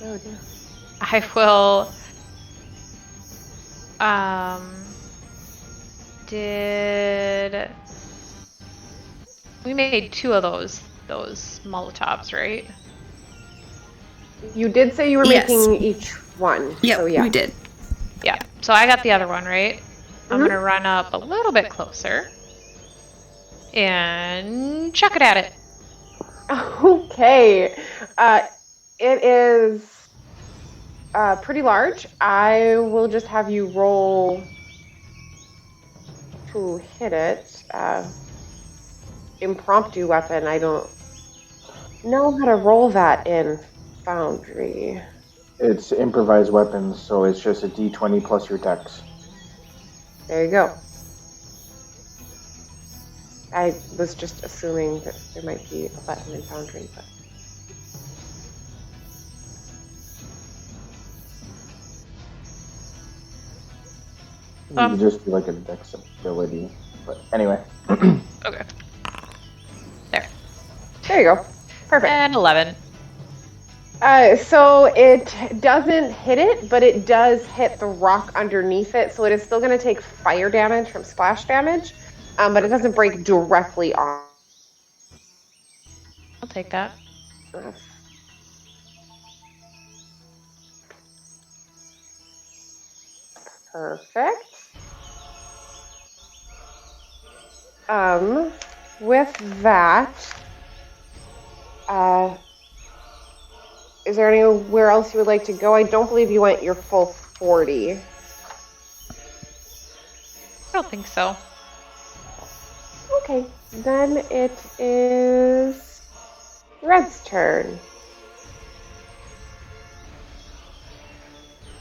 Oh dear. I will. Did we made 2 of those Molotovs, right? You did say you were making each one. Yep, so yeah, we did. Yeah. So I got the other one, right? I'm gonna run up a little bit closer and chuck it at it. Okay. It is pretty large. I will just have you roll to hit it. Impromptu weapon. I don't know how to roll that in Foundry. It's improvised weapons, so it's just a d20 plus your dex. There you go. I was just assuming that there might be a button in Foundry, but... You can just do like a dex ability, but anyway. Okay. There you go. Perfect. And 11. So it doesn't hit it, but it does hit the rock underneath it, so it is still going to take fire damage from splash damage, but it doesn't break directly on. I'll take that. Perfect. With that, is there anywhere else you would like to go? I don't believe you went your full 40. I don't think so. Okay, then it is Red's turn.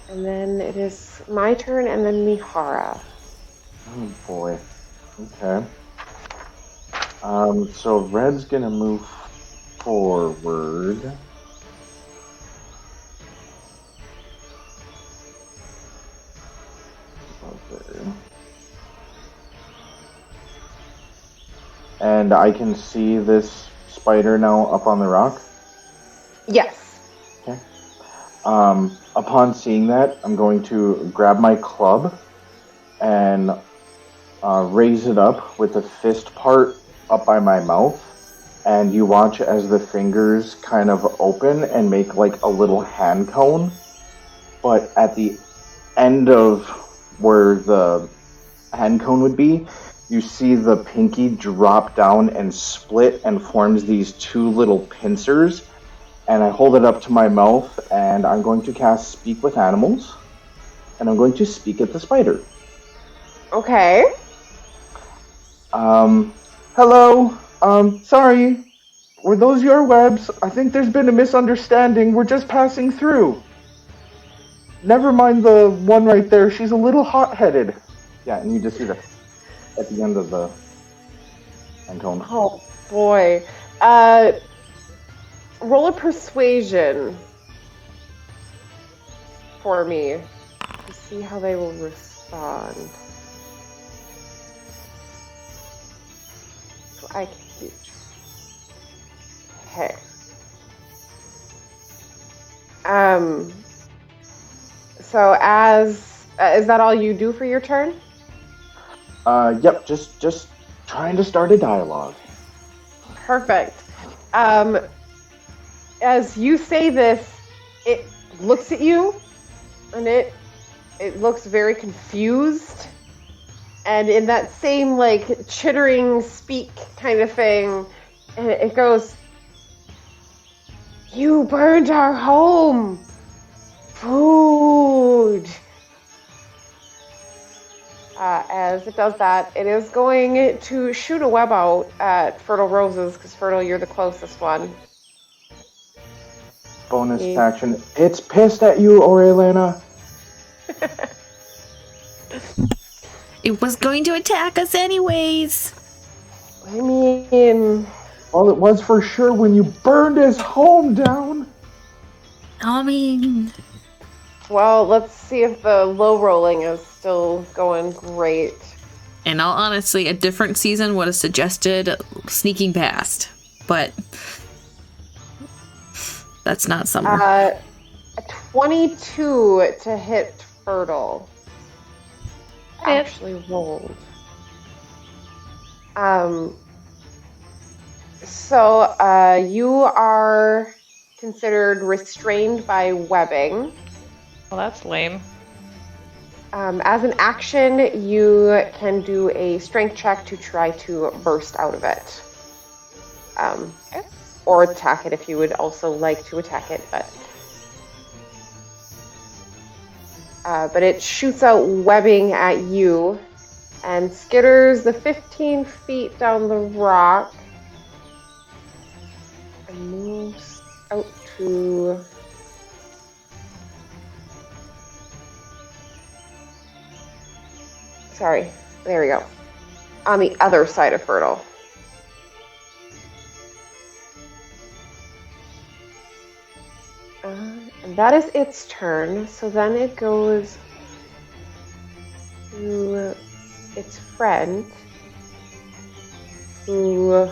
And then it is my turn, and then Mihara. Oh boy. Okay. So Red's gonna move forward. Okay. And I can see this spider now up on the rock. Yes. Okay. Upon seeing that, I'm going to grab my club and raise it up with the fist part up by my mouth. And you watch as the fingers kind of open and make like a little hand cone. But at the end of where the hand cone would be, you see the pinky drop down and split and forms these two little pincers. And I hold it up to my mouth, and I'm going to cast Speak with Animals. And I'm going to speak at the spider. Okay. Hello. Sorry. Were those your webs? I think there's been a misunderstanding. We're just passing through. Never mind the one right there. She's a little hot-headed. Yeah, and you just see that at the end of the hand cone. Oh, boy. Roll a persuasion for me to see how they will respond. So I can teach. Okay. So as is that all you do for your turn? Yep, just trying to start a dialogue. Perfect. As you say this, it looks at you, and it looks very confused, and in that same like chittering speak kind of thing, and it goes, "You burned our home. Food." As it does that, it is going to shoot a web out at Fertile Roses, because Fertile, you're the closest one. Bonus action. It's pissed at you, Aurelana. It was going to attack us anyways. I mean... Well, it was for sure when you burned his home down. I mean... Well, let's see if the low rolling is still going great. In all honesty, a different season would have suggested sneaking past, but that's not summer. A 22 to hit Fertile. Actually rolled. So you are considered restrained by webbing. Well, that's lame. As an action, you can do a strength check to try to burst out of it. Or attack it if you would also like to attack it, but it shoots out webbing at you and skitters the 15 feet down the rock and moves out to... Sorry, there we go. On the other side of Fertile. And that is its turn, so then it goes to its friend, who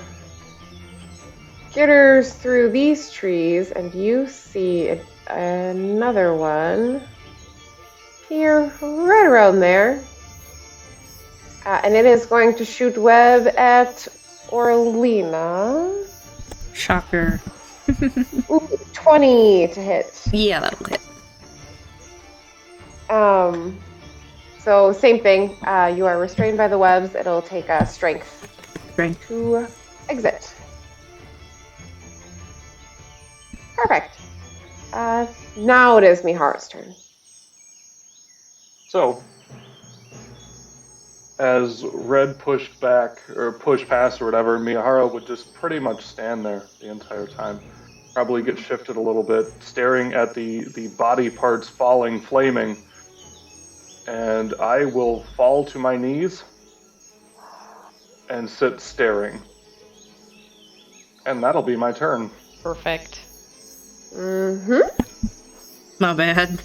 skitters through these trees, and you see another one here, right around there. And it is going to shoot web at Orlina. Shocker. Ooh, 20 to hit. Yeah, that'll hit. So same thing. You are restrained by the webs. It'll take a strength to exit. Perfect. Now it is Mihara's turn. So, as Red pushed back, or pushed past or whatever, Mihara would just pretty much stand there the entire time. Probably get shifted a little bit, staring at the body parts falling, flaming. And I will fall to my knees and sit staring. And that'll be my turn. Perfect. Mm-hmm. My bad.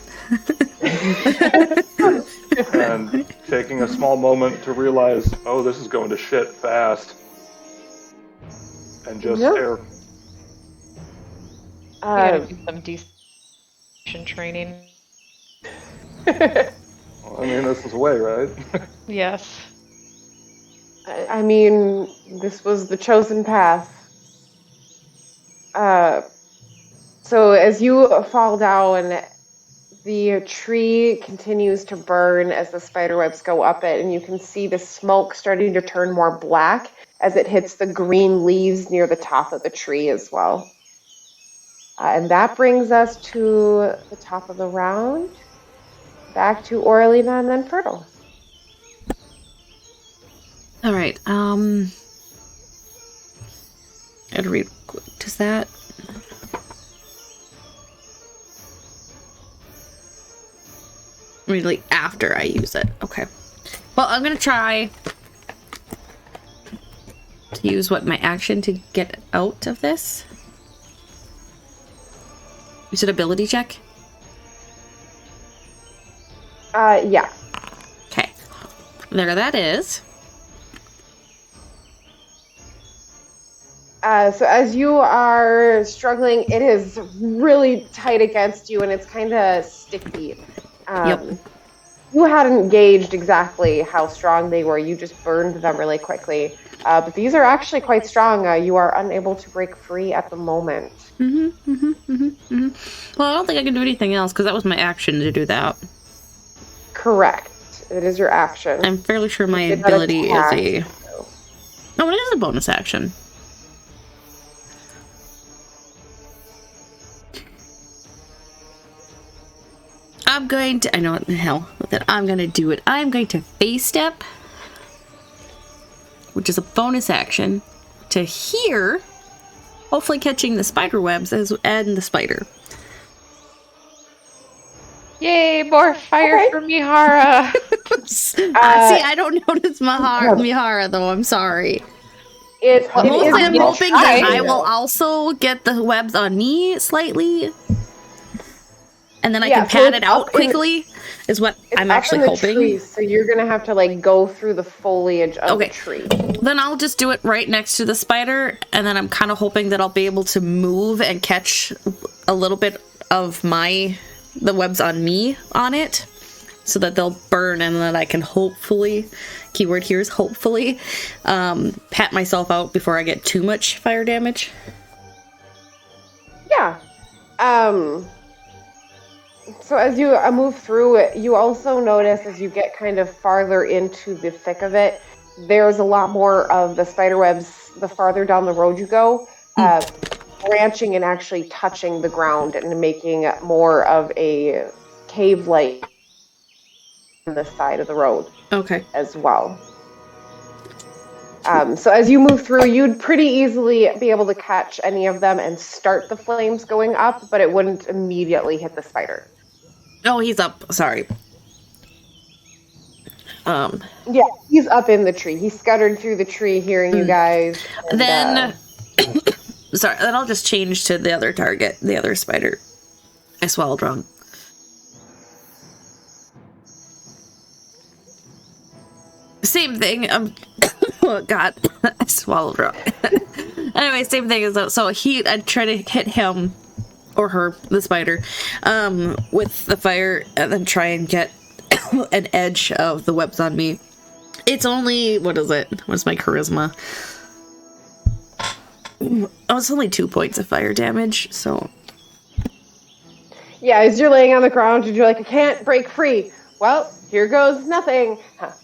And taking a small moment to realize, oh, this is going to shit fast. And just stare. You gotta do some decent training. Well, I mean, this is the way, right? Yes. I mean, this was the chosen path. So as you fall down, the tree continues to burn as the spiderwebs go up it, and you can see the smoke starting to turn more black as it hits the green leaves near the top of the tree as well. And that brings us to the top of the round. Back to Oralina and then Fertile. All right. Gotta read. Does that? Immediately after I use it. Okay. Well, I'm gonna try to use my action to get out of this. Is it ability check? Yeah. Okay. There that is. So as you are struggling, it is really tight against you, and it's kind of sticky. Yep. You hadn't gauged exactly how strong they were. You just burned them really quickly. But these are actually quite strong. You are unable to break free at the moment. Well, I don't think I can do anything else because that was my action to do that. Correct. It is your action. I'm fairly sure my You did not ability attack, is a... so- No, it is a bonus action. I'm going to... I know what the hell that I'm going to do it. I'm going to face step, which is a bonus action, to here, hopefully catching the spider webs and the spider. Yay, more fire for Mihara. See, I don't notice Mihara though. I'm sorry. Mostly I'm hoping that I will also get the webs on me slightly. And then I can pat it out quickly, is what I'm actually hoping. Tree, so you're going to have to, like, go through the foliage of the tree. Then I'll just do it right next to the spider, and then I'm kind of hoping that I'll be able to move and catch a little bit of the webs on me on it, so that they'll burn, and then I can hopefully, keyword here is hopefully, pat myself out before I get too much fire damage. Yeah. So as you move through it, you also notice as you get kind of farther into the thick of it, there's a lot more of the spiderwebs the farther down the road you go, branching and actually touching the ground and making more of a cave-like on the side of the road. Okay. As well. So as you move through, you'd pretty easily be able to catch any of them and start the flames going up, but it wouldn't immediately hit the spider. Oh, he's up. Sorry. Yeah, he's up in the tree. He scuttered through the tree, hearing you guys. And, then, sorry, then I'll just change to the other target, the other spider. I swallowed wrong. Same thing. Oh God, I swallowed wrong. Anyway, same thing as though. So I'd try to hit him or her, the spider, with the fire, and then try and get an edge of the webs on me. It's only, what is it? What's my charisma? Oh, it's only 2 points of fire damage, so. Yeah, as you're laying on the ground, and you're like, I can't break free. Well, here goes nothing.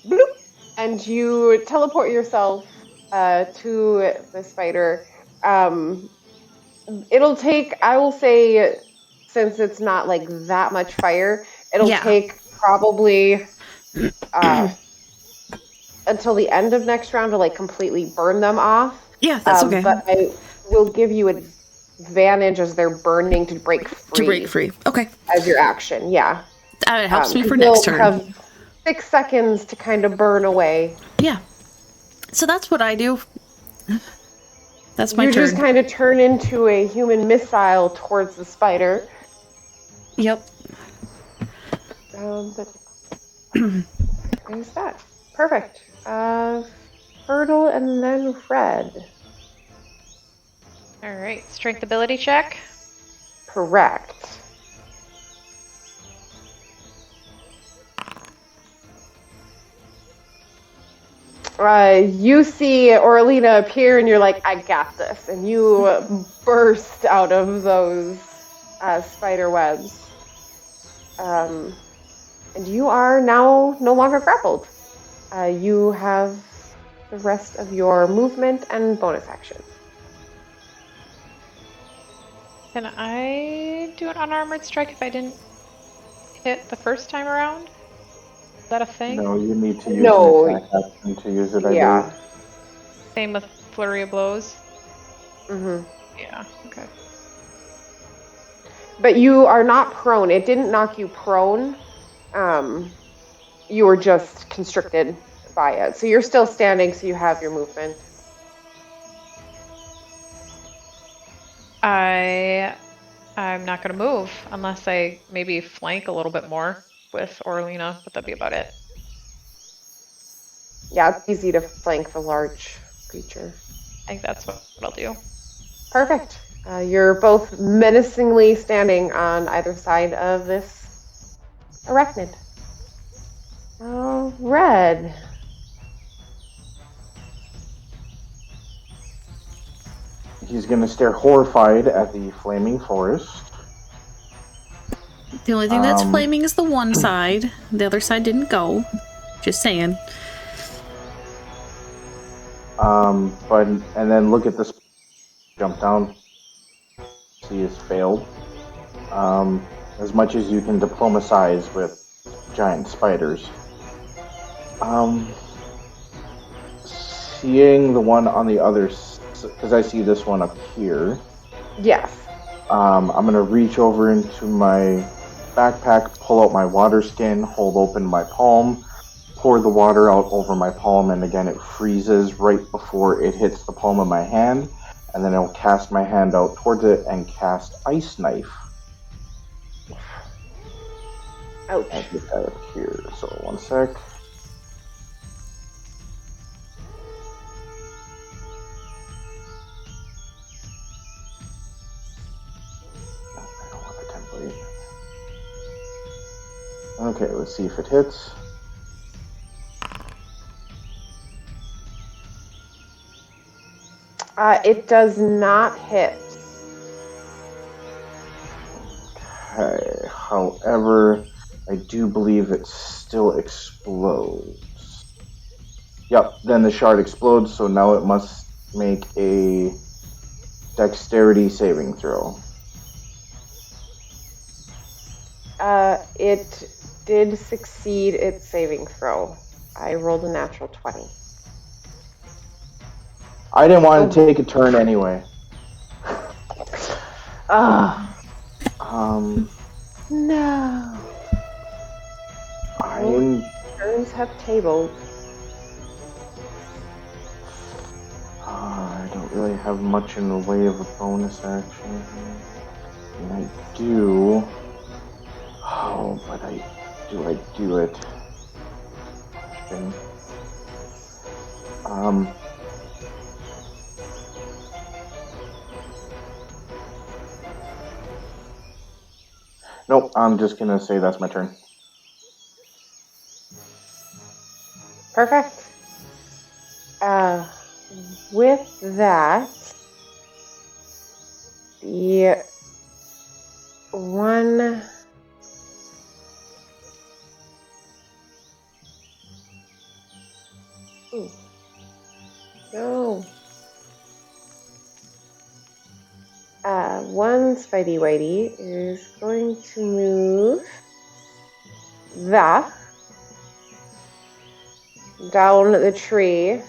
Bloop. And you teleport yourself to the spider. It'll take, I will say, since it's not like that much fire, it'll Yeah. take probably until the end of next round to like completely burn them off. Yeah, that's okay. But I will give you advantage as they're burning to break free. To break free. Okay. As your action, yeah. It helps me for you'll next turn. have 6 seconds to kind of burn away. Yeah. So that's what I do. That's my turn. You just kind of turn into a human missile towards the spider. Yep. But there's that. Perfect. Fertile and then Red. All right, strength ability check. Correct. You see Orlina appear and you're like, I got this. And you burst out of those spider webs. And you are now no longer grappled. You have the rest of your movement and bonus action. Can I do an unarmored strike if I didn't hit the first time around? Is that a thing? No, you need to use an attack action to use it, I believe. Same with flurry of blows? Mm-hmm. Yeah, okay. But you are not prone. It didn't knock you prone. You were just constricted by it. So you're still standing, so you have your movement. I'm not going to move unless I maybe flank a little bit more with Orlina, but that'd be about it. Yeah, it's easy to flank the large creature. I think that's what I'll do. Perfect. You're both menacingly standing on either side of this arachnid. Red. He's going to stare horrified at the flaming forest. The only thing that's flaming is the one side. The other side didn't go. Just saying. And then look at this. Jump down. See, has failed. As much as you can diplomatize with giant spiders. Seeing the one on the other, because I see this one up here. Yes. I'm gonna reach over into my backpack, pull out my water skin, hold open my palm, pour the water out over my palm, and again it freezes right before it hits the palm of my hand, and then I'll cast my hand out towards it and cast Ice Knife. Ouch. I'll get that up here, so one sec. I don't want the template. Okay, let's see if it hits. It does not hit. Okay, however, I do believe it still explodes. Yep, then the shard explodes, so now it must make a dexterity saving throw. It did succeed its saving throw. I rolled a natural 20. I didn't want to take a turn anyway. No. Turns have tabled. I don't really have much in the way of a bonus action. And I do. Oh, but do I do it? Question. Nope, I'm just gonna say that's my turn. Perfect. With that, the one... Ooh. No. one Spidey Whitey is going to move down the tree.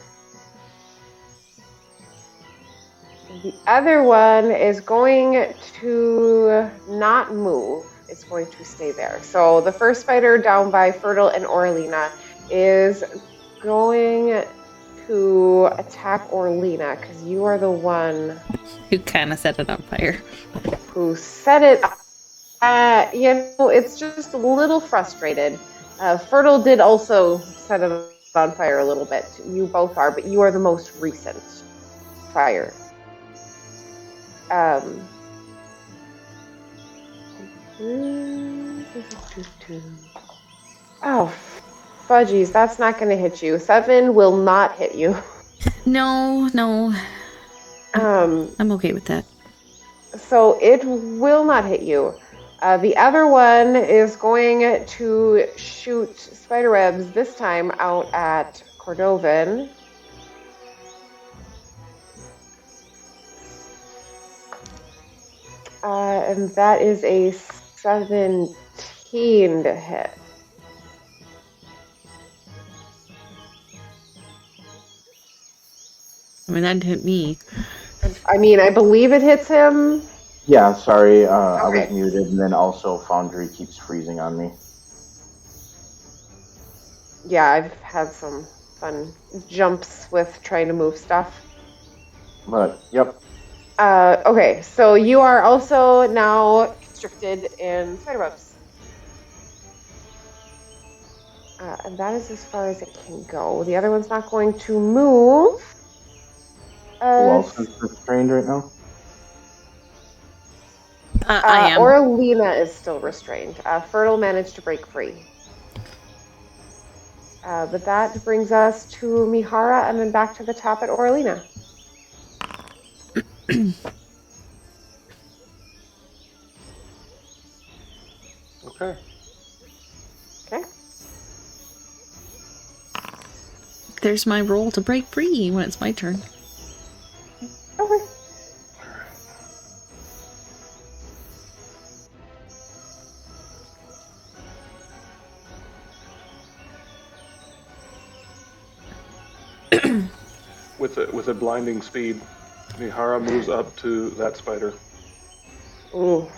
The other one is going to not move. It's going to stay there. So the first spider down by Fertile and Orlina is going to attack Orlina because you are the one You kind of set it on fire. who set it. It's just a little frustrated. Fertile did also set it on fire a little bit. You both are, but you are the most recent fire. Oh, fudgies, that's not going to hit you. 7 will not hit you. No. I'm okay with that. So it will not hit you. The other one is going to shoot spiderwebs, this time out at Cordovan. And that is a 17 to hit. I mean, that hit me. I mean, I believe it hits him. Yeah, sorry, I Okay. was muted, and then also Foundry keeps freezing on me. Yeah, I've had some fun jumps with trying to move stuff. But, yep. Okay, so you are also now constricted in spiderwebs. And that is as far as it can go. The other one's not going to move. Who else is restrained right now? I am. Orlina is still restrained. Fertile managed to break free. But that brings us to Mihara and then back to the top at Orlina. Okay. Okay. There's my roll to break free when it's my turn. Okay. With a blinding speed, Mihara moves up to that spider. Ooh.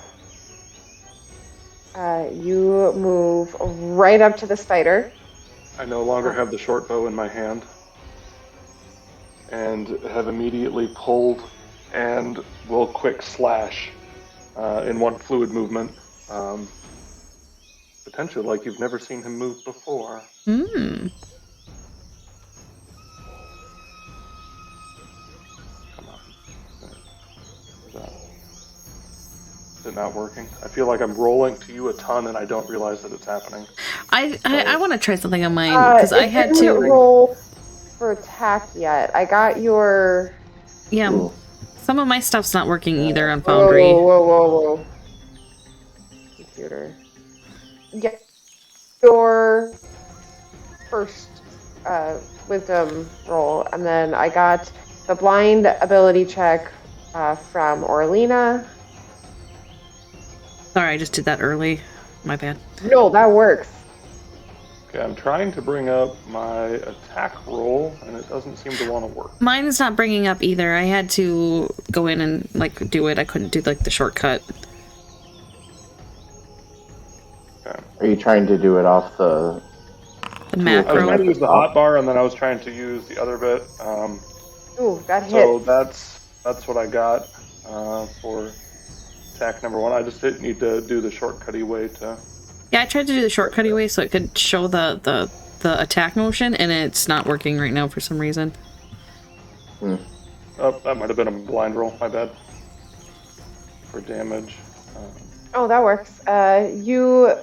You move right up to the spider. I no longer have the short bow in my hand, and have immediately pulled and will quick slash in one fluid movement. Potentially like you've never seen him move before. Hmm. Come on. Is it not working? I feel like I'm rolling to you a ton and I don't realize that it's happening. I want to try something on mine because I had didn't to roll for attack yet. I got your. Yeah, Ooh. some of my stuff's not working either on Foundry. Whoa. Computer. Get your first wisdom roll, and then I got the blind ability check from Orlina. Sorry, I just did that early. My bad. No, that works. Okay, I'm trying to bring up my attack roll and it doesn't seem to want to work. Mine's not bringing up either. I had to go in and like do it. I couldn't do like the shortcut. Okay. Are you trying to do it off the... The I was macro. trying to use the hotbar and then I was trying to use the other bit. Ooh, that hit. So that's what I got for attack number 1. I just didn't need to do the shortcutty way to... Yeah, I tried to do the shortcutty way so it could show the attack motion, and it's not working right now for some reason. Oh, that might have been a blind roll. My bad. For damage. Oh, that works. You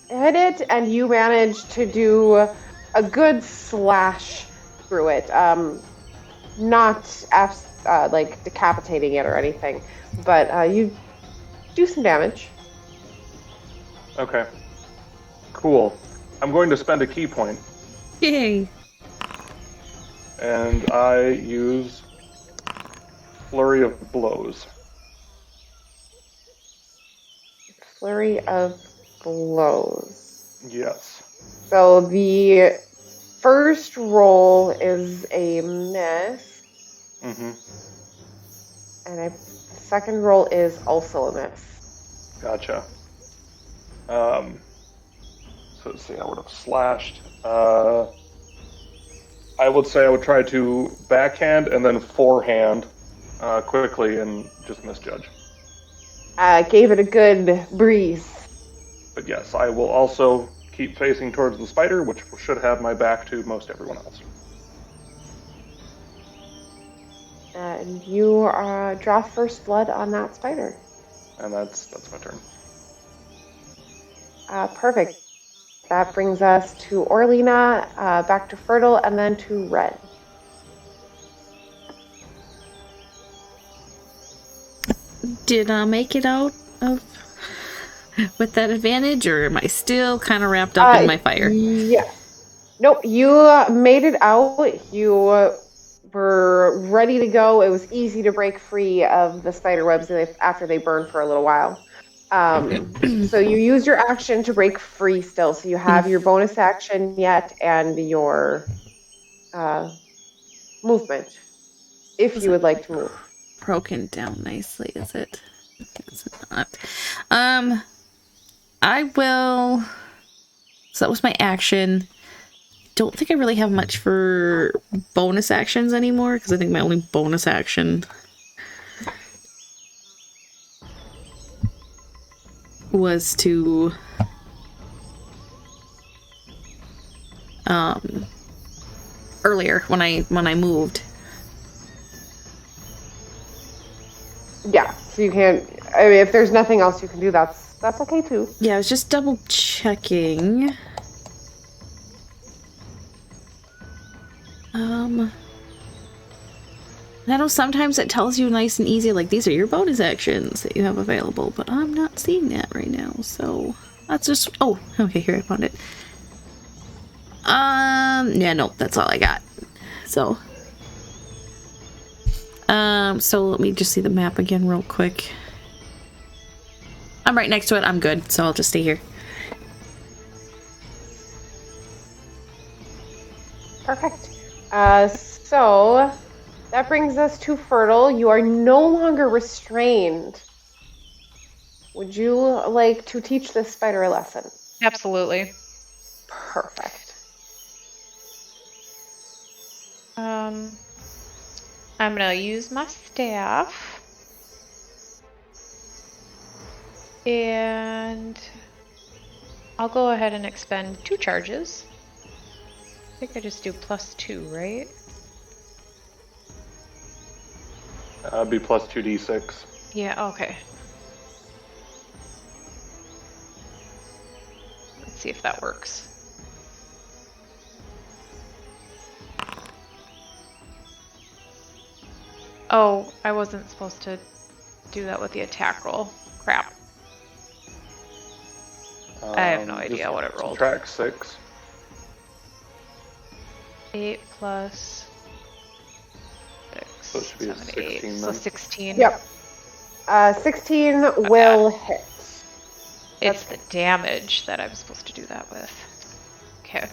hit it, and you managed to do a good slash through it. Not like decapitating it or anything, but you do some damage. Okay. Cool. I'm going to spend a key point, Yay! and I use Flurry of Blows. flurry of blows. Yes. So the first roll is a miss, Mm-hmm. and the second roll is also a miss. Gotcha. So let's see, I would have slashed. I would say I would try to backhand and then forehand quickly and just misjudge. Gave it a good breeze. But yes, I will also keep facing towards the spider, which should have my back to most everyone else. And you draw first blood on that spider. And that's my turn. Perfect. That brings us to Orlina, back to Fertile, and then to Red. Did I make it out of with that advantage, or am I still kind of wrapped up in my fire? Yeah. Nope, you made it out. You were ready to go. It was easy to break free of the spider webs after they burned for a little while. So you use your action to break free still. So you have your bonus action yet and your movement, if you would like to move. Broken down nicely, is it? It's not. I will. So that was my action. Don't think I really have much for bonus actions anymore, because I think my only bonus action was to earlier when I moved. Yeah, so you can't. I mean, if there's nothing else you can do, that's okay too. Yeah, I was just double checking. I know sometimes it tells you nice and easy, like these are your bonus actions that you have available, but I'm not seeing that right now, so that's just. Oh, okay, here I found it. Yeah, no, that's all I got. So, so let me just see the map again real quick. I'm right next to it. I'm good, so I'll just stay here. Perfect. So that brings us to Fertile. You are no longer restrained. Would you like to teach this spider a lesson? Absolutely. Perfect. I'm gonna use my staff. And I'll go ahead and expend 2 charges. I think I just do +2, right? It'd be plus 2d6. Yeah, okay. Let's see if that works. Oh, I wasn't supposed to do that with the attack roll. Crap. I have no idea what it rolled. Subtract 6. 8 plus 6, So it should be 7, 8. 16 So then. 16. Yep. 16 will hit. It's the damage that I'm supposed to do that with. Okay.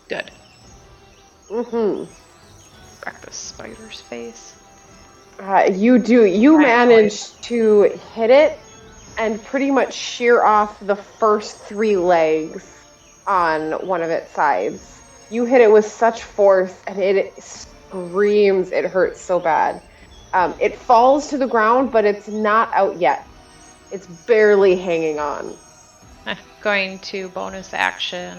Good. Mm-hmm. Crack the spider's face. You do. You Right, manage to hit it and pretty much shear off the first 3 legs on one of its sides. You hit it with such force and it screams. It hurts so bad. It falls to the ground, but it's not out yet. It's barely hanging on. Going to bonus action.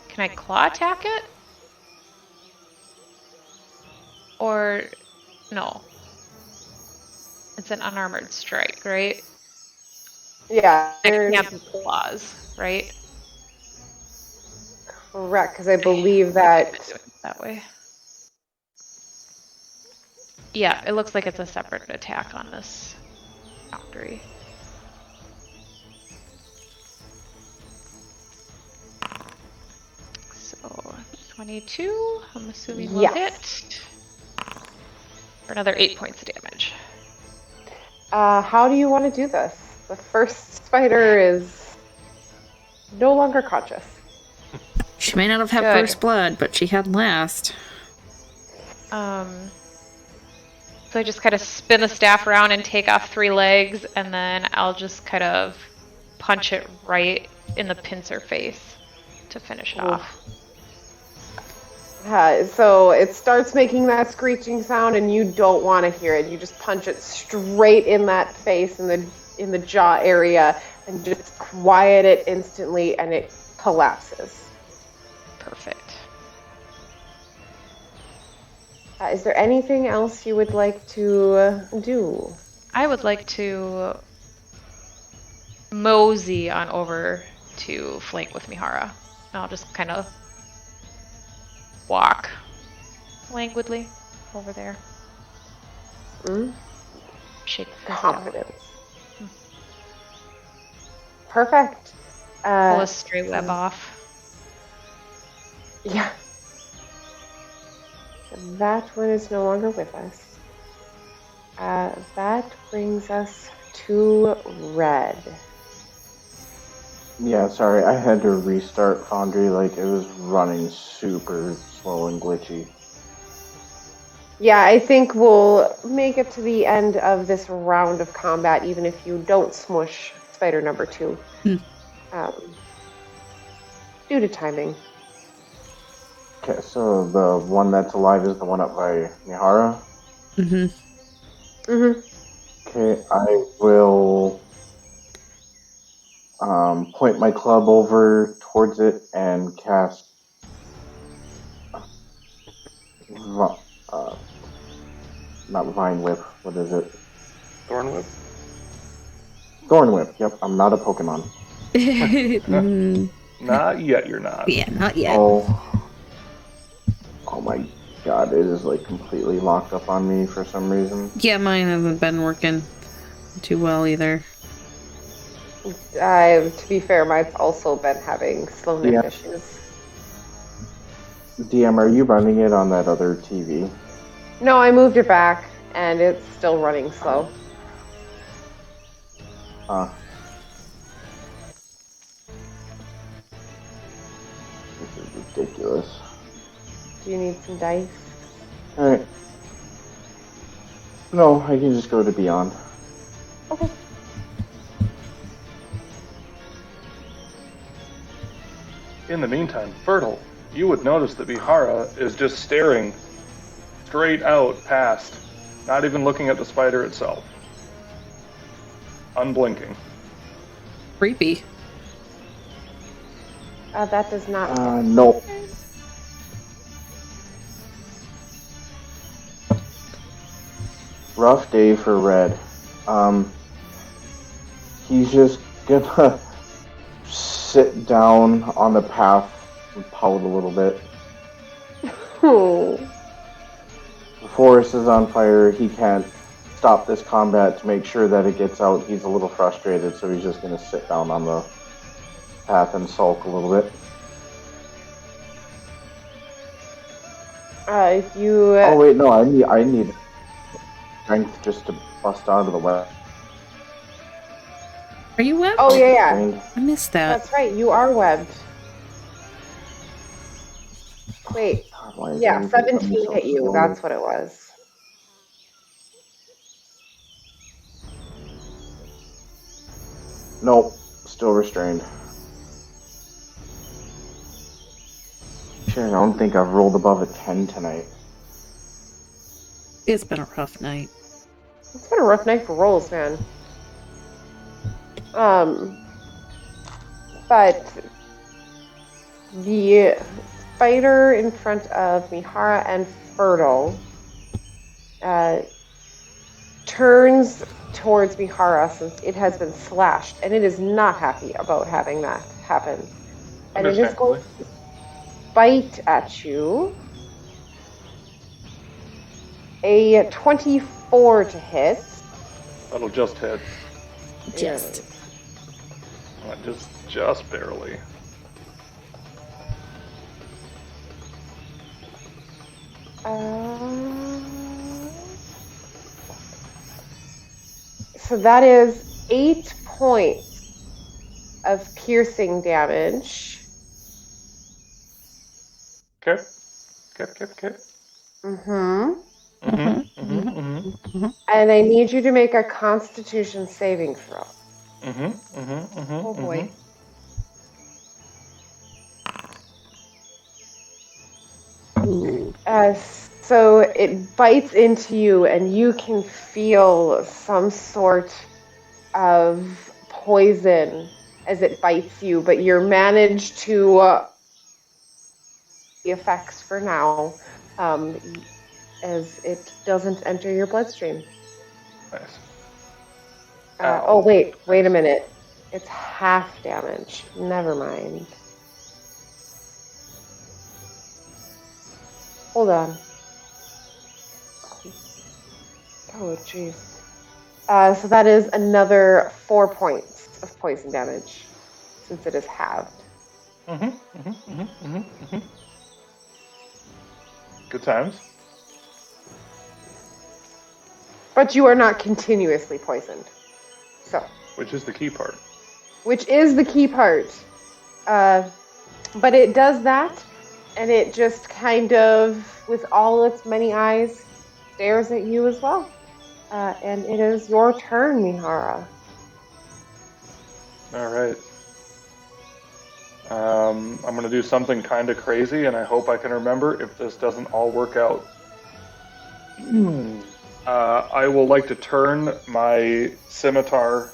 Can I claw attack it? Or no? It's an unarmored strike, right? Yeah, It can't have claws, right? correct, because I believe that... That way. Yeah, it looks like it's a separate attack on this boundary. So 22, I'm assuming will Yes. hit. For another 8 points of damage. How do you want to do this? The first spider is no longer conscious. She may not have had Good. first blood, but she had last. So I just kind of spin the staff around and take off 3 legs, and then I'll just kind of punch it right in the pincer face to finish it off. So it starts making that screeching sound, and you don't want to hear it. You just punch it straight in that face, in the jaw area, and just quiet it instantly, and it collapses. Perfect. Is there anything else you would like to do? I would like to mosey on over to flank with Mihara. And I'll just kind of walk languidly over there. Shake the fist out. Confidence. Perfect. Pull a stray web off. Yeah. That one is no longer with us. That brings us to Red. Yeah, sorry, I had to restart Foundry, like, it was running super slow and glitchy. Yeah, I think we'll make it to the end of this round of combat, even if you don't smush spider number 2. Due to timing. Okay, so the one that's alive is the one up by Mihara? Okay, I will point my club over towards it and cast not Vine Whip, what is it? Thorn Whip? Thorn Whip, yep, I'm not a Pokemon. Not yet, you're not. Yeah, not yet. Oh my god, it is like completely locked up on me for some reason. Yeah, mine hasn't been working too well either. To be fair, I've also been having slowness issues. DM, are you running it on that other TV? No, I moved it back, and it's still running slow. This is ridiculous. Do you need some dice? Alright. No, I can just go to Beyond. Okay. In the meantime, Fertile, you would notice that Vihara is just staring straight out past, not even looking at the spider itself. Unblinking. Creepy. That does not... Nope. Rough day for Red. He's just gonna sit down on the path and pout a little bit. Oh. The forest is on fire. He can't stop this combat to make sure that it gets out. He's a little frustrated, so he's just gonna sit down on the path and sulk a little bit. You... Oh wait, no, I need strength just to bust out of the web. Are you webbed? Oh, yeah. I missed that. That's right, you are webbed. Wait. God, Yeah, 17 hit you. That's what it was. Nope, still restrained. Sure, I don't think I've rolled above a 10 tonight. It's been a rough night. It's been a rough night for rolls, man. But the spider in front of Mihara and Fertile turns towards Mihara since it has been slashed, and it is not happy about having that happen. And it is going to bite at you. A 24 to hit. That'll just hit. Just. Just barely. So that is 8 points of piercing damage. Okay. And I need you to make a Constitution saving throw. Oh boy. So it bites into you, and you can feel some sort of poison as it bites you, but you're managed to the effects for now, as it doesn't enter your bloodstream. Nice. Wait a minute. It's half damage. Never mind. Hold on. Oh, jeez. So that is another 4 points of poison damage, since it is halved. Good times. But you are not continuously poisoned. So. Which is the key part. Which is the key part. But it does that, and it just kind of, with all its many eyes, stares at you as well. And it is your turn, Mihara. All right. I'm going to do something kind of crazy, and I hope I can remember if this doesn't all work out. I will like to turn my scimitar,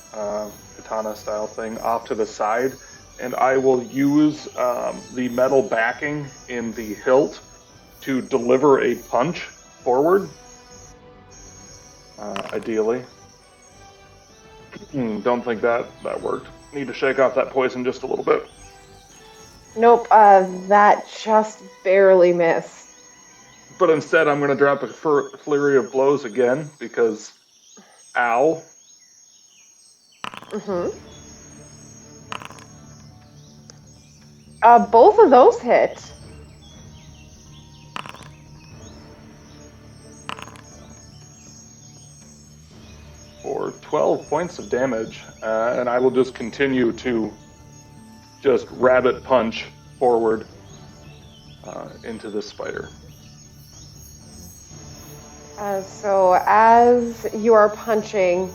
katana style thing, off to the side, and I will use the metal backing in the hilt to deliver a punch forward. Ideally. Don't think that worked. Need to shake off that poison just a little bit. Nope, that just barely missed. But instead, I'm going to drop a flurry of blows again, because ow. Both of those hit. For 12 points of damage, and I will just continue to just rabbit punch forward into this spider. So as you are punching,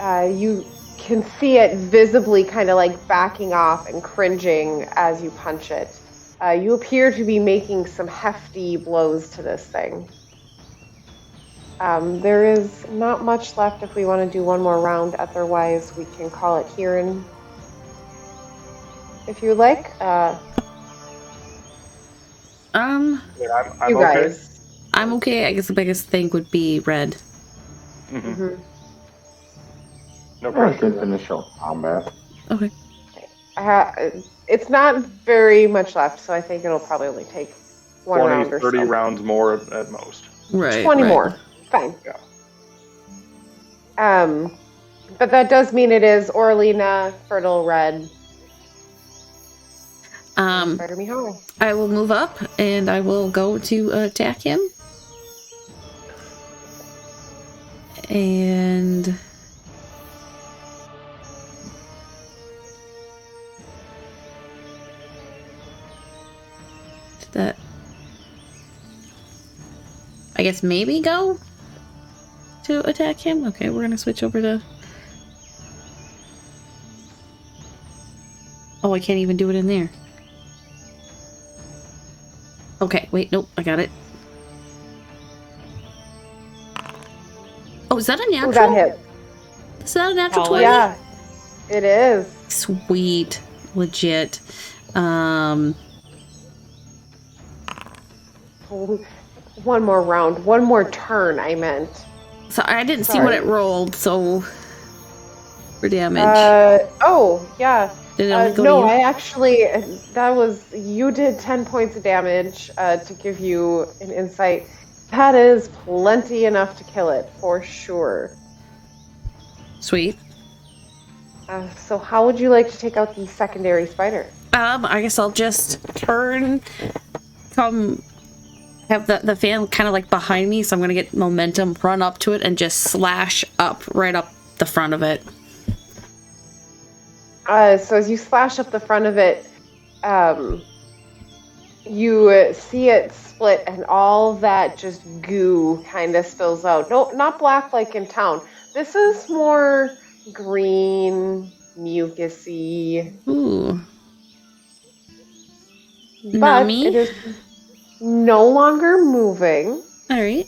you can see it visibly kind of like backing off and cringing as you punch it. You appear to be making some hefty blows to this thing. There is not much left if we want to do one more round. Otherwise, we can call it here, and if you like. I'm you okay. guys. I'm okay. I guess the biggest thing would be red. No I pressure. can finish up combat. Okay. It's not very much left, so I think it'll probably only take 1 round or 30 so. rounds more at most. Right. 20 right. more. Fine. Yeah. But that does mean it is Orlina, Fertile Red, Spider Mihara. I will move up and I will go to attack him. And that, I guess maybe go to attack him. Okay, we're gonna switch over to. Oh, I can't even do it in there. Okay, wait, nope, I got it. Oh, is that a natural? Oh, that hit. Is that a natural Oh, 20? Yeah, it is. Sweet. Legit. One more round. One more turn, I meant. So I didn't see Sorry. what it rolled, so for damage. Yeah. Did it only go No, to you? I actually, you did 10 points of damage to give you an insight. That is plenty enough to kill it, for sure. Sweet. So how would you like to take out the secondary spider? I guess I'll just turn, come have the fan kind of like behind me, so I'm gonna get momentum, run up to it, and just slash up right up the front of it. So as you slash up the front of it, you see it split, and all that just goo kind of spills out. No, not black like in town. This is more green, mucusy. Ooh. But Nummy? it is no longer moving. All right.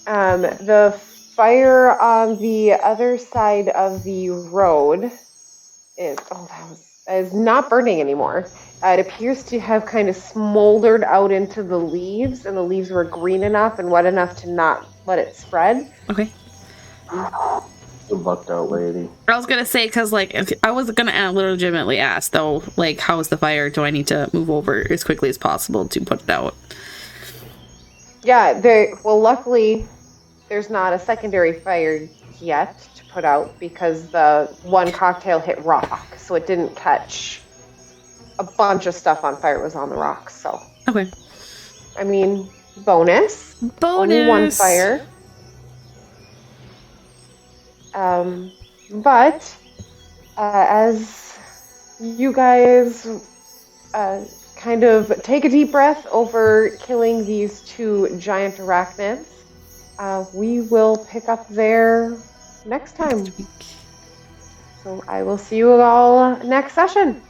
The fire on the other side of the road is not burning anymore. It appears to have kind of smoldered out into the leaves, and the leaves were green enough and wet enough to not let it spread. Okay. Good luck out, lady. I was gonna say, because like I was gonna legitimately ask though, like, how is the fire? Do I need to move over as quickly as possible to put it out? Yeah, luckily there's not a secondary fire yet to put out because the one cocktail hit rock, so it didn't catch a bunch of stuff on fire. It was on the rocks, so. Okay. I mean, bonus. Only one fire. But as you guys kind of take a deep breath over killing these two giant arachnids, we will pick up there next time. So I will see you all next session.